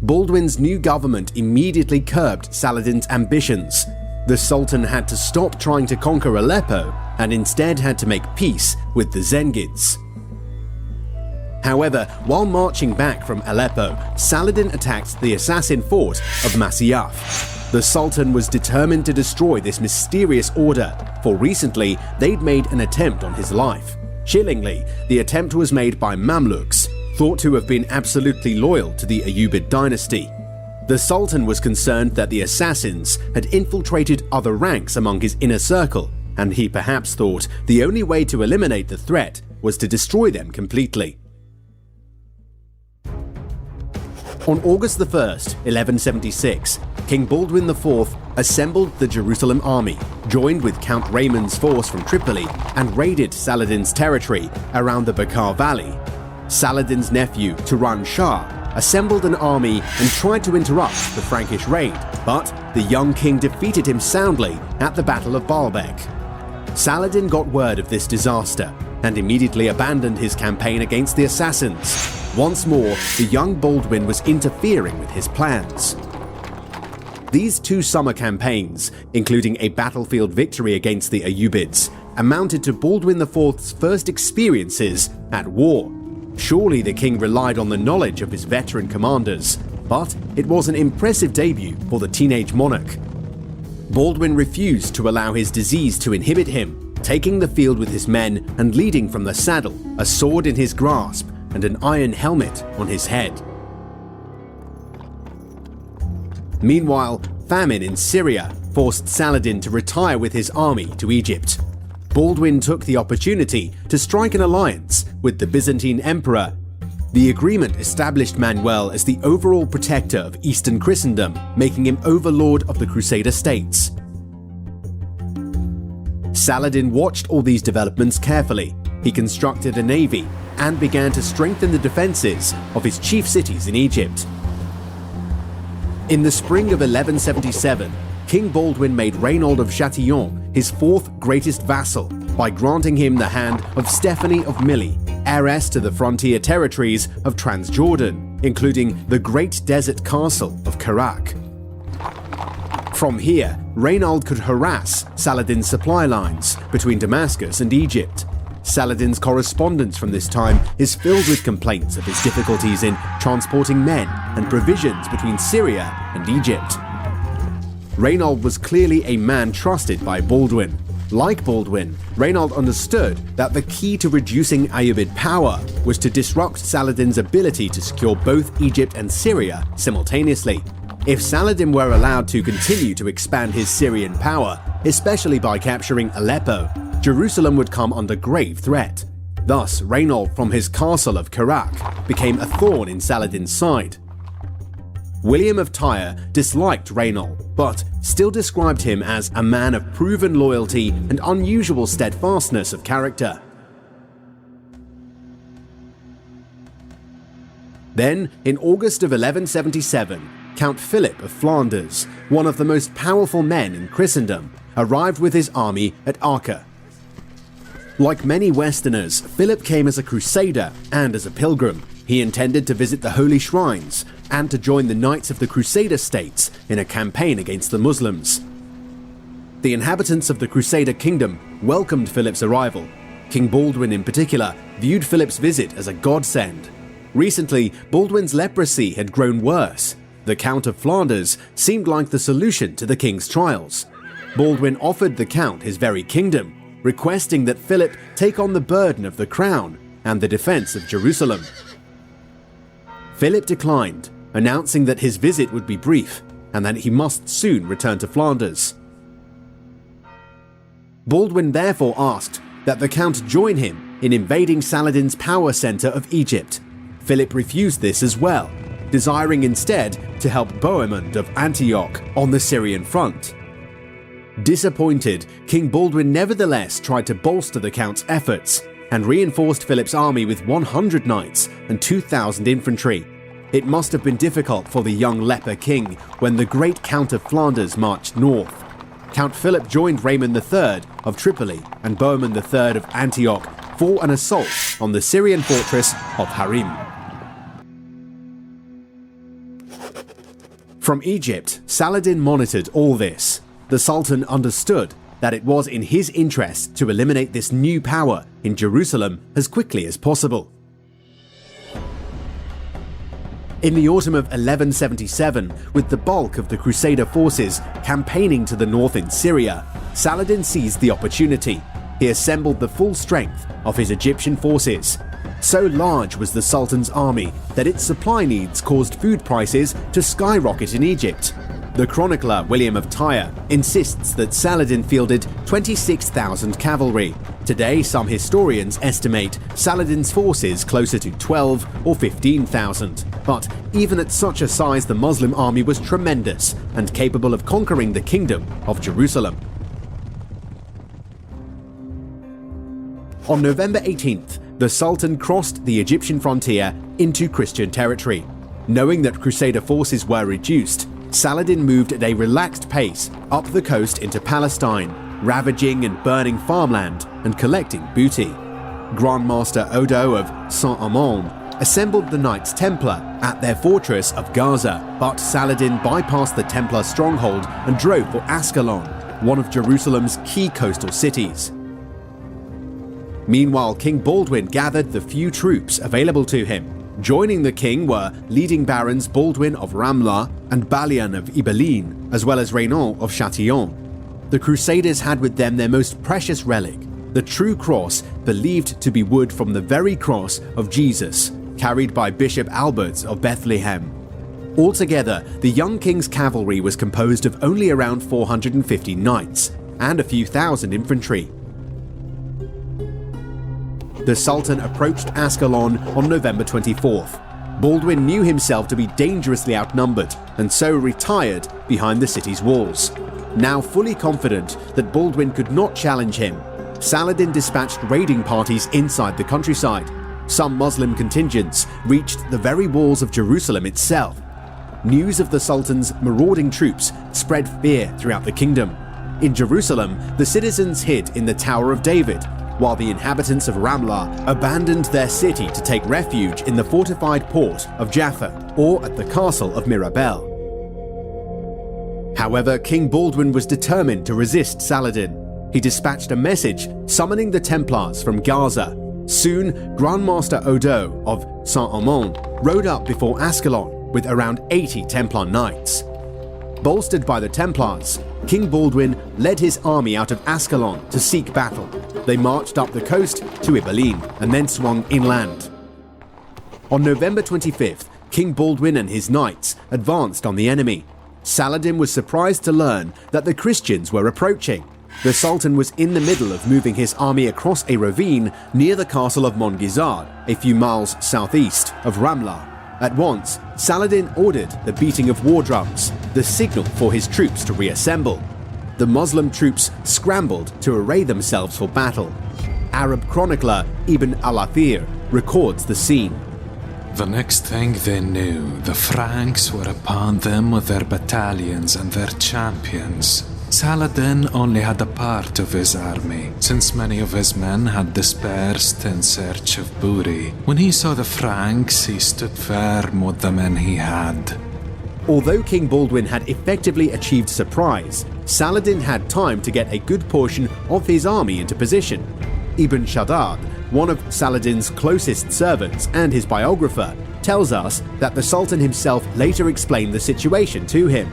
Baldwin's new government immediately curbed Saladin's ambitions. The Sultan had to stop trying to conquer Aleppo and instead had to make peace with the Zengids. However, while marching back from Aleppo, Saladin attacked the assassin fort of Masyaf. The Sultan was determined to destroy this mysterious order, for recently they'd made an attempt on his life. Chillingly, the attempt was made by Mamluks, thought to have been absolutely loyal to the Ayyubid dynasty. The Sultan was concerned that the assassins had infiltrated other ranks among his inner circle, and he perhaps thought the only way to eliminate the threat was to destroy them completely. On August 1st, 1176, King Baldwin IV assembled the Jerusalem army, joined with Count Raymond's force from Tripoli, and raided Saladin's territory around the Bekaa Valley. Saladin's nephew, Turan Shah, assembled an army and tried to interrupt the Frankish raid, but the young king defeated him soundly at the Battle of Baalbek. Saladin got word of this disaster and immediately abandoned his campaign against the assassins. Once more, the young Baldwin was interfering with his plans. These two summer campaigns, including a battlefield victory against the Ayyubids, amounted to Baldwin IV's first experiences at war. Surely the king relied on the knowledge of his veteran commanders, but it was an impressive debut for the teenage monarch. Baldwin refused to allow his disease to inhibit him, taking the field with his men and leading from the saddle, a sword in his grasp and an iron helmet on his head. Meanwhile, famine in Syria forced Saladin to retire with his army to Egypt. Baldwin took the opportunity to strike an alliance with the Byzantine emperor. The agreement established Manuel as the overall protector of Eastern Christendom, making him overlord of the Crusader states. Saladin watched all these developments carefully. He constructed a navy and began to strengthen the defenses of his chief cities in Egypt. In the spring of 1177, King Baldwin made Reynold of Chatillon his fourth greatest vassal by granting him the hand of Stephanie of Milly, heiress to the frontier territories of Transjordan, including the great desert castle of Kerak. From here, Reynold could harass Saladin's supply lines between Damascus and Egypt. Saladin's correspondence from this time is filled with complaints of his difficulties in transporting men and provisions between Syria and Egypt. Reynold was clearly a man trusted by Baldwin. Like Baldwin, Reynold understood that the key to reducing Ayyubid power was to disrupt Saladin's ability to secure both Egypt and Syria simultaneously. If Saladin were allowed to continue to expand his Syrian power, especially by capturing Aleppo, Jerusalem would come under grave threat. Thus, Reynold from his castle of Kerak became a thorn in Saladin's side. William of Tyre disliked Reynold, but still described him as a man of proven loyalty and unusual steadfastness of character. Then, in August of 1177, Count Philip of Flanders, one of the most powerful men in Christendom, arrived with his army at Acre. Like many Westerners, Philip came as a crusader and as a pilgrim. He intended to visit the holy shrines and to join the Knights of the Crusader states in a campaign against the Muslims. The inhabitants of the Crusader kingdom welcomed Philip's arrival. King Baldwin in particular viewed Philip's visit as a godsend. Recently, Baldwin's leprosy had grown worse. The Count of Flanders seemed like the solution to the king's trials. Baldwin offered the Count his very kingdom, requesting that Philip take on the burden of the crown and the defense of Jerusalem. Philip declined, announcing that his visit would be brief and that he must soon return to Flanders. Baldwin therefore asked that the Count join him in invading Saladin's power center of Egypt. Philip refused this as well, desiring instead to help Bohemond of Antioch on the Syrian front. Disappointed, King Baldwin nevertheless tried to bolster the Count's efforts and reinforced Philip's army with 100 knights and 2,000 infantry. It must have been difficult for the young leper king when the great Count of Flanders marched north. Count Philip joined Raymond III of Tripoli and Bohemond III of Antioch for an assault on the Syrian fortress of Harim. From Egypt, Saladin monitored all this. The Sultan understood that it was in his interest to eliminate this new power in Jerusalem as quickly as possible. In the autumn of 1177, with the bulk of the Crusader forces campaigning to the north in Syria, Saladin seized the opportunity. He assembled the full strength of his Egyptian forces. So large was the Sultan's army that its supply needs caused food prices to skyrocket in Egypt. The chronicler William of Tyre insists that Saladin fielded 26,000 cavalry. Today, some historians estimate Saladin's forces closer to 12 or 15,000. But even at such a size, the Muslim army was tremendous and capable of conquering the Kingdom of Jerusalem. On November 18th, the Sultan crossed the Egyptian frontier into Christian territory. Knowing that Crusader forces were reduced, Saladin moved at a relaxed pace up the coast into Palestine, ravaging and burning farmland and collecting booty. Grandmaster Otto of Saint-Amand assembled the Knights Templar at their fortress of Gaza, but Saladin bypassed the Templar stronghold and drove for Ascalon, one of Jerusalem's key coastal cities. Meanwhile, King Baldwin gathered the few troops available to him. Joining the king were leading barons Baldwin of Ramla and Balian of Ibelin, as well as Renan of Châtillon. The Crusaders had with them their most precious relic, the true cross believed to be wood from the very cross of Jesus, carried by Bishop Albert of Bethlehem. Altogether, the young king's cavalry was composed of only around 450 knights and a few thousand infantry. The Sultan approached Ascalon on November 24th. Baldwin knew himself to be dangerously outnumbered and so retired behind the city's walls. Now fully confident that Baldwin could not challenge him, Saladin dispatched raiding parties inside the countryside. Some Muslim contingents reached the very walls of Jerusalem itself. News of the Sultan's marauding troops spread fear throughout the kingdom. In Jerusalem, the citizens hid in the Tower of David, while the inhabitants of Ramla abandoned their city to take refuge in the fortified port of Jaffa or at the castle of Mirabel. However, King Baldwin was determined to resist Saladin. He dispatched a message summoning the Templars from Gaza. Soon, Grandmaster Odo of Saint-Amand rode up before Ascalon with around 80 Templar knights. Bolstered by the Templars, King Baldwin led his army out of Ascalon to seek battle. They marched up the coast to Ibelin and then swung inland. On November 25th, King Baldwin and his knights advanced on the enemy. Saladin was surprised to learn that the Christians were approaching. The Sultan was in the middle of moving his army across a ravine near the castle of Montgizard, a few miles southeast of Ramla. At once, Saladin ordered the beating of war drums, the signal for his troops to reassemble. The Muslim troops scrambled to array themselves for battle. Arab chronicler Ibn al-Athir records the scene. The next thing they knew, the Franks were upon them with their battalions and their champions. Saladin only had a part of his army, since many of his men had dispersed in search of booty. When he saw the Franks, he stood firm with the men he had. Although King Baldwin had effectively achieved surprise, Saladin had time to get a good portion of his army into position. Ibn Shaddad, one of Saladin's closest servants and his biographer, tells us that the Sultan himself later explained the situation to him.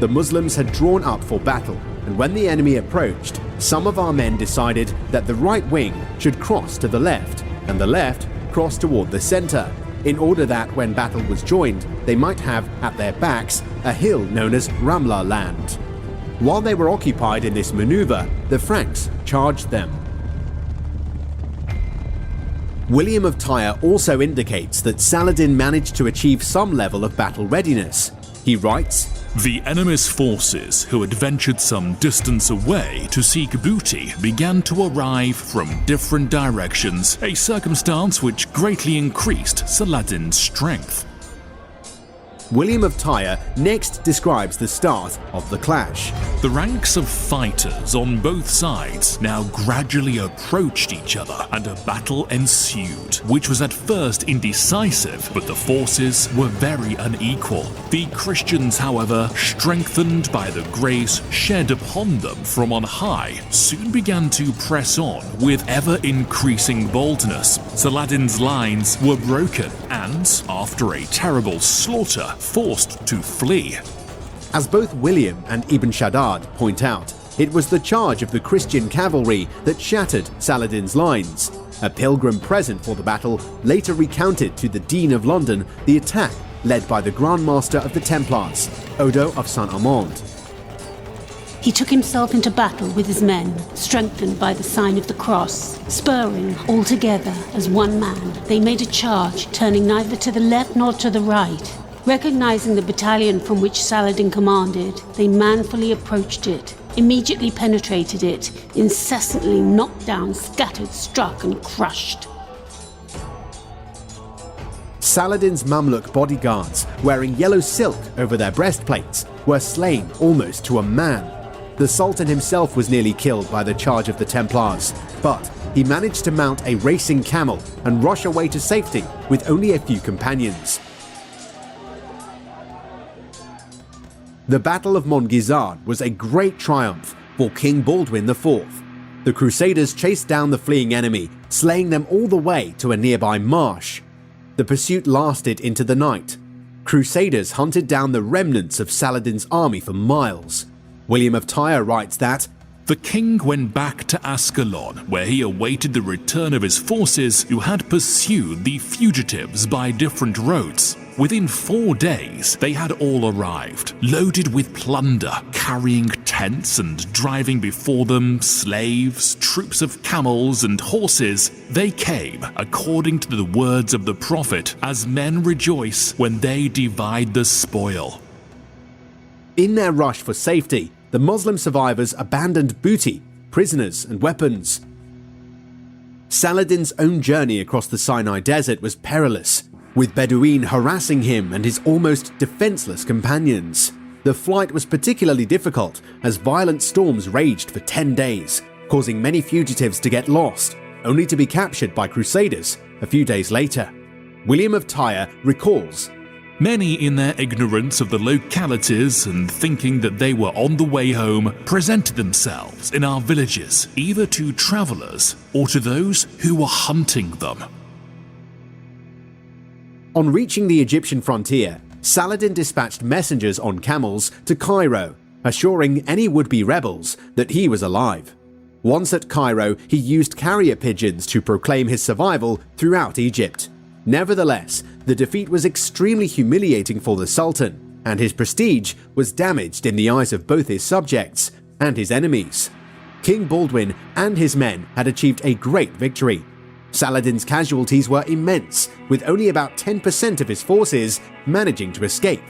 The Muslims had drawn up for battle, and when the enemy approached, some of our men decided that the right wing should cross to the left, and the left cross toward the center, in order that when battle was joined, they might have at their backs a hill known as Ramla land. While they were occupied in this maneuver, the Franks charged them. William of Tyre also indicates that Saladin managed to achieve some level of battle readiness. He writes, "The enemy's forces, who had ventured some distance away to seek booty, began to arrive from different directions, a circumstance which greatly increased Saladin's strength." William of Tyre next describes the start of the clash. The ranks of fighters on both sides now gradually approached each other, and a battle ensued, which was at first indecisive, but the forces were very unequal. The Christians, however, strengthened by the grace shed upon them from on high, soon began to press on with ever-increasing boldness. Saladin's lines were broken, and, after a terrible slaughter, forced to flee. As both William and Ibn Shaddad point out, it was the charge of the Christian cavalry that shattered Saladin's lines. a pilgrim present for the battle, later recounted to the Dean of London the attack led by the Grand Master of the Templars, Odo of Saint-Amand. He took himself into battle with his men, strengthened by the sign of the cross. Spurring all together as one man, they made a charge, turning neither to the left nor to the right. Recognizing the battalion from which Saladin commanded, they manfully approached it, immediately penetrated it, incessantly knocked down, scattered, struck, and crushed. Saladin's Mamluk bodyguards, wearing yellow silk over their breastplates, were slain almost to a man. The Sultan himself was nearly killed by the charge of the Templars, but he managed to mount a racing camel and rush away to safety with only a few companions. The Battle of Montgisard was a great triumph for King Baldwin IV. The Crusaders chased down the fleeing enemy, slaying them all the way to a nearby marsh. The pursuit lasted into the night. Crusaders hunted down the remnants of Saladin's army for miles. William of Tyre writes that, "The king went back to Ascalon, where he awaited the return of his forces who had pursued the fugitives by different routes. Within 4 days, they had all arrived, loaded with plunder, carrying tents and driving before them slaves, troops of camels and horses. They came, according to the words of the prophet, as men rejoice when they divide the spoil." In their rush for safety, the Muslim survivors abandoned booty, prisoners, and weapons. Saladin's own journey across the Sinai Desert was perilous, with Bedouin harassing him and his almost defenseless companions. The flight was particularly difficult as violent storms raged for 10 days, causing many fugitives to get lost, only to be captured by Crusaders a few days later. William of Tyre recalls, "Many, in their ignorance of the localities and thinking that they were on the way home, presented themselves in our villages, either to travelers or to those who were hunting them." On reaching the Egyptian frontier, Saladin dispatched messengers on camels to Cairo, assuring any would-be rebels that he was alive. Once at Cairo, he used carrier pigeons to proclaim his survival throughout Egypt. Nevertheless, the defeat was extremely humiliating for the Sultan, and his prestige was damaged in the eyes of both his subjects and his enemies. King Baldwin and his men had achieved a great victory. Saladin's casualties were immense, with only about 10% of his forces managing to escape.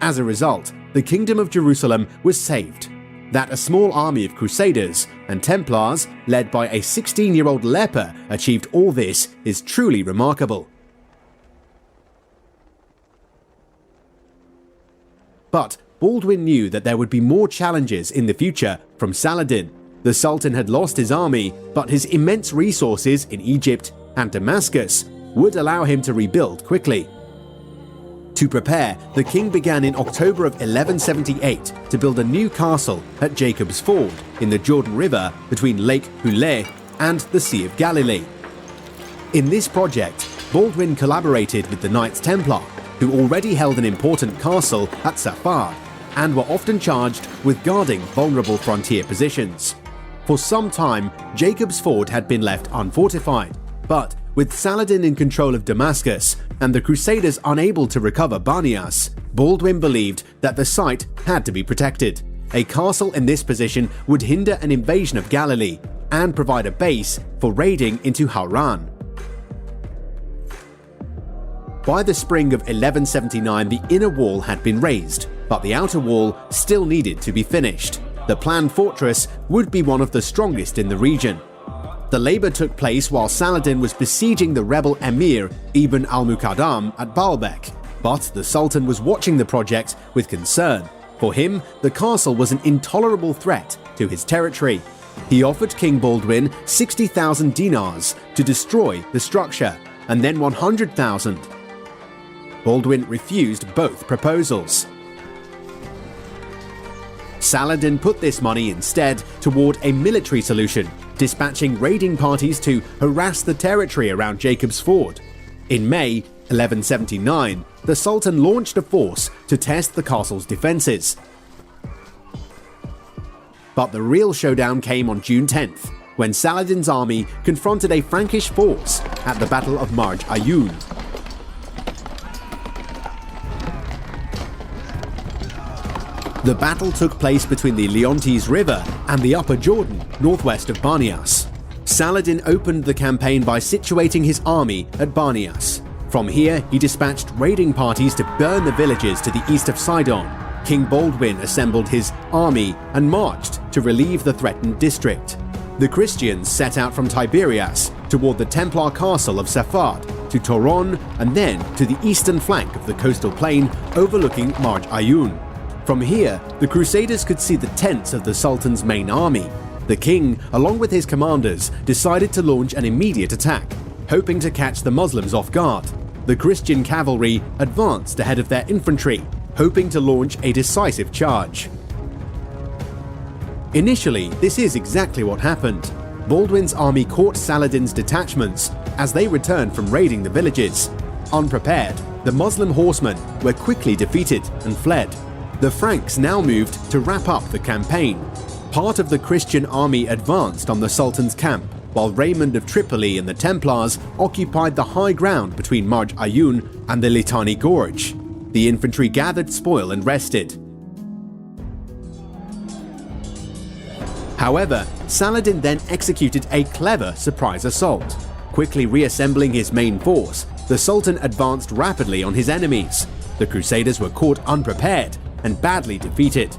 As a result, the Kingdom of Jerusalem was saved. That a small army of Crusaders and Templars, led by a 16-year-old leper, achieved all this is truly remarkable. But Baldwin knew that there would be more challenges in the future from Saladin. The Sultan had lost his army, but his immense resources in Egypt and Damascus would allow him to rebuild quickly. To prepare, the king began in October of 1178 to build a new castle at Jacob's Ford in the Jordan River between Lake Huleh and the Sea of Galilee. In this project, Baldwin collaborated with the Knights Templar, who already held an important castle at Safar and were often charged with guarding vulnerable frontier positions. For some time, Jacob's Ford had been left unfortified, but with Saladin in control of Damascus and the Crusaders unable to recover Banias, Baldwin believed that the site had to be protected. A castle in this position would hinder an invasion of Galilee and provide a base for raiding into Haran. By the spring of 1179, the inner wall had been raised, but the outer wall still needed to be finished. The planned fortress would be one of the strongest in the region. The labor took place while Saladin was besieging the rebel emir Ibn al-Muqaddam at Baalbek, but the Sultan was watching the project with concern. For him, the castle was an intolerable threat to his territory. He offered King Baldwin 60,000 dinars to destroy the structure, and then 100,000. Baldwin refused both proposals. Saladin put this money instead toward a military solution, dispatching raiding parties to harass the territory around Jacob's Ford. In May 1179, the Sultan launched a force to test the castle's defenses. But the real showdown came on June 10th. when Saladin's army confronted a Frankish force at the Battle of Magyar. The battle took place between the Leontes River and the Upper Jordan, northwest of Magyars. Saladin opened the campaign by situating his army at Magyars. From here, he dispatched raiding parties to burn the villages to the east of Sidon. King Baldwin assembled his army and marched to relieve the threatened district. The Christians set out from Tiberias toward the Templar castle of Safad, to Toron, and then to the eastern flank of the coastal plain overlooking Magyar. From here, the Crusaders could see the tents of the Sultan's main army. The king, along with his commanders, decided to launch an immediate attack, hoping to catch the Muslims off guard. The Christian cavalry advanced ahead of their infantry, hoping to launch a decisive charge. Initially, this is exactly what happened. Baldwin's army caught Saladin's detachments as they returned from raiding the villages. Unprepared, the Muslim horsemen were quickly defeated and fled. The Franks now moved to wrap up the campaign. Part of the Christian army advanced on the Sultan's camp, while Raymond of Tripoli and the Templars occupied the high ground between Magyar and the Litani Gorge. The infantry gathered spoil and rested. However, Saladin then executed a clever surprise assault. Quickly reassembling his main force, the Sultan advanced rapidly on his enemies. The Crusaders were caught unprepared and badly defeated.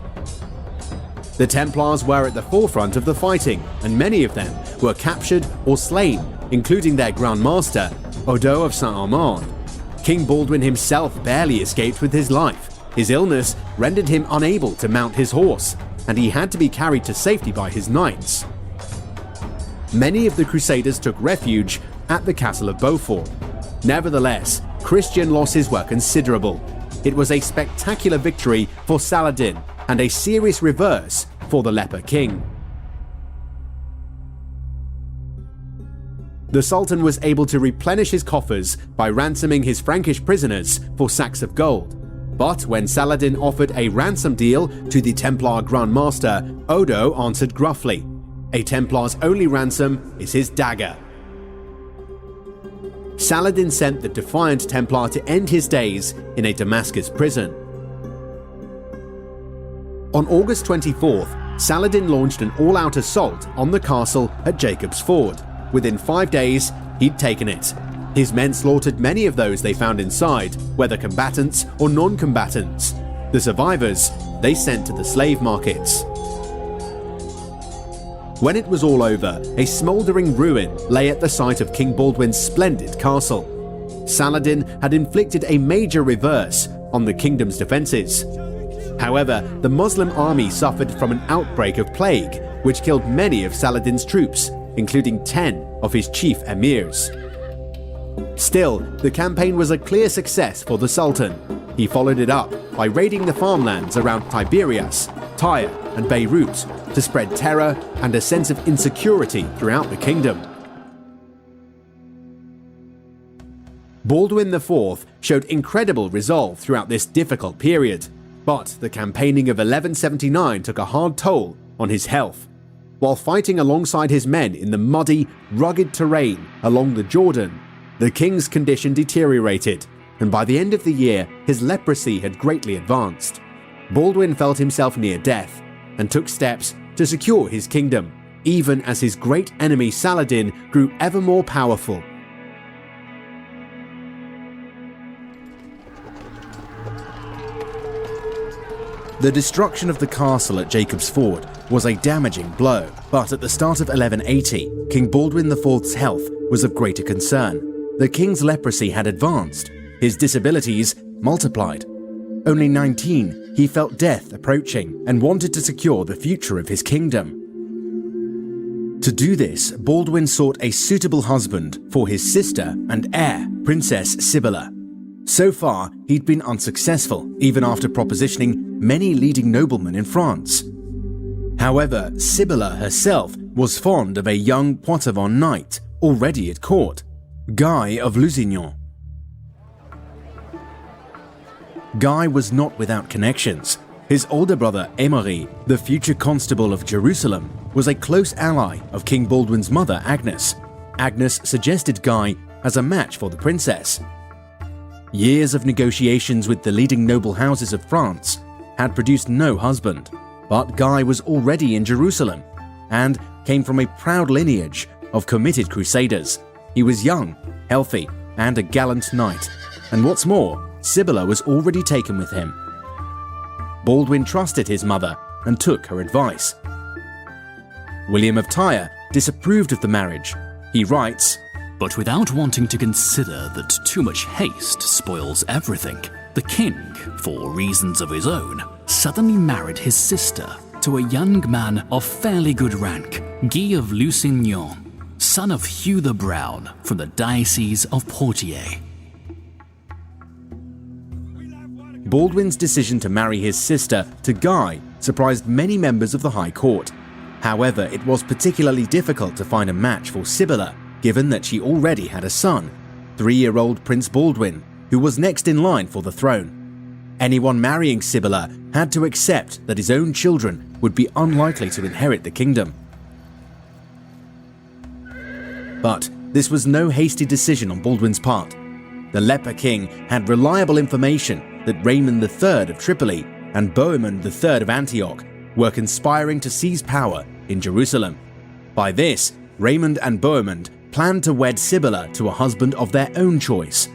The Templars were at the forefront of the fighting, and many of them were captured or slain, including their Grand Master, Otto of Saint-Armand. King Baldwin himself barely escaped with his life. His illness rendered him unable to mount his horse, and he had to be carried to safety by his knights. Many of the Crusaders took refuge at the castle of Beaufort. Nevertheless, Christian losses were considerable. It was a spectacular victory for Saladin and a serious reverse for the Leper King. The Sultan was able to replenish his coffers by ransoming his Frankish prisoners for sacks of gold. But when Saladin offered a ransom deal to the Templar Grand Master, Odo answered gruffly, "A Templar's only ransom is his dagger." Saladin sent the defiant Templar to end his days in a Damascus prison. On August 24th, Saladin launched an all-out assault on the castle at Jacob's Ford. Within 5 days, he'd taken it. His men slaughtered many of those they found inside, whether combatants or non-combatants. The survivors, they sent to the slave markets. When it was all over, a smouldering ruin lay at the site of King Baldwin's splendid castle. Saladin had inflicted a major reverse on the kingdom's defenses. However, the Muslim army suffered from an outbreak of plague, which killed many of Saladin's troops, including 10 of his chief emirs. Still, the campaign was a clear success for the Sultan. He followed it up by raiding the farmlands around Tiberias, Tyre, and Beirut to spread terror and a sense of insecurity throughout the kingdom. Baldwin IV showed incredible resolve throughout this difficult period, but the campaigning of 1179 took a hard toll on his health. While fighting alongside his men in the muddy, rugged terrain along the Jordan, the king's condition deteriorated, and by the end of the year, his leprosy had greatly advanced. Baldwin felt himself near death and took steps to secure his kingdom, even as his great enemy Saladin grew ever more powerful. The destruction of the castle at Jacob's Ford was a damaging blow, but at the start of 1180, King Baldwin IV's health was of greater concern. The king's leprosy had advanced, his disabilities multiplied. Only 19, he felt death approaching and wanted to secure the future of his kingdom. To do this, Baldwin sought a suitable husband for his sister and heir, Princess Sibylla. So far, he'd been unsuccessful, even after propositioning many leading noblemen in France. However, Sibylla herself was fond of a young Poitevin knight already at court, Guy of Lusignan. Guy was not without connections. His older brother Aimery, the future constable of Jerusalem, was a close ally of King Baldwin's mother Agnes. Agnes suggested Guy as a match for the princess. Years of negotiations with the leading noble houses of France had produced no husband, but Guy was already in Jerusalem and came from a proud lineage of committed crusaders. He was young, healthy, and a gallant knight, and what's more, Sibylla was already taken with him. Baldwin trusted his mother and took her advice. William of Tyre disapproved of the marriage. He writes, "But without wanting to consider that too much haste spoils everything, the king, for reasons of his own, suddenly married his sister to a young man of fairly good rank, Guy of Lusignan, son of Hugh the Brown from the Diocese of Poitiers." Baldwin's decision to marry his sister to Guy surprised many members of the High Court. However, it was particularly difficult to find a match for Sibylla, given that she already had a son, 3-year-old Prince Baldwin, who was next in line for the throne. Anyone marrying Sibylla had to accept that his own children would be unlikely to inherit the kingdom. But this was no hasty decision on Baldwin's part. The Leper King had reliable information that Raymond III of Tripoli and Bohemond III of Antioch were conspiring to seize power in Jerusalem. By this, Raymond and Bohemond planned to wed Sibylla to a husband of their own choice.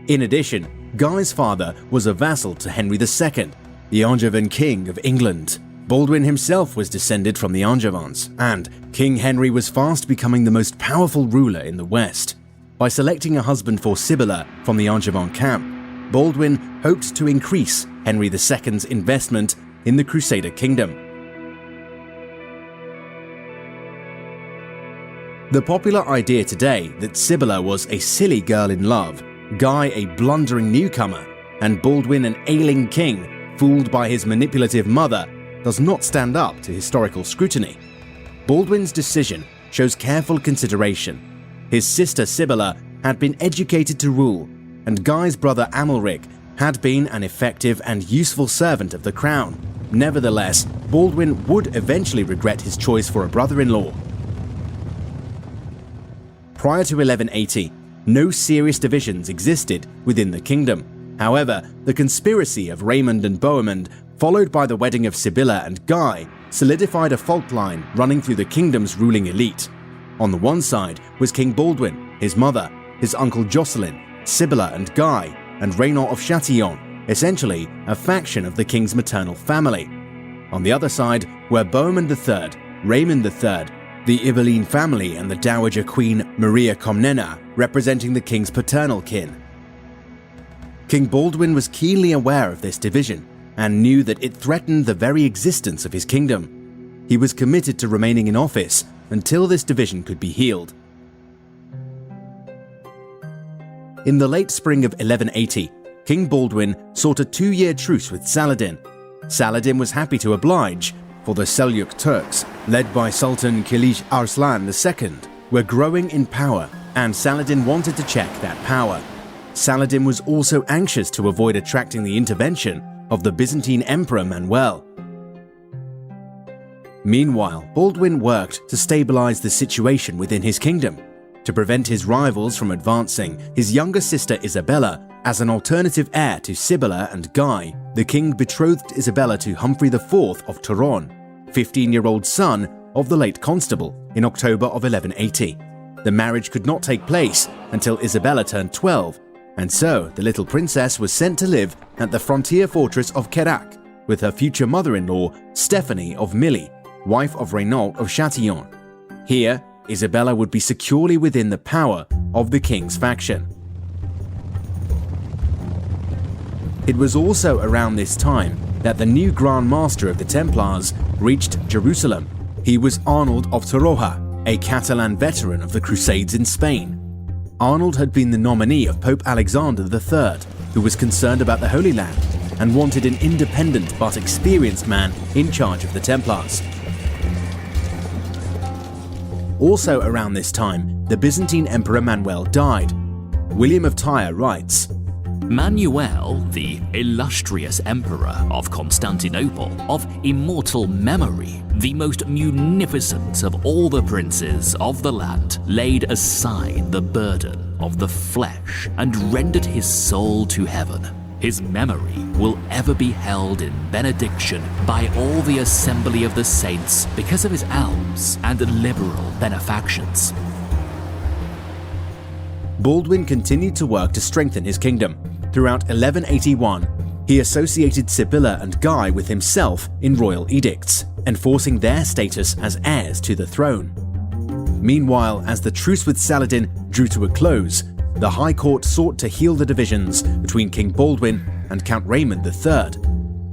In addition, Guy's father was a vassal to Henry II, the Angevin king of England. Baldwin himself was descended from the Angevins, and King Henry was fast becoming the most powerful ruler in the West. By selecting a husband for Sibylla from the Angevin camp, Baldwin hoped to increase Henry II's investment in the Crusader kingdom. The popular idea today that Sibylla was a silly girl in love, Guy a blundering newcomer, and Baldwin an ailing king fooled by his manipulative mother does not stand up to historical scrutiny. Baldwin's decision shows careful consideration. His sister Sibylla had been educated to rule, and Guy's brother Amalric had been an effective and useful servant of the crown. Nevertheless, Baldwin would eventually regret his choice for a brother-in-law. Prior to 1180, no serious divisions existed within the kingdom. However, the conspiracy of Raymond and Bohemond, followed by the wedding of Sibylla and Guy, solidified a fault line running through the kingdom's ruling elite. On the one side was King Baldwin, his mother, his uncle Jocelyn, Sibylla and Guy, and Raynor of Chatillon, essentially a faction of the king's maternal family. On the other side were Bohemond III, Raymond III, the Ibeline family, and the Dowager Queen Maria Comnena, representing the king's paternal kin. King Baldwin was keenly aware of this division and knew that it threatened the very existence of his kingdom. He was committed to remaining in office until this division could be healed. In the late spring of 1180, King Baldwin sought a 2-year truce with Saladin. Saladin was happy to oblige, for the Seljuk Turks, led by Sultan Kilij Arslan II, were growing in power, and Saladin wanted to check that power. Saladin was also anxious to avoid attracting the intervention of the Byzantine Emperor Manuel. Meanwhile, Baldwin worked to stabilize the situation within his kingdom. To prevent his rivals from advancing his younger sister Isabella as an alternative heir to Sibylla and Guy, the king betrothed Isabella to Humphrey IV of Turon, 15-year-old son of the late constable, in October of 1180. The marriage could not take place until Isabella turned 12, and so the little princess was sent to live at the frontier fortress of Querac with her future mother-in-law Stephanie of Milly, wife of Reynaud of Chatillon. Here, Isabella would be securely within the power of the king's faction. It was also around this time that the new Grand Master of the Templars reached Jerusalem. He was Arnold of Torroja, a Catalan veteran of the Crusades in Spain. Arnold had been the nominee of Pope Alexander III, who was concerned about the Holy Land and wanted an independent but experienced man in charge of the Templars. Also around this time, the Byzantine Emperor Manuel died. William of Tyre writes, Manuel Reynald, the illustrious emperor of Constantinople, of immortal memory, the most munificent of all the princes of the land, laid aside the burden of the flesh and rendered his soul to heaven. His memory will ever be held in benediction by all the assembly of the saints because of his alms and liberal benefactions. Baldwin continued to work to strengthen his kingdom. Throughout 1181, he associated Sibylla and Guy with himself in royal edicts, enforcing their status as heirs to the throne. Meanwhile, as the truce with Saladin drew to a close, the High Court sought to heal the divisions between King Baldwin and Count Raymond III.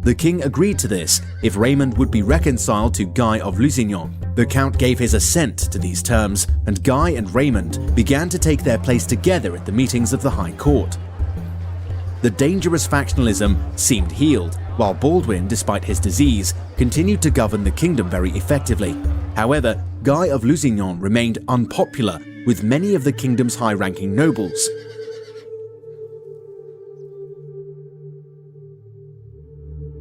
The king agreed to this if Raymond would be reconciled to Guy of Lusignan. The count gave his assent to these terms, and Guy and Raymond began to take their place together at the meetings of the High Court. The dangerous factionalism seemed healed, while Baldwin, despite his disease, continued to govern the kingdom very effectively. However, Guy of Lusignan remained unpopular with many of the kingdom's high-ranking nobles.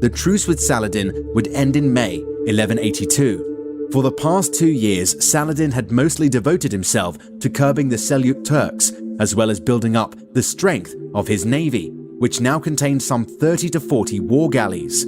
The truce with Saladin would end in May 1182. For the past 2 years, Saladin had mostly devoted himself to curbing the Seljuk Turks, as well as building up the strength of his navy, which now contained some 30 to 40 war galleys.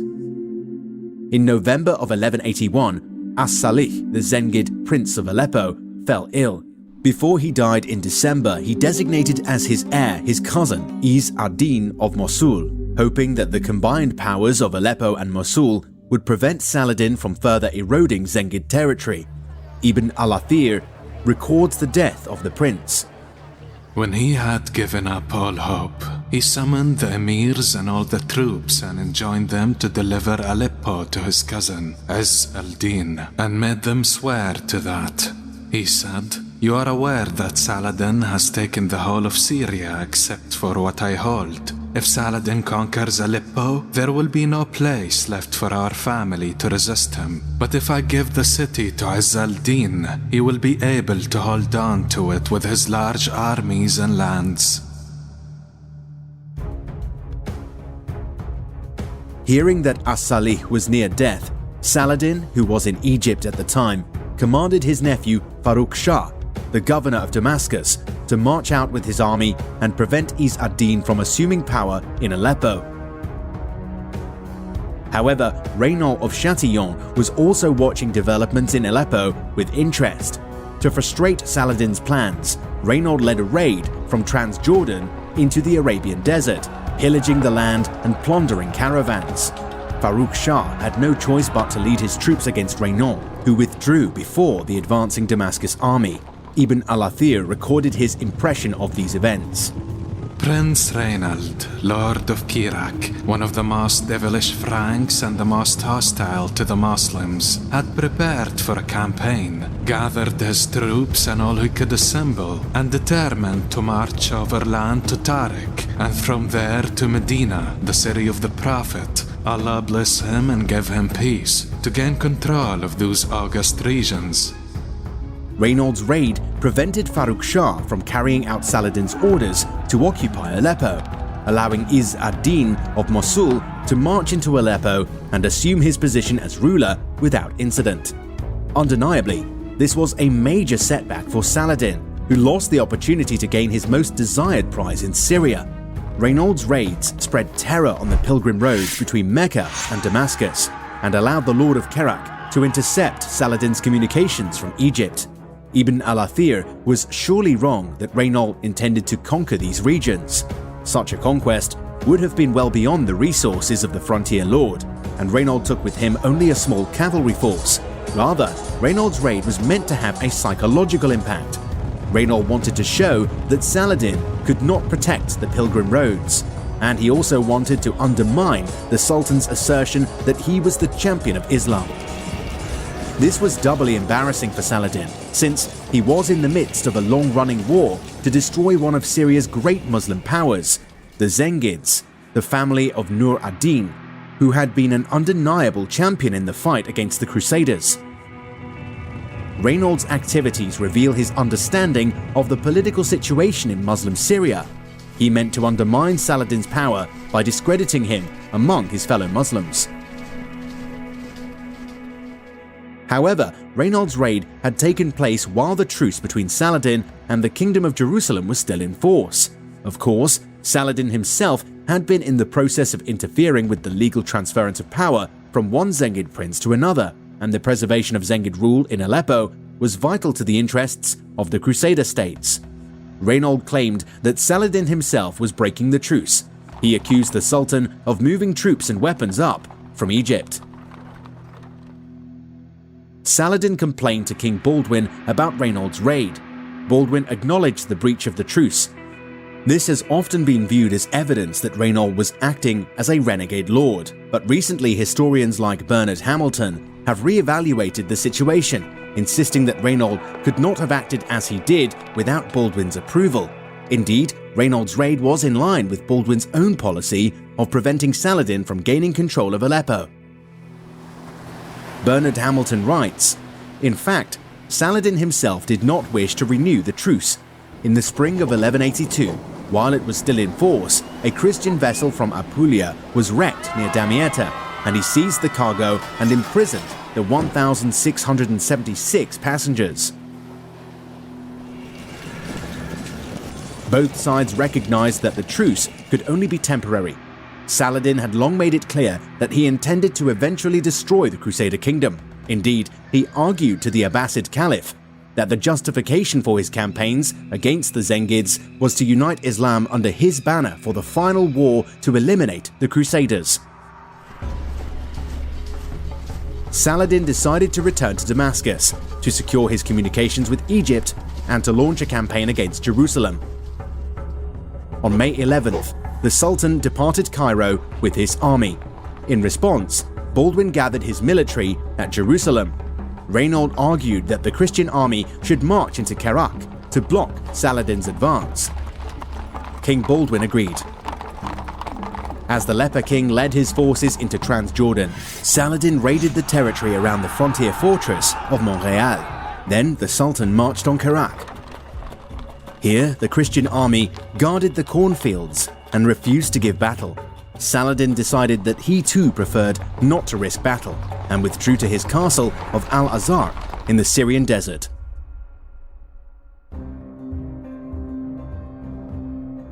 In November of 1181, As-Salih, the Zengid prince of Aleppo, fell ill. Before he died in December, he designated as his heir his cousin, Izz ad-Din of Mosul, hoping that the combined powers of Aleppo and Mosul would prevent Saladin from further eroding Zengid territory. Ibn al-Athir records the death of the prince. When he had given up all hope, he summoned the emirs and all the troops and enjoined them to deliver Aleppo to his cousin, Izz al-Din, and made them swear to that. He said, "You are aware that Saladin has taken the whole of Syria except for what I hold. If Saladin conquers Aleppo, there will be no place left for our family to resist him. But if I give the city to Izz al-Din, he will be able to hold on to it with his large armies and lands." Hearing that As-Salih was near death, Saladin, who was in Egypt at the time, commanded his nephew Farrukh Shah, the governor of Damascus, to march out with his army and prevent Izz ad-Din from assuming power in Aleppo. However, Reynaud of Chatillon was also watching developments in Aleppo with interest. To frustrate Saladin's plans, Reynaud led a raid from Transjordan into the Arabian desert, pillaging the land and plundering caravans. Farrukh Shah had no choice but to lead his troops against Reynaud, who withdrew before the advancing Damascus army. Ibn al-Athir recorded his impression of these events. Prince Reynald, Lord of Kirak, one of the most devilish Franks and the most hostile to the Muslims, had prepared for a campaign, gathered his troops and all he could assemble, and determined to march overland to Tariq, and from there to Medina, the city of the Prophet. Allah bless him and give him peace, to gain control of those august regions. Reynaud's raid prevented Farrukh Shah from carrying out Saladin's orders to occupy Aleppo, allowing Izz ad-Din of Mosul to march into Aleppo and assume his position as ruler without incident. Undeniably, this was a major setback for Saladin, who lost the opportunity to gain his most desired prize in Syria. Reynaud's raids spread terror on the pilgrim roads between Mecca and Damascus, and allowed the Lord of Kerak to intercept Saladin's communications from Egypt. Ibn al-Athir was surely wrong that Reynaud intended to conquer these regions. Such a conquest would have been well beyond the resources of the frontier lord, and Reynaud took with him only a small cavalry force. Rather, Reynaud's raid was meant to have a psychological impact. Reynaud wanted to show that Saladin could not protect the pilgrim roads, and he also wanted to undermine the Sultan's assertion that he was the champion of Islam. This was doubly embarrassing for Saladin, since he was in the midst of a long-running war to destroy one of Syria's great Muslim powers, the Zengids, the family of Nur ad-Din, who had been an undeniable champion in the fight against the Crusaders. Reynaud's activities reveal his understanding of the political situation in Muslim Syria. He meant to undermine Saladin's power by discrediting him among his fellow Muslims. However, Reynold's raid had taken place while the truce between Saladin and the Kingdom of Jerusalem was still in force. Of course, Saladin himself had been in the process of interfering with the legal transference of power from one Zengid prince to another, and the preservation of Zengid rule in Aleppo was vital to the interests of the Crusader states. Reynold claimed that Saladin himself was breaking the truce. He accused the Sultan of moving troops and weapons up from Egypt. Saladin complained to King Baldwin about Reynold's raid. Baldwin acknowledged the breach of the truce. This has often been viewed as evidence that Reynold was acting as a renegade lord, but recently historians like Bernard Hamilton have re-evaluated the situation, insisting that Reynold could not have acted as he did without Baldwin's approval. Indeed, Reynold's raid was in line with Baldwin's own policy of preventing Saladin from gaining control of Aleppo. Bernard Hamilton writes, "In fact, Saladin himself did not wish to renew the truce. In the spring of 1182, while it was still in force, a Christian vessel from Apulia was wrecked near Damietta, and he seized the cargo and imprisoned the 1,676 passengers." Both sides recognized that the truce could only be temporary. Saladin had long made it clear that he intended to eventually destroy the Crusader kingdom. Indeed, he argued to the Abbasid Caliph that the justification for his campaigns against the Zengids was to unite Islam under his banner for the final war to eliminate the Crusaders. Saladin decided to return to Damascus to secure his communications with Egypt and to launch a campaign against Jerusalem. On May 11th, the Sultan departed Cairo with his army. In response, Baldwin gathered his military at Jerusalem. Reynold argued that the Christian army should march into Kerak to block Saladin's advance. King Baldwin agreed. As the leper king led his forces into Transjordan, Saladin raided the territory around the frontier fortress of Montreal. Then the Sultan marched on Kerak. Here, the Christian army guarded the cornfields and refused to give battle. Saladin decided that he too preferred not to risk battle and withdrew to his castle of Al-Azhar in the Syrian desert.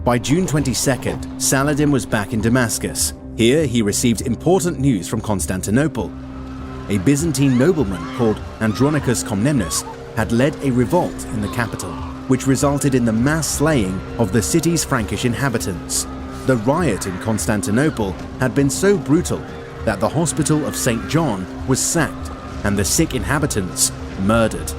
By June 22nd, Saladin was back in Damascus. Here he received important news from Constantinople. A Byzantine nobleman called Andronicus Comnenus had led a revolt in the capital, which resulted in the mass slaying of the city's Frankish inhabitants. The riot in Constantinople had been so brutal that the hospital of St. John was sacked and the sick inhabitants murdered.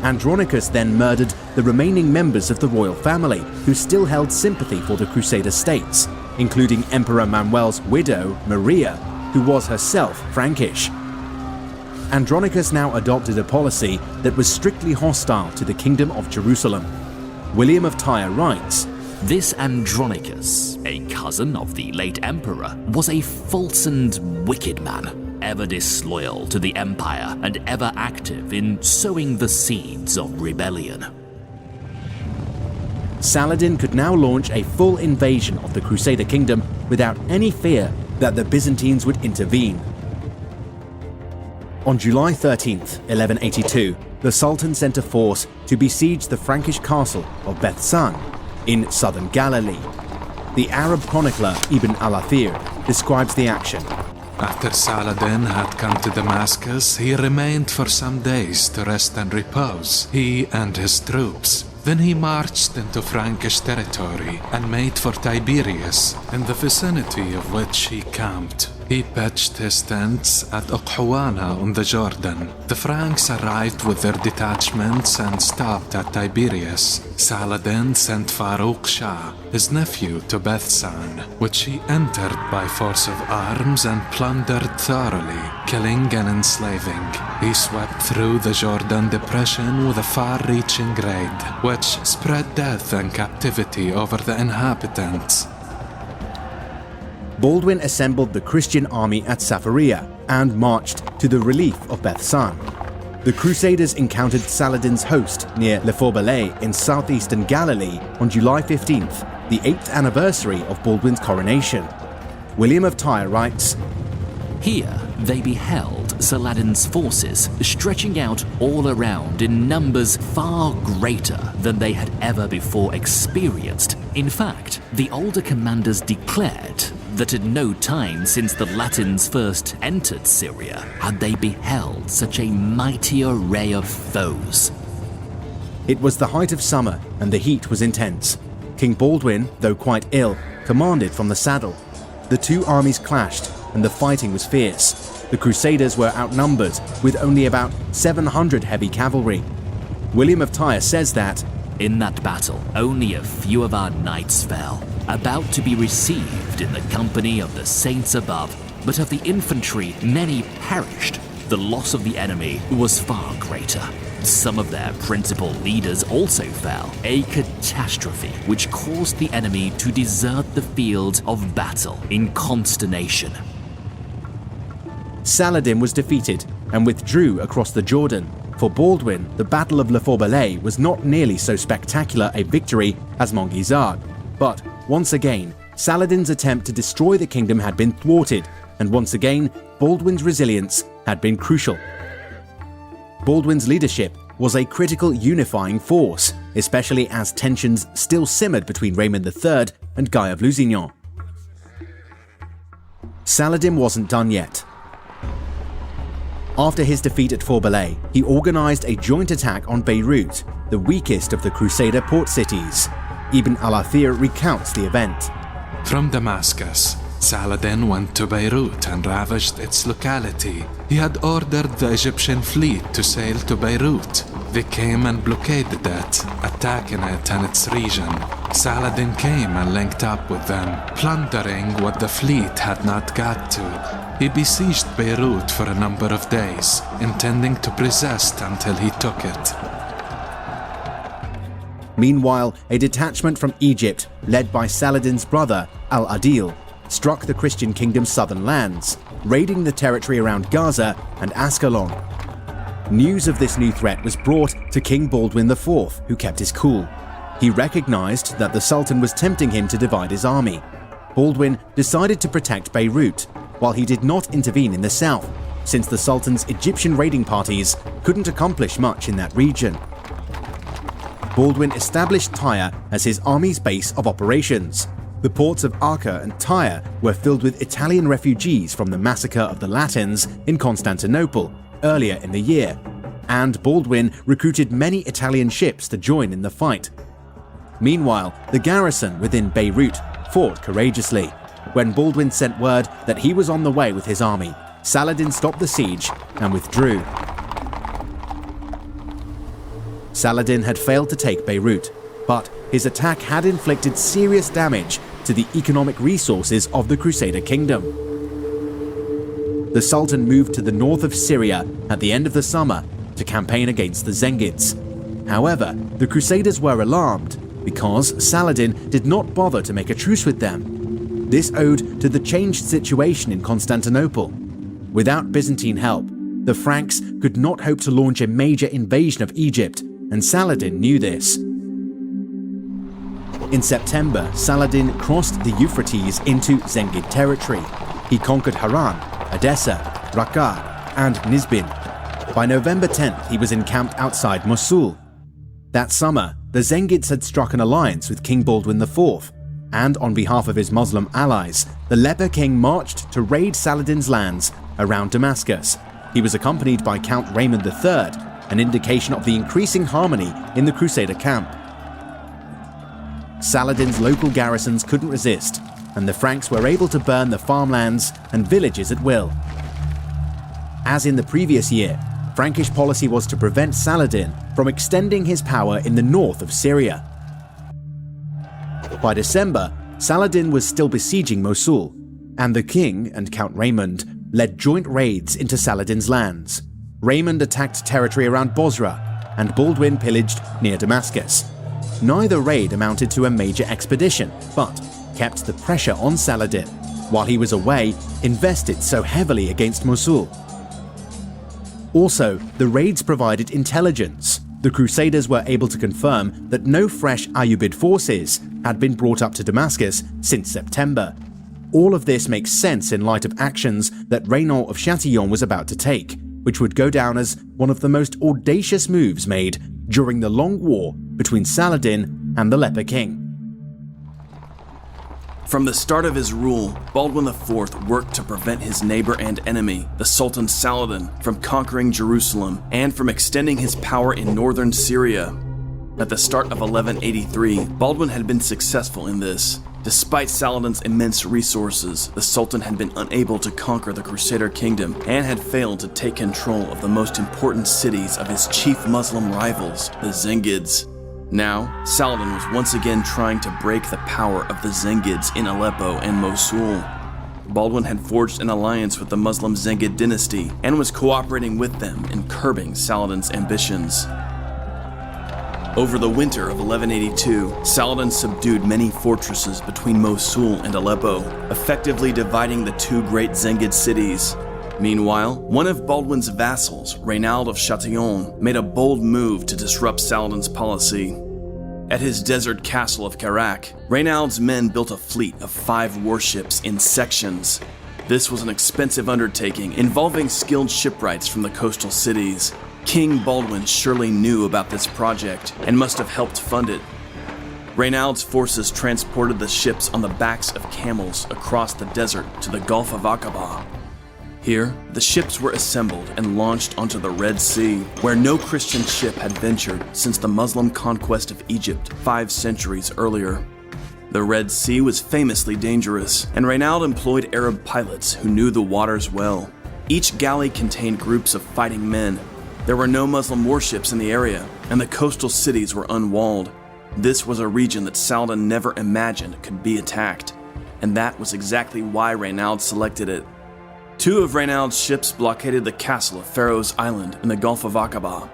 Andronicus then murdered the remaining members of the royal family who still held sympathy for the Crusader states, including Emperor Manuel's widow, Maria, who was herself Frankish. Andronicus now adopted a policy that was strictly hostile to the Kingdom of Jerusalem. William of Tyre writes, "This Andronicus, a cousin of the late emperor, was a false and wicked man, ever disloyal to the empire and ever active in sowing the seeds of rebellion." Saladin could now launch a full invasion of the Crusader kingdom without any fear that the Byzantines would intervene. On July 13th, 1182, the Sultan sent a force to besiege the Frankish castle of Bethsan in southern Galilee. The Arab chronicler Ibn al-Athir describes the action. After Saladin had come to Damascus, he remained for some days to rest and repose, he and his troops. Then he marched into Frankish territory and made for Tiberias, in the vicinity of which he camped. He pitched his tents at Uqhuwana on the Jordan. The Franks arrived with their detachments and stopped at Tiberias. Saladin sent Farouk Shah, his nephew, to Bethsan, which he entered by force of arms and plundered thoroughly, killing and enslaving. He swept through the Jordan Depression with a far-reaching raid, which spread death and captivity over the inhabitants. Baldwin assembled the Christian army at Safaria and marched to the relief of Bethsan. The Crusaders encountered Saladin's host near Lechfeld in southeastern Galilee on July 15th, the 8th anniversary of Baldwin's coronation. William of Tyre writes, "Here they beheld Saladin's forces stretching out all around in numbers far greater than they had ever before experienced. In fact, the older commanders declared that at no time since the Latins first entered Syria had they beheld such a mighty array of foes." It was the height of summer and the heat was intense. King Baldwin, though quite ill, commanded from the saddle. The two armies clashed and the fighting was fierce. The Crusaders were outnumbered with only about 700 heavy cavalry. William of Tyre says that, "In that battle, only a few of our knights fell, about to be received in the company of the saints above, but of the infantry many perished. The loss of the enemy was far greater. Some of their principal leaders also fell, a catastrophe which caused the enemy to desert the field of battle in consternation." Saladin was defeated and withdrew across the Jordan. For Baldwin, the Battle of Lechfeld was not nearly so spectacular a victory as Magyars, but once again, Saladin's attempt to destroy the kingdom had been thwarted, and once again, Baldwin's resilience had been crucial. Baldwin's leadership was a critical unifying force, especially as tensions still simmered between Raymond III and Guy of Lusignan. Saladin wasn't done yet. After his defeat at Lechfeld, he organized a joint attack on Beirut, the weakest of the Crusader port cities. Ibn al-Athir recounts the event. From Damascus, Saladin went to Beirut and ravaged its locality. He had ordered the Egyptian fleet to sail to Beirut. They came and blockaded it, attacking it and its region. Saladin came and linked up with them, plundering what the fleet had not got to. He besieged Beirut for a number of days, intending to resist until he took it. Meanwhile, a detachment from Egypt, led by Saladin's brother, Al-Adil, struck the Christian kingdom's southern lands, raiding the territory around Gaza and Ascalon. News of this new threat was brought to King Baldwin IV, who kept his cool. He recognized that the Sultan was tempting him to divide his army. Baldwin decided to protect Beirut, while he did not intervene in the south, since the Sultan's Egyptian raiding parties couldn't accomplish much in that region. Baldwin established Tyre as his army's base of operations. The ports of Acre and Tyre were filled with Italian refugees from the massacre of the Latins in Constantinople earlier in the year, and Baldwin recruited many Italian ships to join in the fight. Meanwhile, the garrison within Beirut fought courageously. When Baldwin sent word that he was on the way with his army, Saladin stopped the siege and withdrew. Saladin had failed to take Beirut, but his attack had inflicted serious damage to the economic resources of the Crusader kingdom. The Sultan moved to the north of Syria at the end of the summer to campaign against the Zengids. However, the Crusaders were alarmed because Saladin did not bother to make a truce with them. This owed to the changed situation in Constantinople. Without Byzantine help, the Franks could not hope to launch a major invasion of Egypt, and Saladin knew this. In September, Saladin crossed the Euphrates into Zengid territory. He conquered Haran, Edessa, Raqqa, and Nizbin. By November 10th, he was encamped outside Mosul. That summer, the Zengids had struck an alliance with King Baldwin IV, and on behalf of his Muslim allies, the Leper King marched to raid Saladin's lands around Damascus. He was accompanied by Count Raymond III, an indication of the increasing harmony in the Crusader camp. Saladin's local garrisons couldn't resist, and the Franks were able to burn the farmlands and villages at will. As in the previous year, Frankish policy was to prevent Saladin from extending his power in the north of Syria. By December, Saladin was still besieging Mosul, and the king and Count Raymond led joint raids into Saladin's lands. Raymond attacked territory around Bosra, and Baldwin pillaged near Damascus. Neither raid amounted to a major expedition, but kept the pressure on Saladin, while he was away, invested so heavily against Mosul. Also, the raids provided intelligence. The Crusaders were able to confirm that no fresh Ayyubid forces had been brought up to Damascus since September. All of this makes sense in light of actions that Reynaud of Chatillon was about to take, which would go down as one of the most audacious moves made during the long war between Saladin and the Leper King. From the start of his rule, Baldwin IV worked to prevent his neighbor and enemy, the Sultan Saladin, from conquering Jerusalem and from extending his power in northern Syria. At the start of 1183, Baldwin had been successful in this. Despite Saladin's immense resources, the Sultan had been unable to conquer the Crusader kingdom and had failed to take control of the most important cities of his chief Muslim rivals, the Zengids. Now, Saladin was once again trying to break the power of the Zengids in Aleppo and Mosul. Baldwin had forged an alliance with the Muslim Zengid dynasty and was cooperating with them in curbing Saladin's ambitions. Over the winter of 1182, Saladin subdued many fortresses between Mosul and Aleppo, effectively dividing the two great Zengid cities. Meanwhile, one of Baldwin's vassals, Reynaud of Chatillon, made a bold move to disrupt Saladin's policy. At his desert castle of Carac, Reynaud's men built a fleet of 5 warships in sections. This was an expensive undertaking involving skilled shipwrights from the coastal cities. King Baldwin surely knew about this project and must have helped fund it. Reynaud's forces transported the ships on the backs of camels across the desert to the Gulf of Aqaba. Here, the ships were assembled and launched onto the Red Sea, where no Christian ship had ventured since the Muslim conquest of Egypt 5 centuries earlier. The Red Sea was famously dangerous, and Reynaud employed Arab pilots who knew the waters well. Each galley contained groups of fighting men. There were no Muslim warships in the area, and the coastal cities were unwalled. This was a region that Saladin never imagined could be attacked, and that was exactly why Reynaud selected it. 2 of Reynaud's ships blockaded the castle of Pharaoh's Island in the Gulf of Aqaba.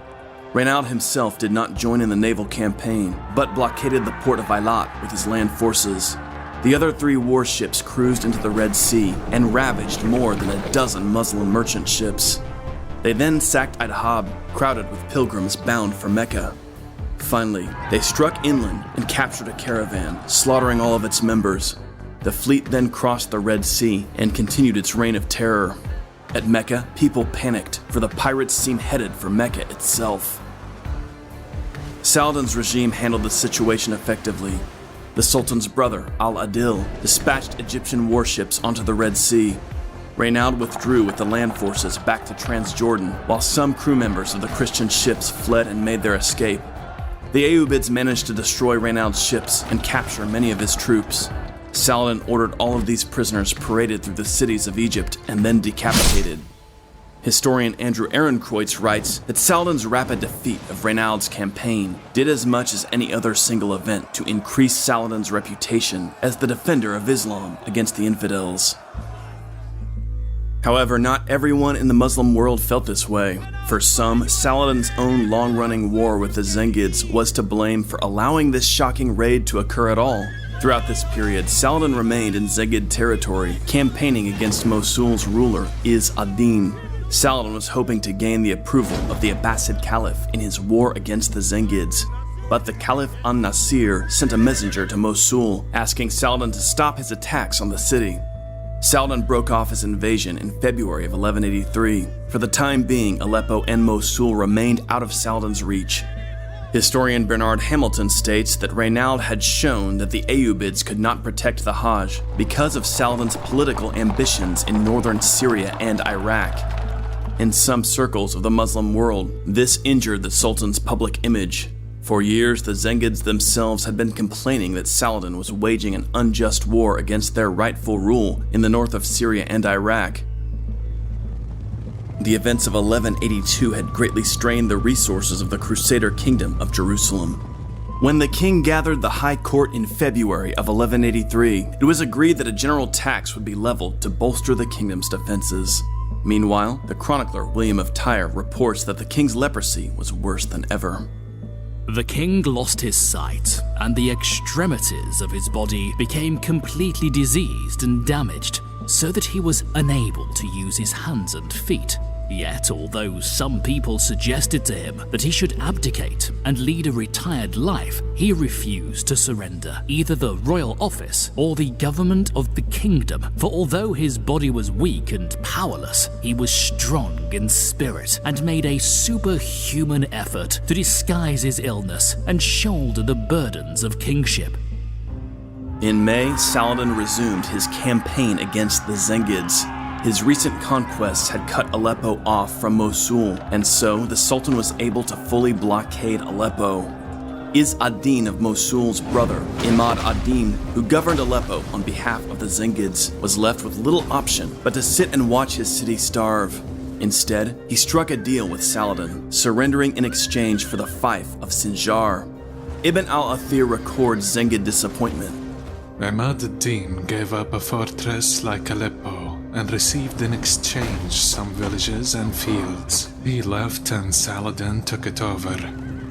Reynaud himself did not join in the naval campaign, but blockaded the port of Eilat with his land forces. The other 3 warships cruised into the Red Sea and ravaged more than a dozen Muslim merchant ships. They then sacked Adhab, crowded with pilgrims bound for Mecca. Finally, they struck inland and captured a caravan, slaughtering all of its members. The fleet then crossed the Red Sea and continued its reign of terror. At Mecca, people panicked, for the pirates seemed headed for Mecca itself. Saladin's regime handled the situation effectively. The Sultan's brother, Al-Adil, dispatched Egyptian warships onto the Red Sea. Reynaud withdrew with the land forces back to Transjordan, while some crew members of the Christian ships fled and made their escape. The Ayyubids managed to destroy Reynaud's ships and capture many of his troops. Saladin ordered all of these prisoners paraded through the cities of Egypt and then decapitated. Historian Andrew Ehrenkreutz writes that Saladin's rapid defeat of Reynaud's campaign did as much as any other single event to increase Saladin's reputation as the defender of Islam against the infidels. However, not everyone in the Muslim world felt this way. For some, Saladin's own long-running war with the Zengids was to blame for allowing this shocking raid to occur at all. Throughout this period, Saladin remained in Zengid territory, campaigning against Mosul's ruler, Izz ad-Din. Saladin was hoping to gain the approval of the Abbasid Caliph in his war against the Zengids. But the Caliph an-Nasir sent a messenger to Mosul, asking Saladin to stop his attacks on the city. Saladin broke off his invasion in February of 1183. For the time being, Aleppo and Mosul remained out of Saladin's reach. Historian Bernard Hamilton states that Reynaud had shown that the Ayyubids could not protect the Hajj because of Saladin's political ambitions in northern Syria and Iraq. In some circles of the Muslim world, this injured the Sultan's public image. For years, the Zengids themselves had been complaining that Saladin was waging an unjust war against their rightful rule in the north of Syria and Iraq. The events of 1182 had greatly strained the resources of the Crusader kingdom of Jerusalem. When the king gathered the high court in February of 1183, it was agreed that a general tax would be leveled to bolster the kingdom's defenses. Meanwhile, the chronicler William of Tyre reports that the king's leprosy was worse than ever. The king lost his sight, and the extremities of his body became completely diseased and damaged, so that he was unable to use his hands and feet. Yet, although some people suggested to him that he should abdicate and lead a retired life, he refused to surrender either the royal office or the government of the kingdom, for although his body was weak and powerless, he was strong in spirit and made a superhuman effort to disguise his illness and shoulder the burdens of kingship. In May, Saladin resumed his campaign against the Zengids. His recent conquests had cut Aleppo off from Mosul, and so the Sultan was able to fully blockade Aleppo. Izz ad-Din of Mosul's brother, Imad ad-Din, who governed Aleppo on behalf of the Zengids, was left with little option but to sit and watch his city starve. Instead, he struck a deal with Saladin, surrendering in exchange for the fief of Sinjar. Ibn al-Athir records Zengid disappointment. Imad ad-Din gave up a fortress like Aleppo and received in exchange some villages and fields. He left and Saladin took it over.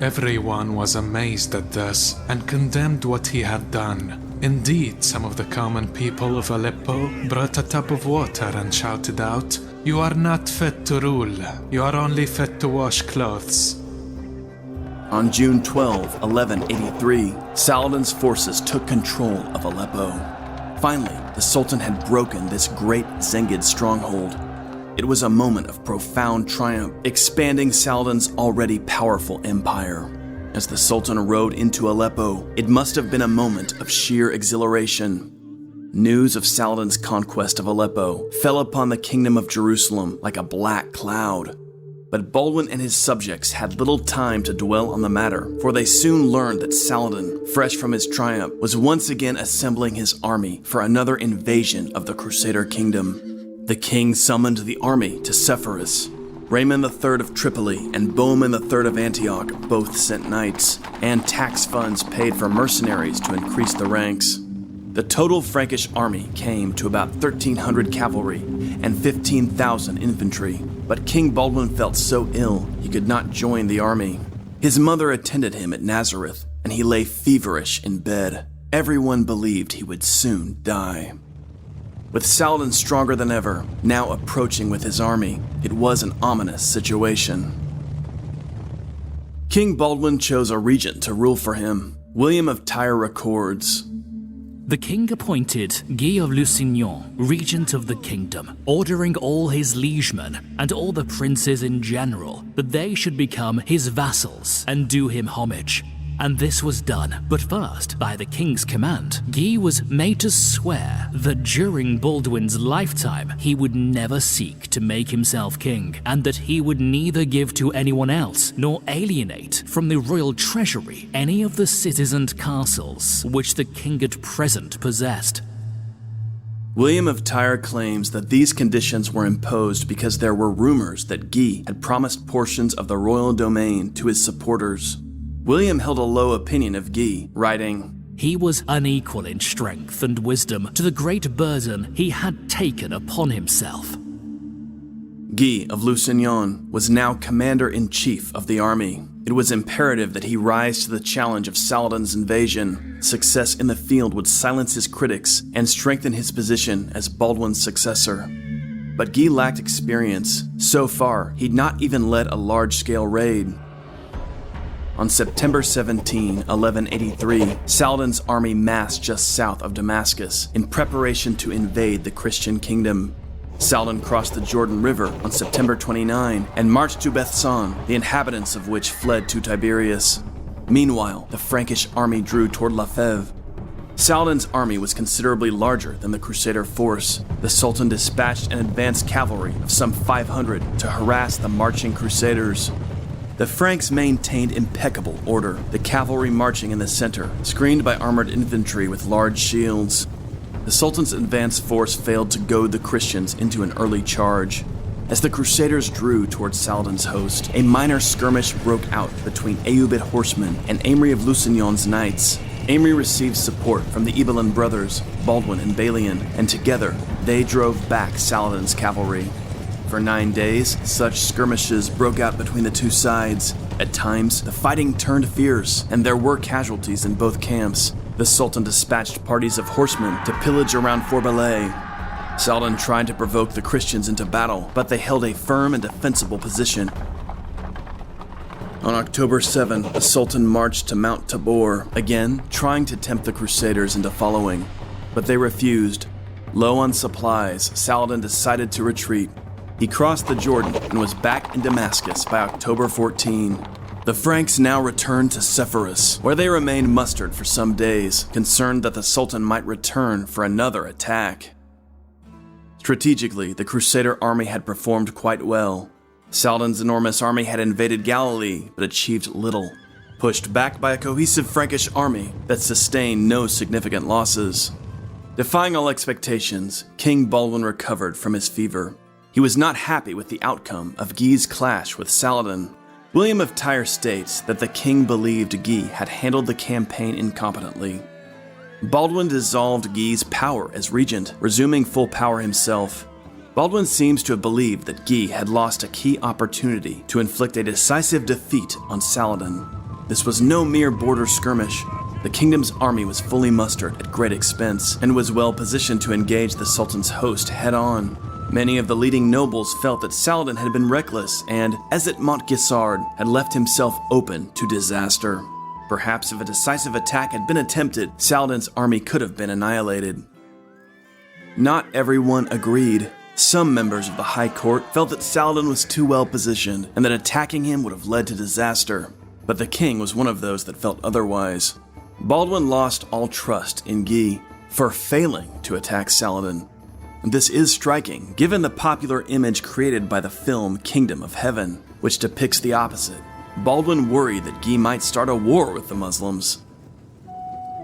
Everyone was amazed at this and condemned what he had done. Indeed, some of the common people of Aleppo brought a tub of water and shouted out, "You are not fit to rule, you are only fit to wash clothes." On June 12, 1183, Saladin's forces took control of Aleppo. Finally, the Sultan had broken this great Zengid stronghold. It was a moment of profound triumph, expanding Saladin's already powerful empire. As the Sultan rode into Aleppo, it must have been a moment of sheer exhilaration. News of Saladin's conquest of Aleppo fell upon the kingdom of Jerusalem like a black cloud. But Baldwin and his subjects had little time to dwell on the matter, for they soon learned that Saladin, fresh from his triumph, was once again assembling his army for another invasion of the Crusader kingdom. The king summoned the army to Sepphoris. Raymond III of Tripoli and Bohemond III of Antioch both sent knights, and tax funds paid for mercenaries to increase the ranks. The total Frankish army came to about 1,300 cavalry and 15,000 infantry, but King Baldwin felt so ill he could not join the army. His mother attended him at Nazareth, and he lay feverish in bed. Everyone believed he would soon die. With Saladin stronger than ever, now approaching with his army, it was an ominous situation. King Baldwin chose a regent to rule for him. William of Tyre records, The king appointed Guy of Lusignan regent of the kingdom, ordering all his liegemen and all the princes in general that they should become his vassals and do him homage. And this was done, but first, by the king's command, Guy was made to swear that during Baldwin's lifetime he would never seek to make himself king, and that he would neither give to anyone else nor alienate from the royal treasury any of the cities and castles which the king at present possessed. William of Tyre claims that these conditions were imposed because there were rumors that Guy had promised portions of the royal domain to his supporters. William held a low opinion of Guy, writing, He was unequal in strength and wisdom to the great burden he had taken upon himself. Guy of Lusignan was now commander-in-chief of the army. It was imperative that he rise to the challenge of Saladin's invasion. Success in the field would silence his critics and strengthen his position as Baldwin's successor. But Guy lacked experience. So far, he'd not even led a large-scale raid. On September 17, 1183, Saladin's army massed just south of Damascus in preparation to invade the Christian kingdom. Saladin crossed the Jordan River on September 29 and marched to Bethsan, the inhabitants of which fled to Tiberias. Meanwhile, the Frankish army drew toward Lechfeld. Saladin's army was considerably larger than the Crusader force. The Sultan dispatched an advanced cavalry of some 500 to harass the marching Crusaders. The Franks maintained impeccable order, the cavalry marching in the center, screened by armored infantry with large shields. The Sultan's advance force failed to goad the Christians into an early charge. As the Crusaders drew towards Saladin's host, a minor skirmish broke out between Ayyubid horsemen and Aymery of Lusignan's knights. Aymery received support from the Ibelin brothers, Baldwin and Balian, and together they drove back Saladin's cavalry. For 9 days, such skirmishes broke out between the two sides. At times, the fighting turned fierce, and there were casualties in both camps. The Sultan dispatched parties of horsemen to pillage around Forbelay. Saladin tried to provoke the Christians into battle, but they held a firm and defensible position. On October 7, the Sultan marched to Mount Tabor, again trying to tempt the Crusaders into following, but they refused. Low on supplies, Saladin decided to retreat. He crossed the Jordan and was back in Damascus by October 14. The Franks now returned to Sepphoris, where they remained mustered for some days, concerned that the Sultan might return for another attack. Strategically, the Crusader army had performed quite well. Saladin's enormous army had invaded Galilee, but achieved little, pushed back by a cohesive Frankish army that sustained no significant losses. Defying all expectations, King Baldwin recovered from his fever. He was not happy with the outcome of Guy's clash with Saladin. William of Tyre states that the king believed Guy had handled the campaign incompetently. Baldwin dissolved Guy's power as regent, resuming full power himself. Baldwin seems to have believed that Guy had lost a key opportunity to inflict a decisive defeat on Saladin. This was no mere border skirmish. The kingdom's army was fully mustered at great expense and was well positioned to engage the Sultan's host head-on. Many of the leading nobles felt that Saladin had been reckless and, as at Montgisard, had left himself open to disaster. Perhaps if a decisive attack had been attempted, Saladin's army could have been annihilated. Not everyone agreed. Some members of the High Court felt that Saladin was too well positioned and that attacking him would have led to disaster. But the king was one of those that felt otherwise. Baldwin lost all trust in Guy for failing to attack Saladin. This is striking, given the popular image created by the film Kingdom of Heaven, which depicts the opposite. Baldwin worried that Guy might start a war with the Muslims.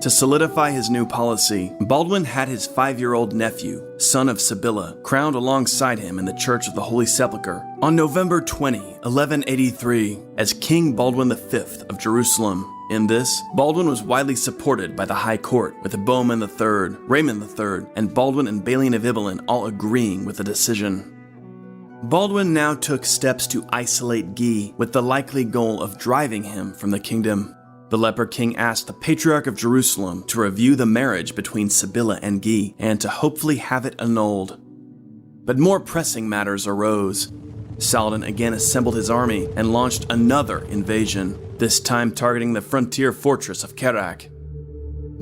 To solidify his new policy, Baldwin had his 5-year-old nephew, son of Sibylla, crowned alongside him in the Church of the Holy Sepulchre on November 20, 1183, as King Baldwin V of Jerusalem. In this, Baldwin was widely supported by the High Court, with Bohemund III, Raymond III, and Baldwin and Balian of Ibelin all agreeing with the decision. Baldwin now took steps to isolate Guy, with the likely goal of driving him from the kingdom. The leper king asked the Patriarch of Jerusalem to review the marriage between Sibylla and Guy, and to hopefully have it annulled. But more pressing matters arose. Saladin again assembled his army and launched another invasion, this time targeting the frontier fortress of Kerak.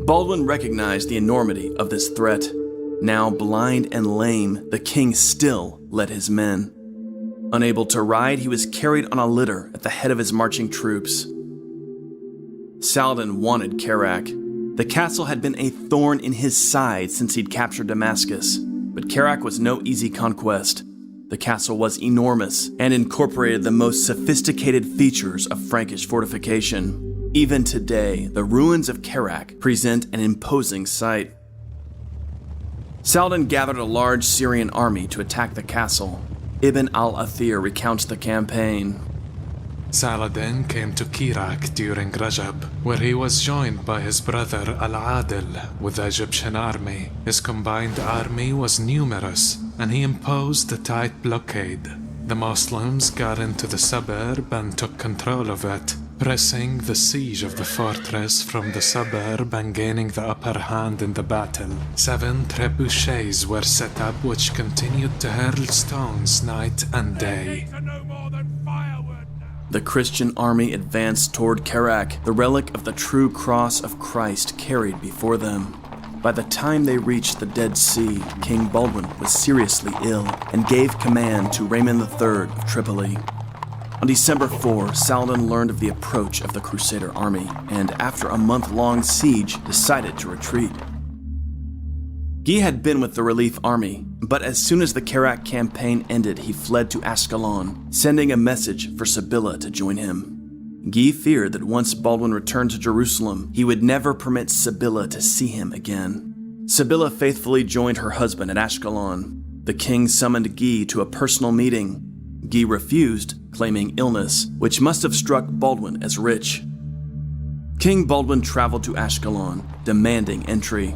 Baldwin recognized the enormity of this threat. Now blind and lame, the king still led his men. Unable to ride, he was carried on a litter at the head of his marching troops. Saladin wanted Kerak. The castle had been a thorn in his side since he'd captured Damascus, but Kerak was no easy conquest. The castle was enormous and incorporated the most sophisticated features of Frankish fortification. Even today, the ruins of Kerak present an imposing sight. Saladin gathered a large Syrian army to attack the castle. Ibn al-Athir recounts the campaign. Saladin came to Kerak during Rajab, where he was joined by his brother Al-Adil with the Egyptian army. His combined army was numerous, and he imposed a tight blockade. The Muslims got into the suburb and took control of it, pressing the siege of the fortress from the suburb and gaining the upper hand in the battle. 7 trebuchets were set up which continued to hurl stones night and day. The Christian army advanced toward Kerak, the relic of the true cross of Christ carried before them. By the time they reached the Dead Sea, King Baldwin was seriously ill and gave command to Raymond III of Tripoli. On December 4, Saladin learned of the approach of the Crusader army, and after a month-long siege, decided to retreat. Guy had been with the relief army, but as soon as the Kerak campaign ended, he fled to Ashkelon, sending a message for Sibylla to join him. Guy feared that once Baldwin returned to Jerusalem, he would never permit Sibylla to see him again. Sibylla faithfully joined her husband at Ashkelon. The king summoned Guy to a personal meeting. Guy refused, claiming illness, which must have struck Baldwin as rich. King Baldwin traveled to Ashkelon, demanding entry.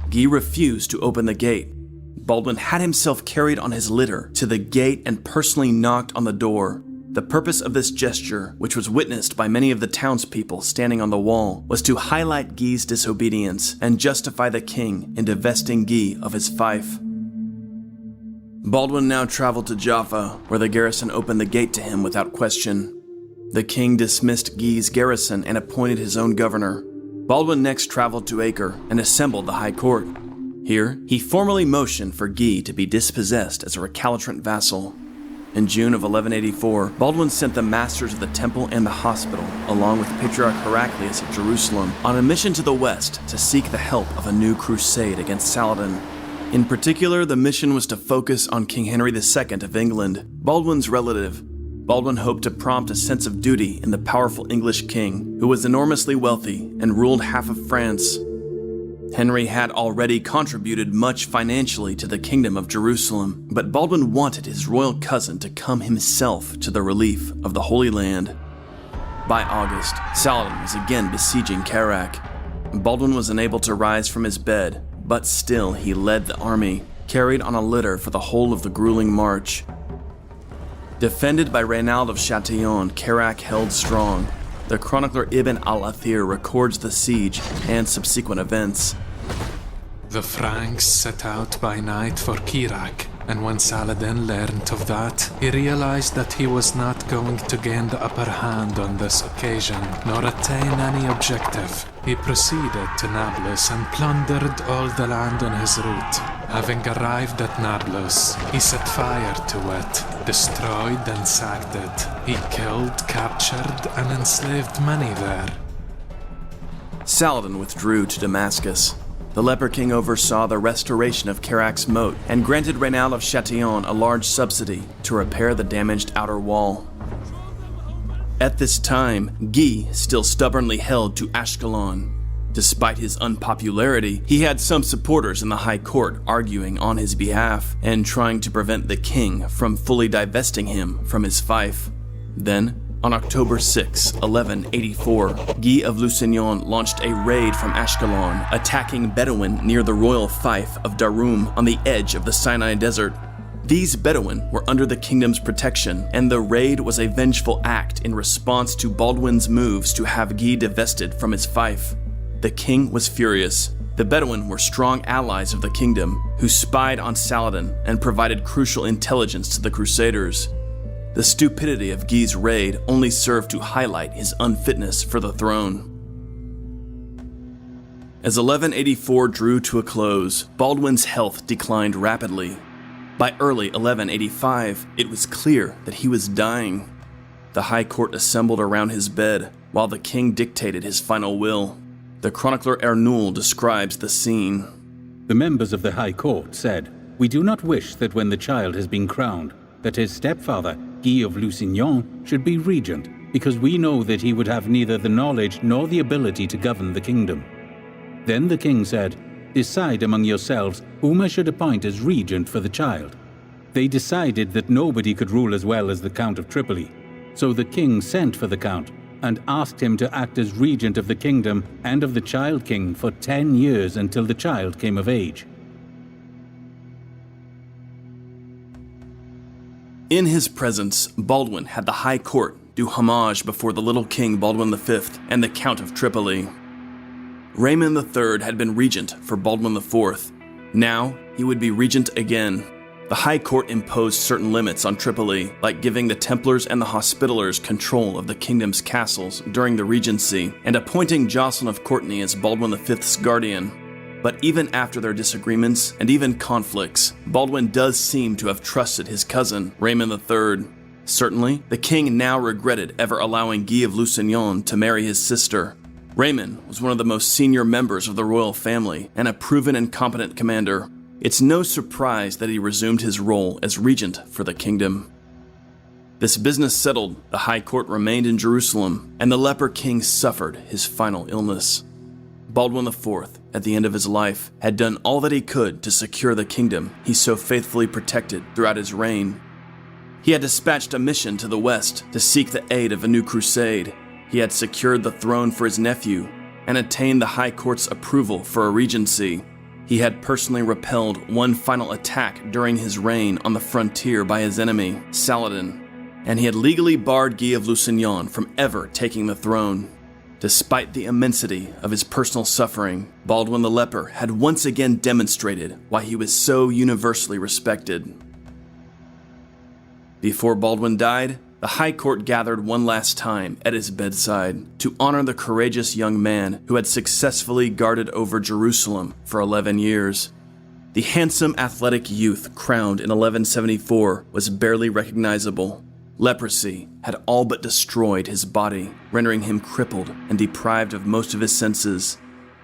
Guy refused to open the gate. Baldwin had himself carried on his litter to the gate and personally knocked on the door. The purpose of this gesture, which was witnessed by many of the townspeople standing on the wall, was to highlight Guy's disobedience and justify the king in divesting Guy of his fief. Baldwin now traveled to Jaffa, where the garrison opened the gate to him without question. The king dismissed Guy's garrison and appointed his own governor. Baldwin next traveled to Acre and assembled the high court. Here, he formally motioned for Guy to be dispossessed as a recalcitrant vassal. In June of 1184, Baldwin sent the masters of the temple and the hospital, along with Patriarch Heraclius of Jerusalem, on a mission to the west to seek the help of a new crusade against Saladin. In particular, the mission was to focus on King Henry II of England, Baldwin's relative. Baldwin hoped to prompt a sense of duty in the powerful English king, who was enormously wealthy and ruled half of France. Henry had already contributed much financially to the Kingdom of Jerusalem, but Baldwin wanted his royal cousin to come himself to the relief of the Holy Land. By August, Saladin was again besieging Kerak. Baldwin was unable to rise from his bed, but still he led the army, carried on a litter for the whole of the grueling march. Defended by Reynald of Chatillon, Kerak held strong. The chronicler Ibn al-Athir records the siege and subsequent events. The Franks set out by night for Kerak, and when Saladin learned of that, he realized that he was not going to gain the upper hand on this occasion, nor attain any objective. He proceeded to Nablus and plundered all the land on his route. Having arrived at Nablus, he set fire to it, destroyed and sacked it. He killed, captured, and enslaved many there. Saladin withdrew to Damascus. The Leper King oversaw the restoration of Kerak's moat and granted Reynald of Chatillon a large subsidy to repair the damaged outer wall. At this time, Guy still stubbornly held to Ashkelon. Despite his unpopularity, he had some supporters in the high court arguing on his behalf and trying to prevent the king from fully divesting him from his fief. Then, on October 6, 1184, Guy of Lusignan launched a raid from Ashkelon, attacking Bedouin near the royal fief of Darum on the edge of the Sinai Desert. These Bedouin were under the kingdom's protection, and the raid was a vengeful act in response to Baldwin's moves to have Guy divested from his fief. The king was furious. The Bedouin were strong allies of the kingdom, who spied on Saladin and provided crucial intelligence to the Crusaders. The stupidity of Guy's raid only served to highlight his unfitness for the throne. As 1184 drew to a close, Baldwin's health declined rapidly. By early 1185, it was clear that he was dying. The high court assembled around his bed, while the king dictated his final will. The chronicler Ernul describes the scene. The members of the high court said, "We do not wish that when the child has been crowned, that his stepfather, Guy of Lusignan, should be regent, because we know that he would have neither the knowledge nor the ability to govern the kingdom." Then the king said, "Decide among yourselves whom I should appoint as regent for the child." They decided that nobody could rule as well as the Count of Tripoli. So the king sent for the count and asked him to act as regent of the kingdom and of the child king for 10 years until the child came of age. In his presence, Baldwin had the high court do homage before the little king Baldwin V and the Count of Tripoli. Raymond III had been regent for Baldwin IV. Now, he would be regent again. The high court imposed certain limits on Tripoli, like giving the Templars and the Hospitallers control of the kingdom's castles during the regency, and appointing Jocelyn of Courtenay as Baldwin V's guardian. But even after their disagreements and even conflicts, Baldwin does seem to have trusted his cousin, Raymond III. Certainly, the king now regretted ever allowing Guy of Lusignan to marry his sister. Raymond was one of the most senior members of the royal family and a proven and competent commander. It's no surprise that he resumed his role as regent for the kingdom. This business settled, the high court remained in Jerusalem, and the leper king suffered his final illness. Baldwin IV, at the end of his life, had done all that he could to secure the kingdom he so faithfully protected throughout his reign. He had dispatched a mission to the west to seek the aid of a new crusade. He had secured the throne for his nephew and attained the high court's approval for a regency. He had personally repelled one final attack during his reign on the frontier by his enemy, Saladin, and he had legally barred Guy of Lusignan from ever taking the throne. Despite the immensity of his personal suffering, Baldwin the Leper had once again demonstrated why he was so universally respected. Before Baldwin died, the High Court gathered one last time at his bedside to honor the courageous young man who had successfully guarded over Jerusalem for 11 years. The handsome, athletic youth crowned in 1174 was barely recognizable. Leprosy had all but destroyed his body, rendering him crippled and deprived of most of his senses.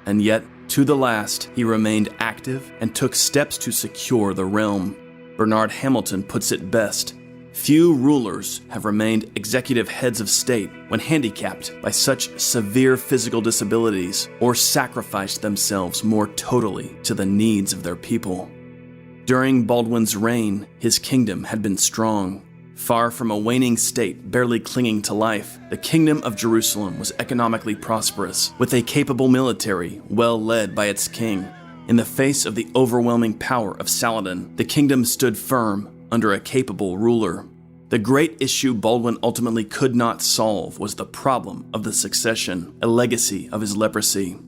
And yet, to the last, he remained active and took steps to secure the realm. Bernard Hamilton puts it best: few rulers have remained executive heads of state when handicapped by such severe physical disabilities or sacrificed themselves more totally to the needs of their people. During Baldwin's reign, his kingdom had been strong. Far from a waning state barely clinging to life, the Kingdom of Jerusalem was economically prosperous, with a capable military well led by its king. In the face of the overwhelming power of Saladin, the kingdom stood firm under a capable ruler. The great issue Baldwin ultimately could not solve was the problem of the succession, a legacy of his leprosy.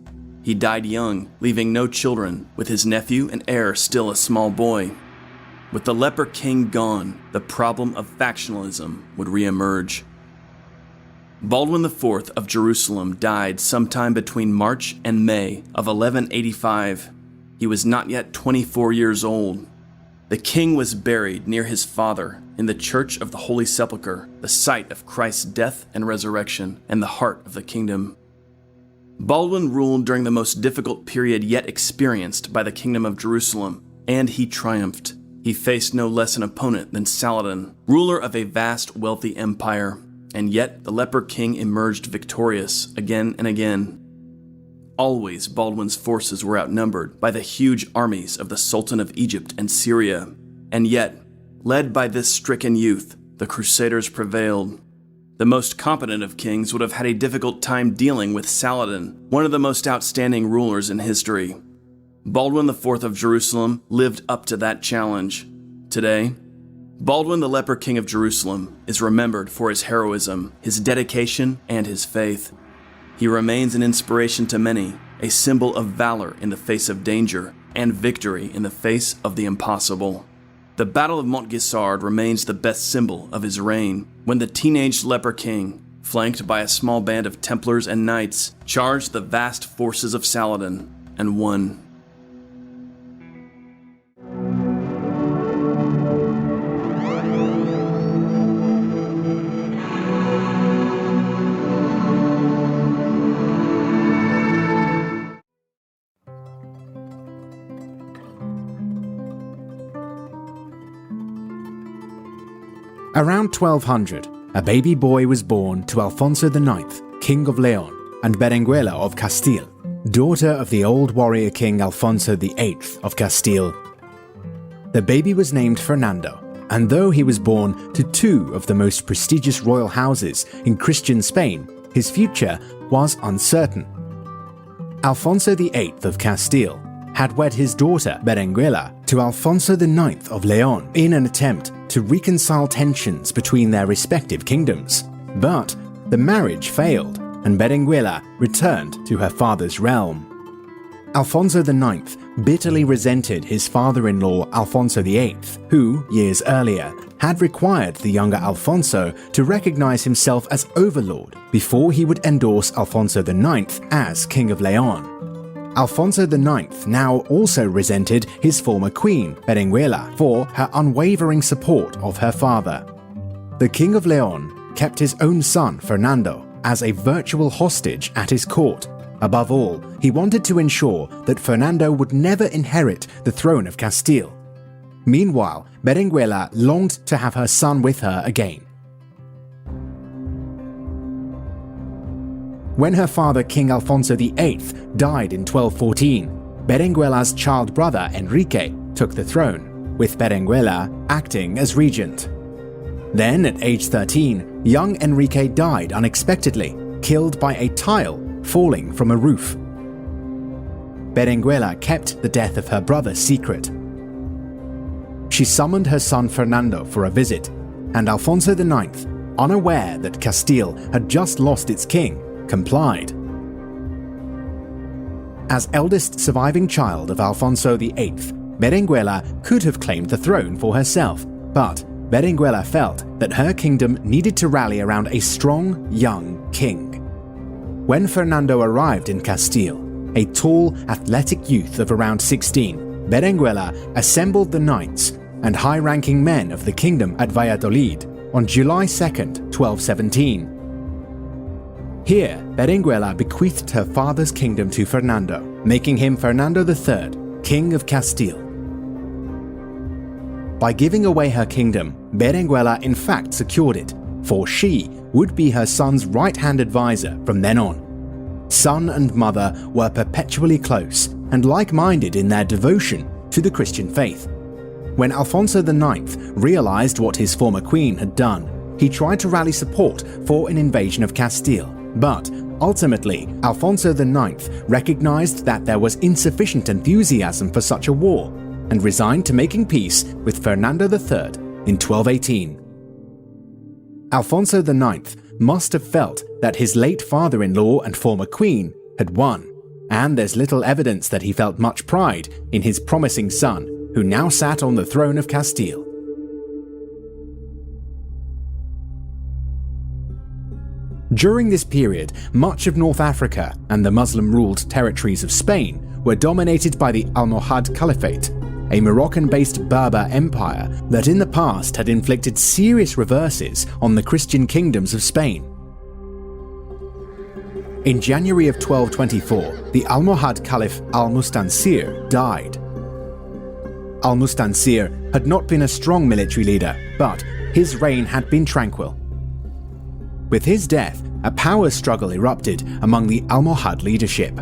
He died young, leaving no children, with his nephew and heir still a small boy. With the leper king gone, the problem of factionalism would re-emerge. Baldwin IV of Jerusalem died sometime between March and May of 1185. He was not yet 24 years old. The king was buried near his father in the Church of the Holy Sepulchre, the site of Christ's death and resurrection, and the heart of the kingdom. Baldwin ruled during the most difficult period yet experienced by the Kingdom of Jerusalem, and he triumphed. He faced no less an opponent than Saladin, ruler of a vast, wealthy empire, and yet the leper king emerged victorious again and again. Always Baldwin's forces were outnumbered by the huge armies of the Sultan of Egypt and Syria, and yet, led by this stricken youth, the Crusaders prevailed. The most competent of kings would have had a difficult time dealing with Saladin, one of the most outstanding rulers in history. Baldwin IV of Jerusalem lived up to that challenge. Today, Baldwin the Leper King of Jerusalem is remembered for his heroism, his dedication, and his faith. He remains an inspiration to many, a symbol of valor in the face of danger, and victory in the face of the impossible. The Battle of Magyars remains the best symbol of his reign, when the teenage Leper King, flanked by a small band of Templars and Knights, charged the vast forces of Saladin and won. Around 1200, a baby boy was born to Alfonso IX, King of Leon, and Berenguela of Castile, daughter of the old warrior king Alfonso VIII of Castile. The baby was named Fernando, and though he was born to two of the most prestigious royal houses in Christian Spain, his future was uncertain. Alfonso VIII of Castile had wed his daughter Berenguela to Alfonso IX of Leon in an attempt to reconcile tensions between their respective kingdoms. But the marriage failed, and Berenguela returned to her father's realm. Alfonso IX bitterly resented his father-in-law Alfonso VIII, who, years earlier, had required the younger Alfonso to recognize himself as overlord before he would endorse Alfonso IX as King of Leon. Alfonso IX now also resented his former queen, Berenguela, for her unwavering support of her father. The King of Leon kept his own son, Fernando, as a virtual hostage at his court. Above all, he wanted to ensure that Fernando would never inherit the throne of Castile. Meanwhile, Berenguela longed to have her son with her again. When her father, King Alfonso VIII, died in 1214, Berenguela's child brother Enrique took the throne, with Berenguela acting as regent. Then, at age 13, young Enrique died unexpectedly, killed by a tile falling from a roof. Berenguela kept the death of her brother secret. She summoned her son Fernando for a visit, and Alfonso IX, unaware that Castile had just lost its king, complied. As eldest surviving child of Alfonso VIII, Berenguela could have claimed the throne for herself, but Berenguela felt that her kingdom needed to rally around a strong, young king. When Fernando arrived in Castile, a tall, athletic youth of around 16, Berenguela assembled the knights and high-ranking men of the kingdom at Valladolid on July 2nd, 1217. Here, Berenguela bequeathed her father's kingdom to Fernando, making him Fernando III, King of Castile. By giving away her kingdom, Berenguela in fact secured it, for she would be her son's right-hand advisor from then on. Son and mother were perpetually close and like-minded in their devotion to the Christian faith. When Alfonso IX realized what his former queen had done, he tried to rally support for an invasion of Castile, but ultimately Alfonso IX recognized that there was insufficient enthusiasm for such a war and resigned to making peace with Fernando III in 1218. Alfonso IX must have felt that his late father-in-law and former queen had won, and there's little evidence that he felt much pride in his promising son, who now sat on the throne of Castile. During this period, much of North Africa and the Muslim-ruled territories of Spain were dominated by the Almohad Caliphate, a Moroccan-based Berber empire that in the past had inflicted serious reverses on the Christian kingdoms of Spain. In January of 1224, the Almohad Caliph Al-Mustansir died. Al-Mustansir had not been a strong military leader, but his reign had been tranquil. With his death, a power struggle erupted among the Almohad leadership.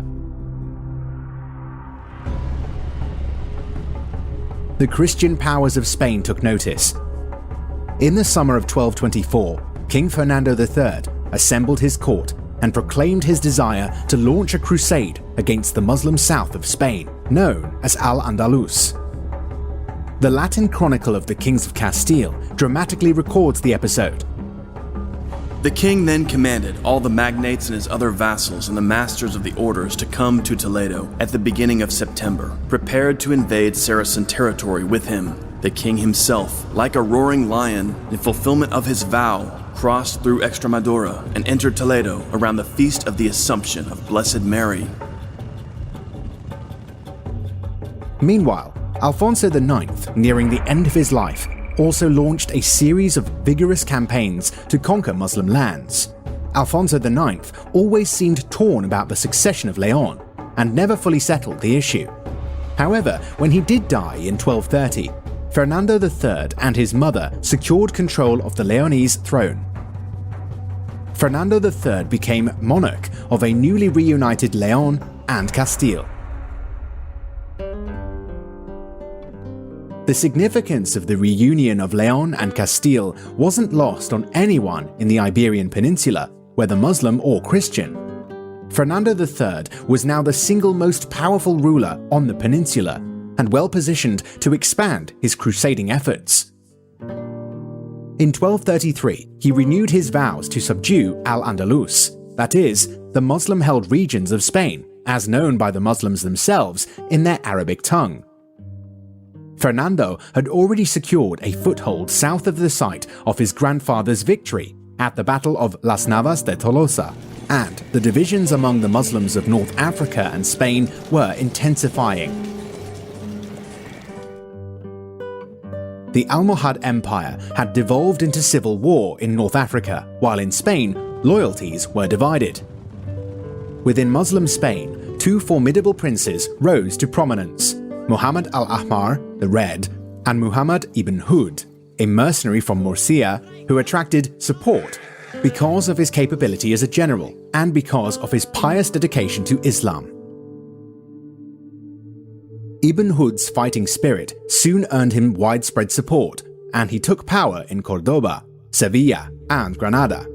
The Christian powers of Spain took notice. In the summer of 1224, King Fernando III assembled his court and proclaimed his desire to launch a crusade against the Muslim south of Spain, known as Al-Andalus. The Latin Chronicle of the Kings of Castile dramatically records the episode. The king then commanded all the magnates and his other vassals and the masters of the orders to come to Toledo at the beginning of September, prepared to invade Saracen territory with him. The king himself, like a roaring lion, in fulfillment of his vow, crossed through Extremadura and entered Toledo around the Feast of the Assumption of Blessed Mary. Meanwhile, Alfonso IX, nearing the end of his life, also launched a series of vigorous campaigns to conquer Muslim lands. Alfonso IX always seemed torn about the succession of Leon and never fully settled the issue. However, when he did die in 1230, Fernando III and his mother secured control of the Leonese throne. Fernando III became monarch of a newly reunited Leon and Castile. The significance of the reunion of Leon and Castile wasn't lost on anyone in the Iberian Peninsula, whether Muslim or Christian. Fernando III was now the single most powerful ruler on the peninsula and well positioned to expand his crusading efforts. In 1233, he renewed his vows to subdue Al-Andalus, that is, the Muslim-held regions of Spain, as known by the Muslims themselves in their Arabic tongue. Fernando had already secured a foothold south of the site of his grandfather's victory at the Battle of Las Navas de Tolosa, and the divisions among the Muslims of North Africa and Spain were intensifying. The Almohad Empire had devolved into civil war in North Africa, while in Spain, loyalties were divided. Within Muslim Spain, two formidable princes rose to prominence: Muhammad al-Ahmar, the Red, and Muhammad ibn Hud, a mercenary from Murcia who attracted support because of his capability as a general and because of his pious dedication to Islam. Ibn Hud's fighting spirit soon earned him widespread support, and he took power in Cordoba, Sevilla, and Granada.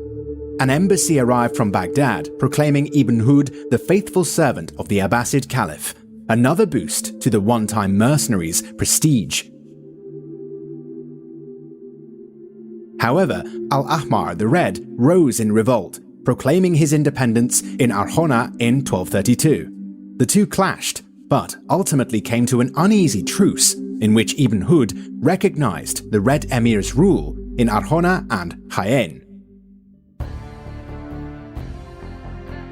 An embassy arrived from Baghdad proclaiming Ibn Hud the faithful servant of the Abbasid Caliph, another boost to the one-time mercenaries' prestige. However, Al-Ahmar the Red rose in revolt, proclaiming his independence in Arjona in 1232. The two clashed, but ultimately came to an uneasy truce in which Ibn Hud recognized the Red Emir's rule in Arjona and Jaén.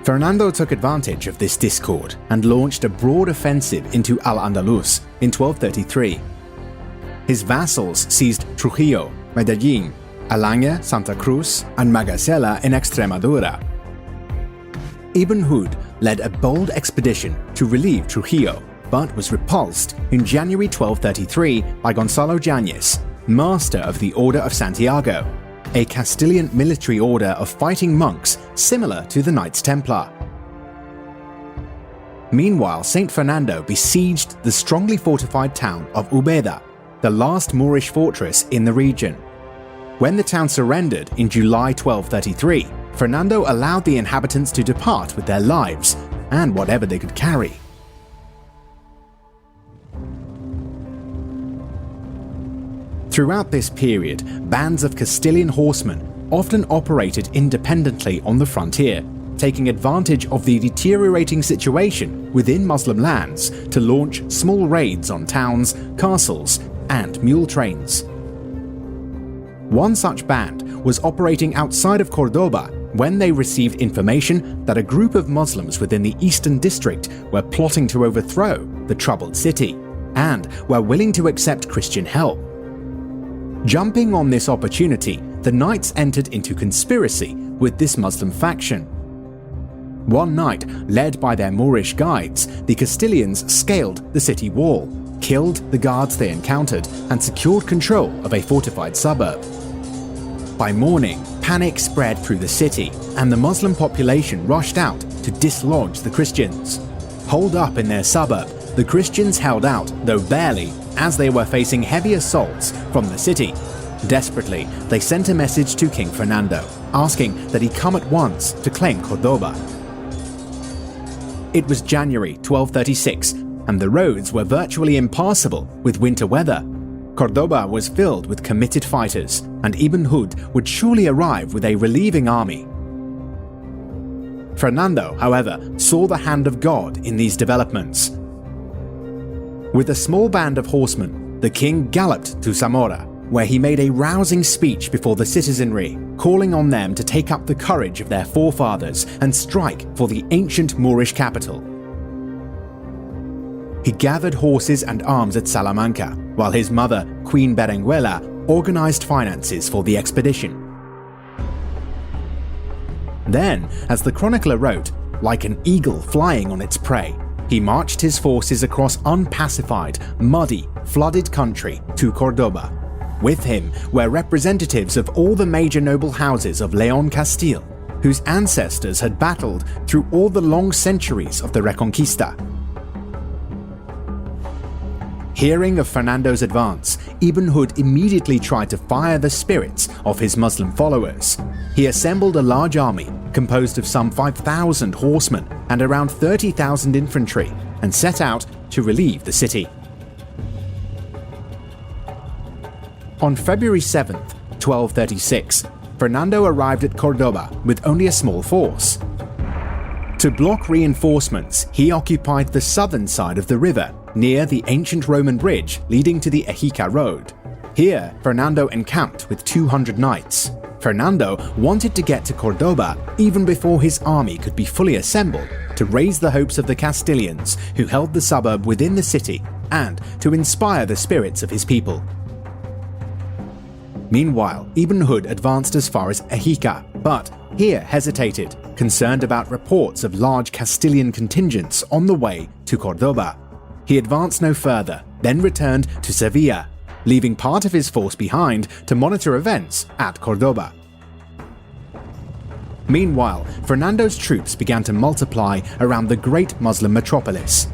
Fernando took advantage of this discord and launched a broad offensive into Al-Andalus in 1233. His vassals seized Trujillo, Medellín, Alanya, Santa Cruz, and Magasela in Extremadura. Ibn Hud led a bold expedition to relieve Trujillo, but was repulsed in January 1233 by Gonzalo Yáñez, master of the Order of Santiago, a Castilian military order of fighting monks similar to the Knights Templar. Meanwhile, Saint Fernando besieged the strongly fortified town of Ubeda, the last Moorish fortress in the region. When the town surrendered in July 1233, Fernando allowed the inhabitants to depart with their lives and whatever they could carry. Throughout this period, bands of Castilian horsemen often operated independently on the frontier, taking advantage of the deteriorating situation within Muslim lands to launch small raids on towns, castles, and mule trains. One such band was operating outside of Cordoba when they received information that a group of Muslims within the eastern district were plotting to overthrow the troubled city and were willing to accept Christian help. Jumping on this opportunity, the knights entered into conspiracy with this Muslim faction. One night, led by their Moorish guides, the Castilians scaled the city wall, killed the guards they encountered, and secured control of a fortified suburb. By morning, panic spread through the city, and the Muslim population rushed out to dislodge the Christians. Holed up in their suburb, the Christians held out, though barely, as they were facing heavy assaults from the city. Desperately, they sent a message to King Fernando, asking that he come at once to claim Cordoba. It was January 1236, and the roads were virtually impassable with winter weather. Cordoba was filled with committed fighters, and Ibn Hud would surely arrive with a relieving army. Fernando, however, saw the hand of God in these developments. With a small band of horsemen, the king galloped to Zamora, where he made a rousing speech before the citizenry, calling on them to take up the courage of their forefathers and strike for the ancient Moorish capital. He gathered horses and arms at Salamanca, while his mother, Queen Berenguela, organized finances for the expedition. Then, as the chronicler wrote, like an eagle flying on its prey, he marched his forces across unpacified, muddy, flooded country to Cordoba. With him were representatives of all the major noble houses of Leon Castile, whose ancestors had battled through all the long centuries of the Reconquista. Hearing of Fernando's advance, Ibn Hud immediately tried to fire the spirits of his Muslim followers. He assembled a large army composed of some 5,000 horsemen and around 30,000 infantry and set out to relieve the city. On February 7th, 1236, Fernando arrived at Cordoba with only a small force. To block reinforcements, he occupied the southern side of the river, near the ancient Roman bridge leading to the Ejica road. Here, Fernando encamped with 200 knights. Fernando wanted to get to Cordoba even before his army could be fully assembled to raise the hopes of the Castilians who held the suburb within the city and to inspire the spirits of his people. Meanwhile, Ibn Hud advanced as far as Ejica, but here hesitated, concerned about reports of large Castilian contingents on the way to Cordoba. He advanced no further, then returned to Sevilla, leaving part of his force behind to monitor events at Cordoba. Meanwhile, Fernando's troops began to multiply around the great Muslim metropolis.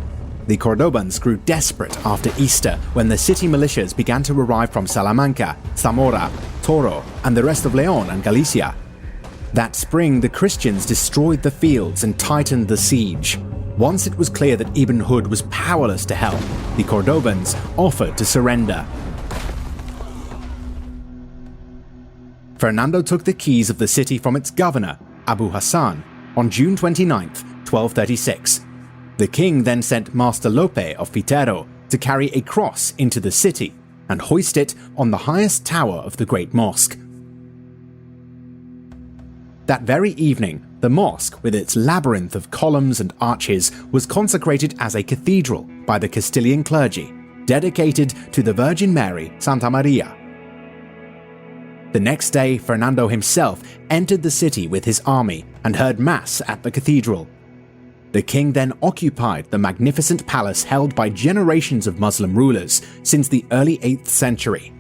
The Cordobans grew desperate after Easter when the city militias began to arrive from Salamanca, Zamora, Toro, and the rest of Leon and Galicia. That spring, the Christians destroyed the fields and tightened the siege. Once it was clear that Ibn Hud was powerless to help, the Cordobans offered to surrender. Fernando took the keys of the city from its governor, Abu Hassan, on June 29, 1236. The king then sent Master Lope of Fitero to carry a cross into the city and hoist it on the highest tower of the Great Mosque. That very evening, the mosque, with its labyrinth of columns and arches, was consecrated as a cathedral by the Castilian clergy, dedicated to the Virgin Mary, Santa Maria. The next day, Fernando himself entered the city with his army and heard mass at the cathedral. The king then occupied the magnificent palace held by generations of Muslim rulers since the early 8th century.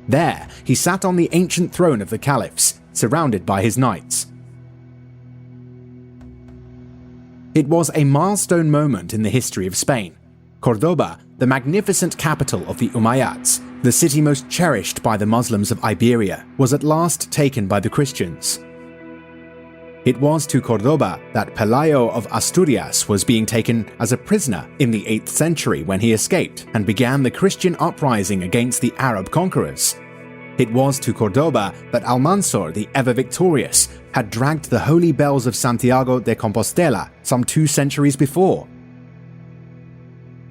There, he sat on the ancient throne of the caliphs, surrounded by his knights. It was a milestone moment in the history of Spain. Cordoba, the magnificent capital of the Umayyads, the city most cherished by the Muslims of Iberia, was at last taken by the Christians. It was to Cordoba that Pelayo of Asturias was being taken as a prisoner in the 8th century when he escaped and began the Christian uprising against the Arab conquerors. It was to Cordoba that Almanzor, the ever-victorious, had dragged the holy bells of Santiago de Compostela some 2 centuries before.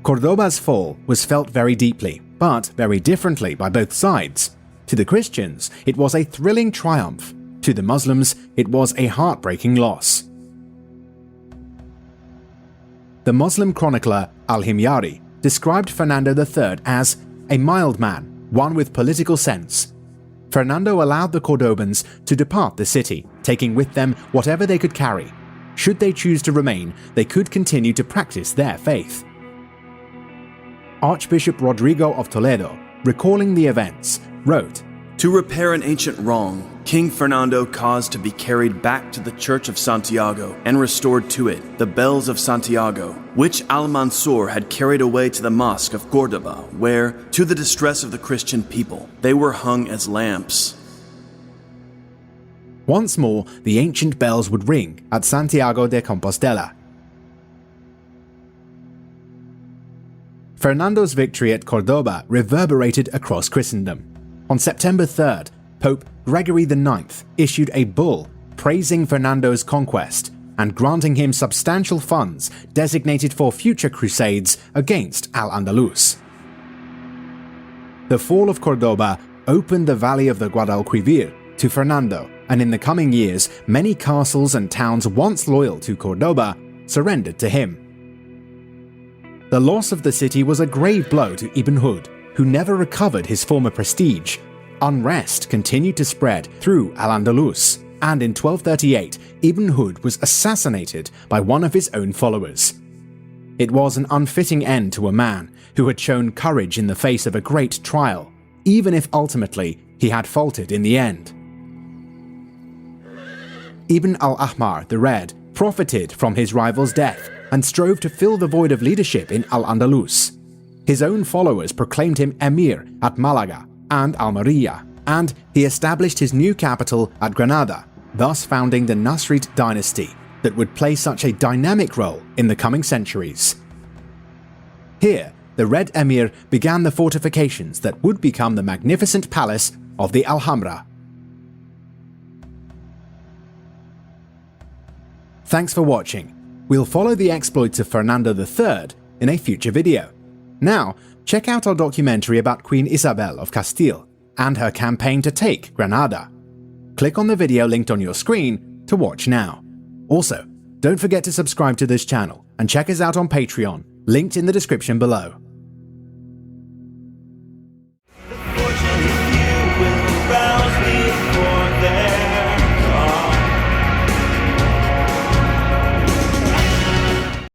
Cordoba's fall was felt very deeply, but very differently by both sides. To the Christians, it was a thrilling triumph. To the Muslims, it was a heartbreaking loss. The Muslim chronicler Al-Himyari described Fernando III as a mild man, one with political sense. Fernando allowed the Cordobans to depart the city, taking with them whatever they could carry. Should they choose to remain, they could continue to practice their faith. Archbishop Rodrigo of Toledo, recalling the events, wrote, "To repair an ancient wrong, King Fernando caused to be carried back to the Church of Santiago and restored to it the bells of Santiago, which Almanzor had carried away to the Mosque of Cordoba, where, to the distress of the Christian people, they were hung as lamps." Once more, the ancient bells would ring at Santiago de Compostela. Fernando's victory at Cordoba reverberated across Christendom. On September 3rd, Pope Gregory IX issued a bull praising Fernando's conquest and granting him substantial funds designated for future crusades against Al-Andalus. The fall of Cordoba opened the valley of the Guadalquivir to Fernando, and in the coming years, many castles and towns once loyal to Cordoba surrendered to him. The loss of the city was a grave blow to Ibn Hud, who never recovered his former prestige. Unrest continued to spread through Al-Andalus, and in 1238, Ibn Hud was assassinated by one of his own followers. It was an unfitting end to a man who had shown courage in the face of a great trial, even if ultimately he had faltered in the end. Ibn al-Ahmar the Red profited from his rival's death and strove to fill the void of leadership in Al-Andalus. His own followers proclaimed him emir at Malaga and Almeria, and he established his new capital at Granada, thus founding the Nasrid dynasty that would play such a dynamic role in the coming centuries. Here, the Red Emir began the fortifications that would become the magnificent palace of the Alhambra. Thanks for watching. We'll follow the exploits of Fernando III in a future video. Now, check out our documentary about Queen Isabel of Castile and her campaign to take Granada. Click on the video linked on your screen to watch now. Also, don't forget to subscribe to this channel and check us out on Patreon, linked in the description below.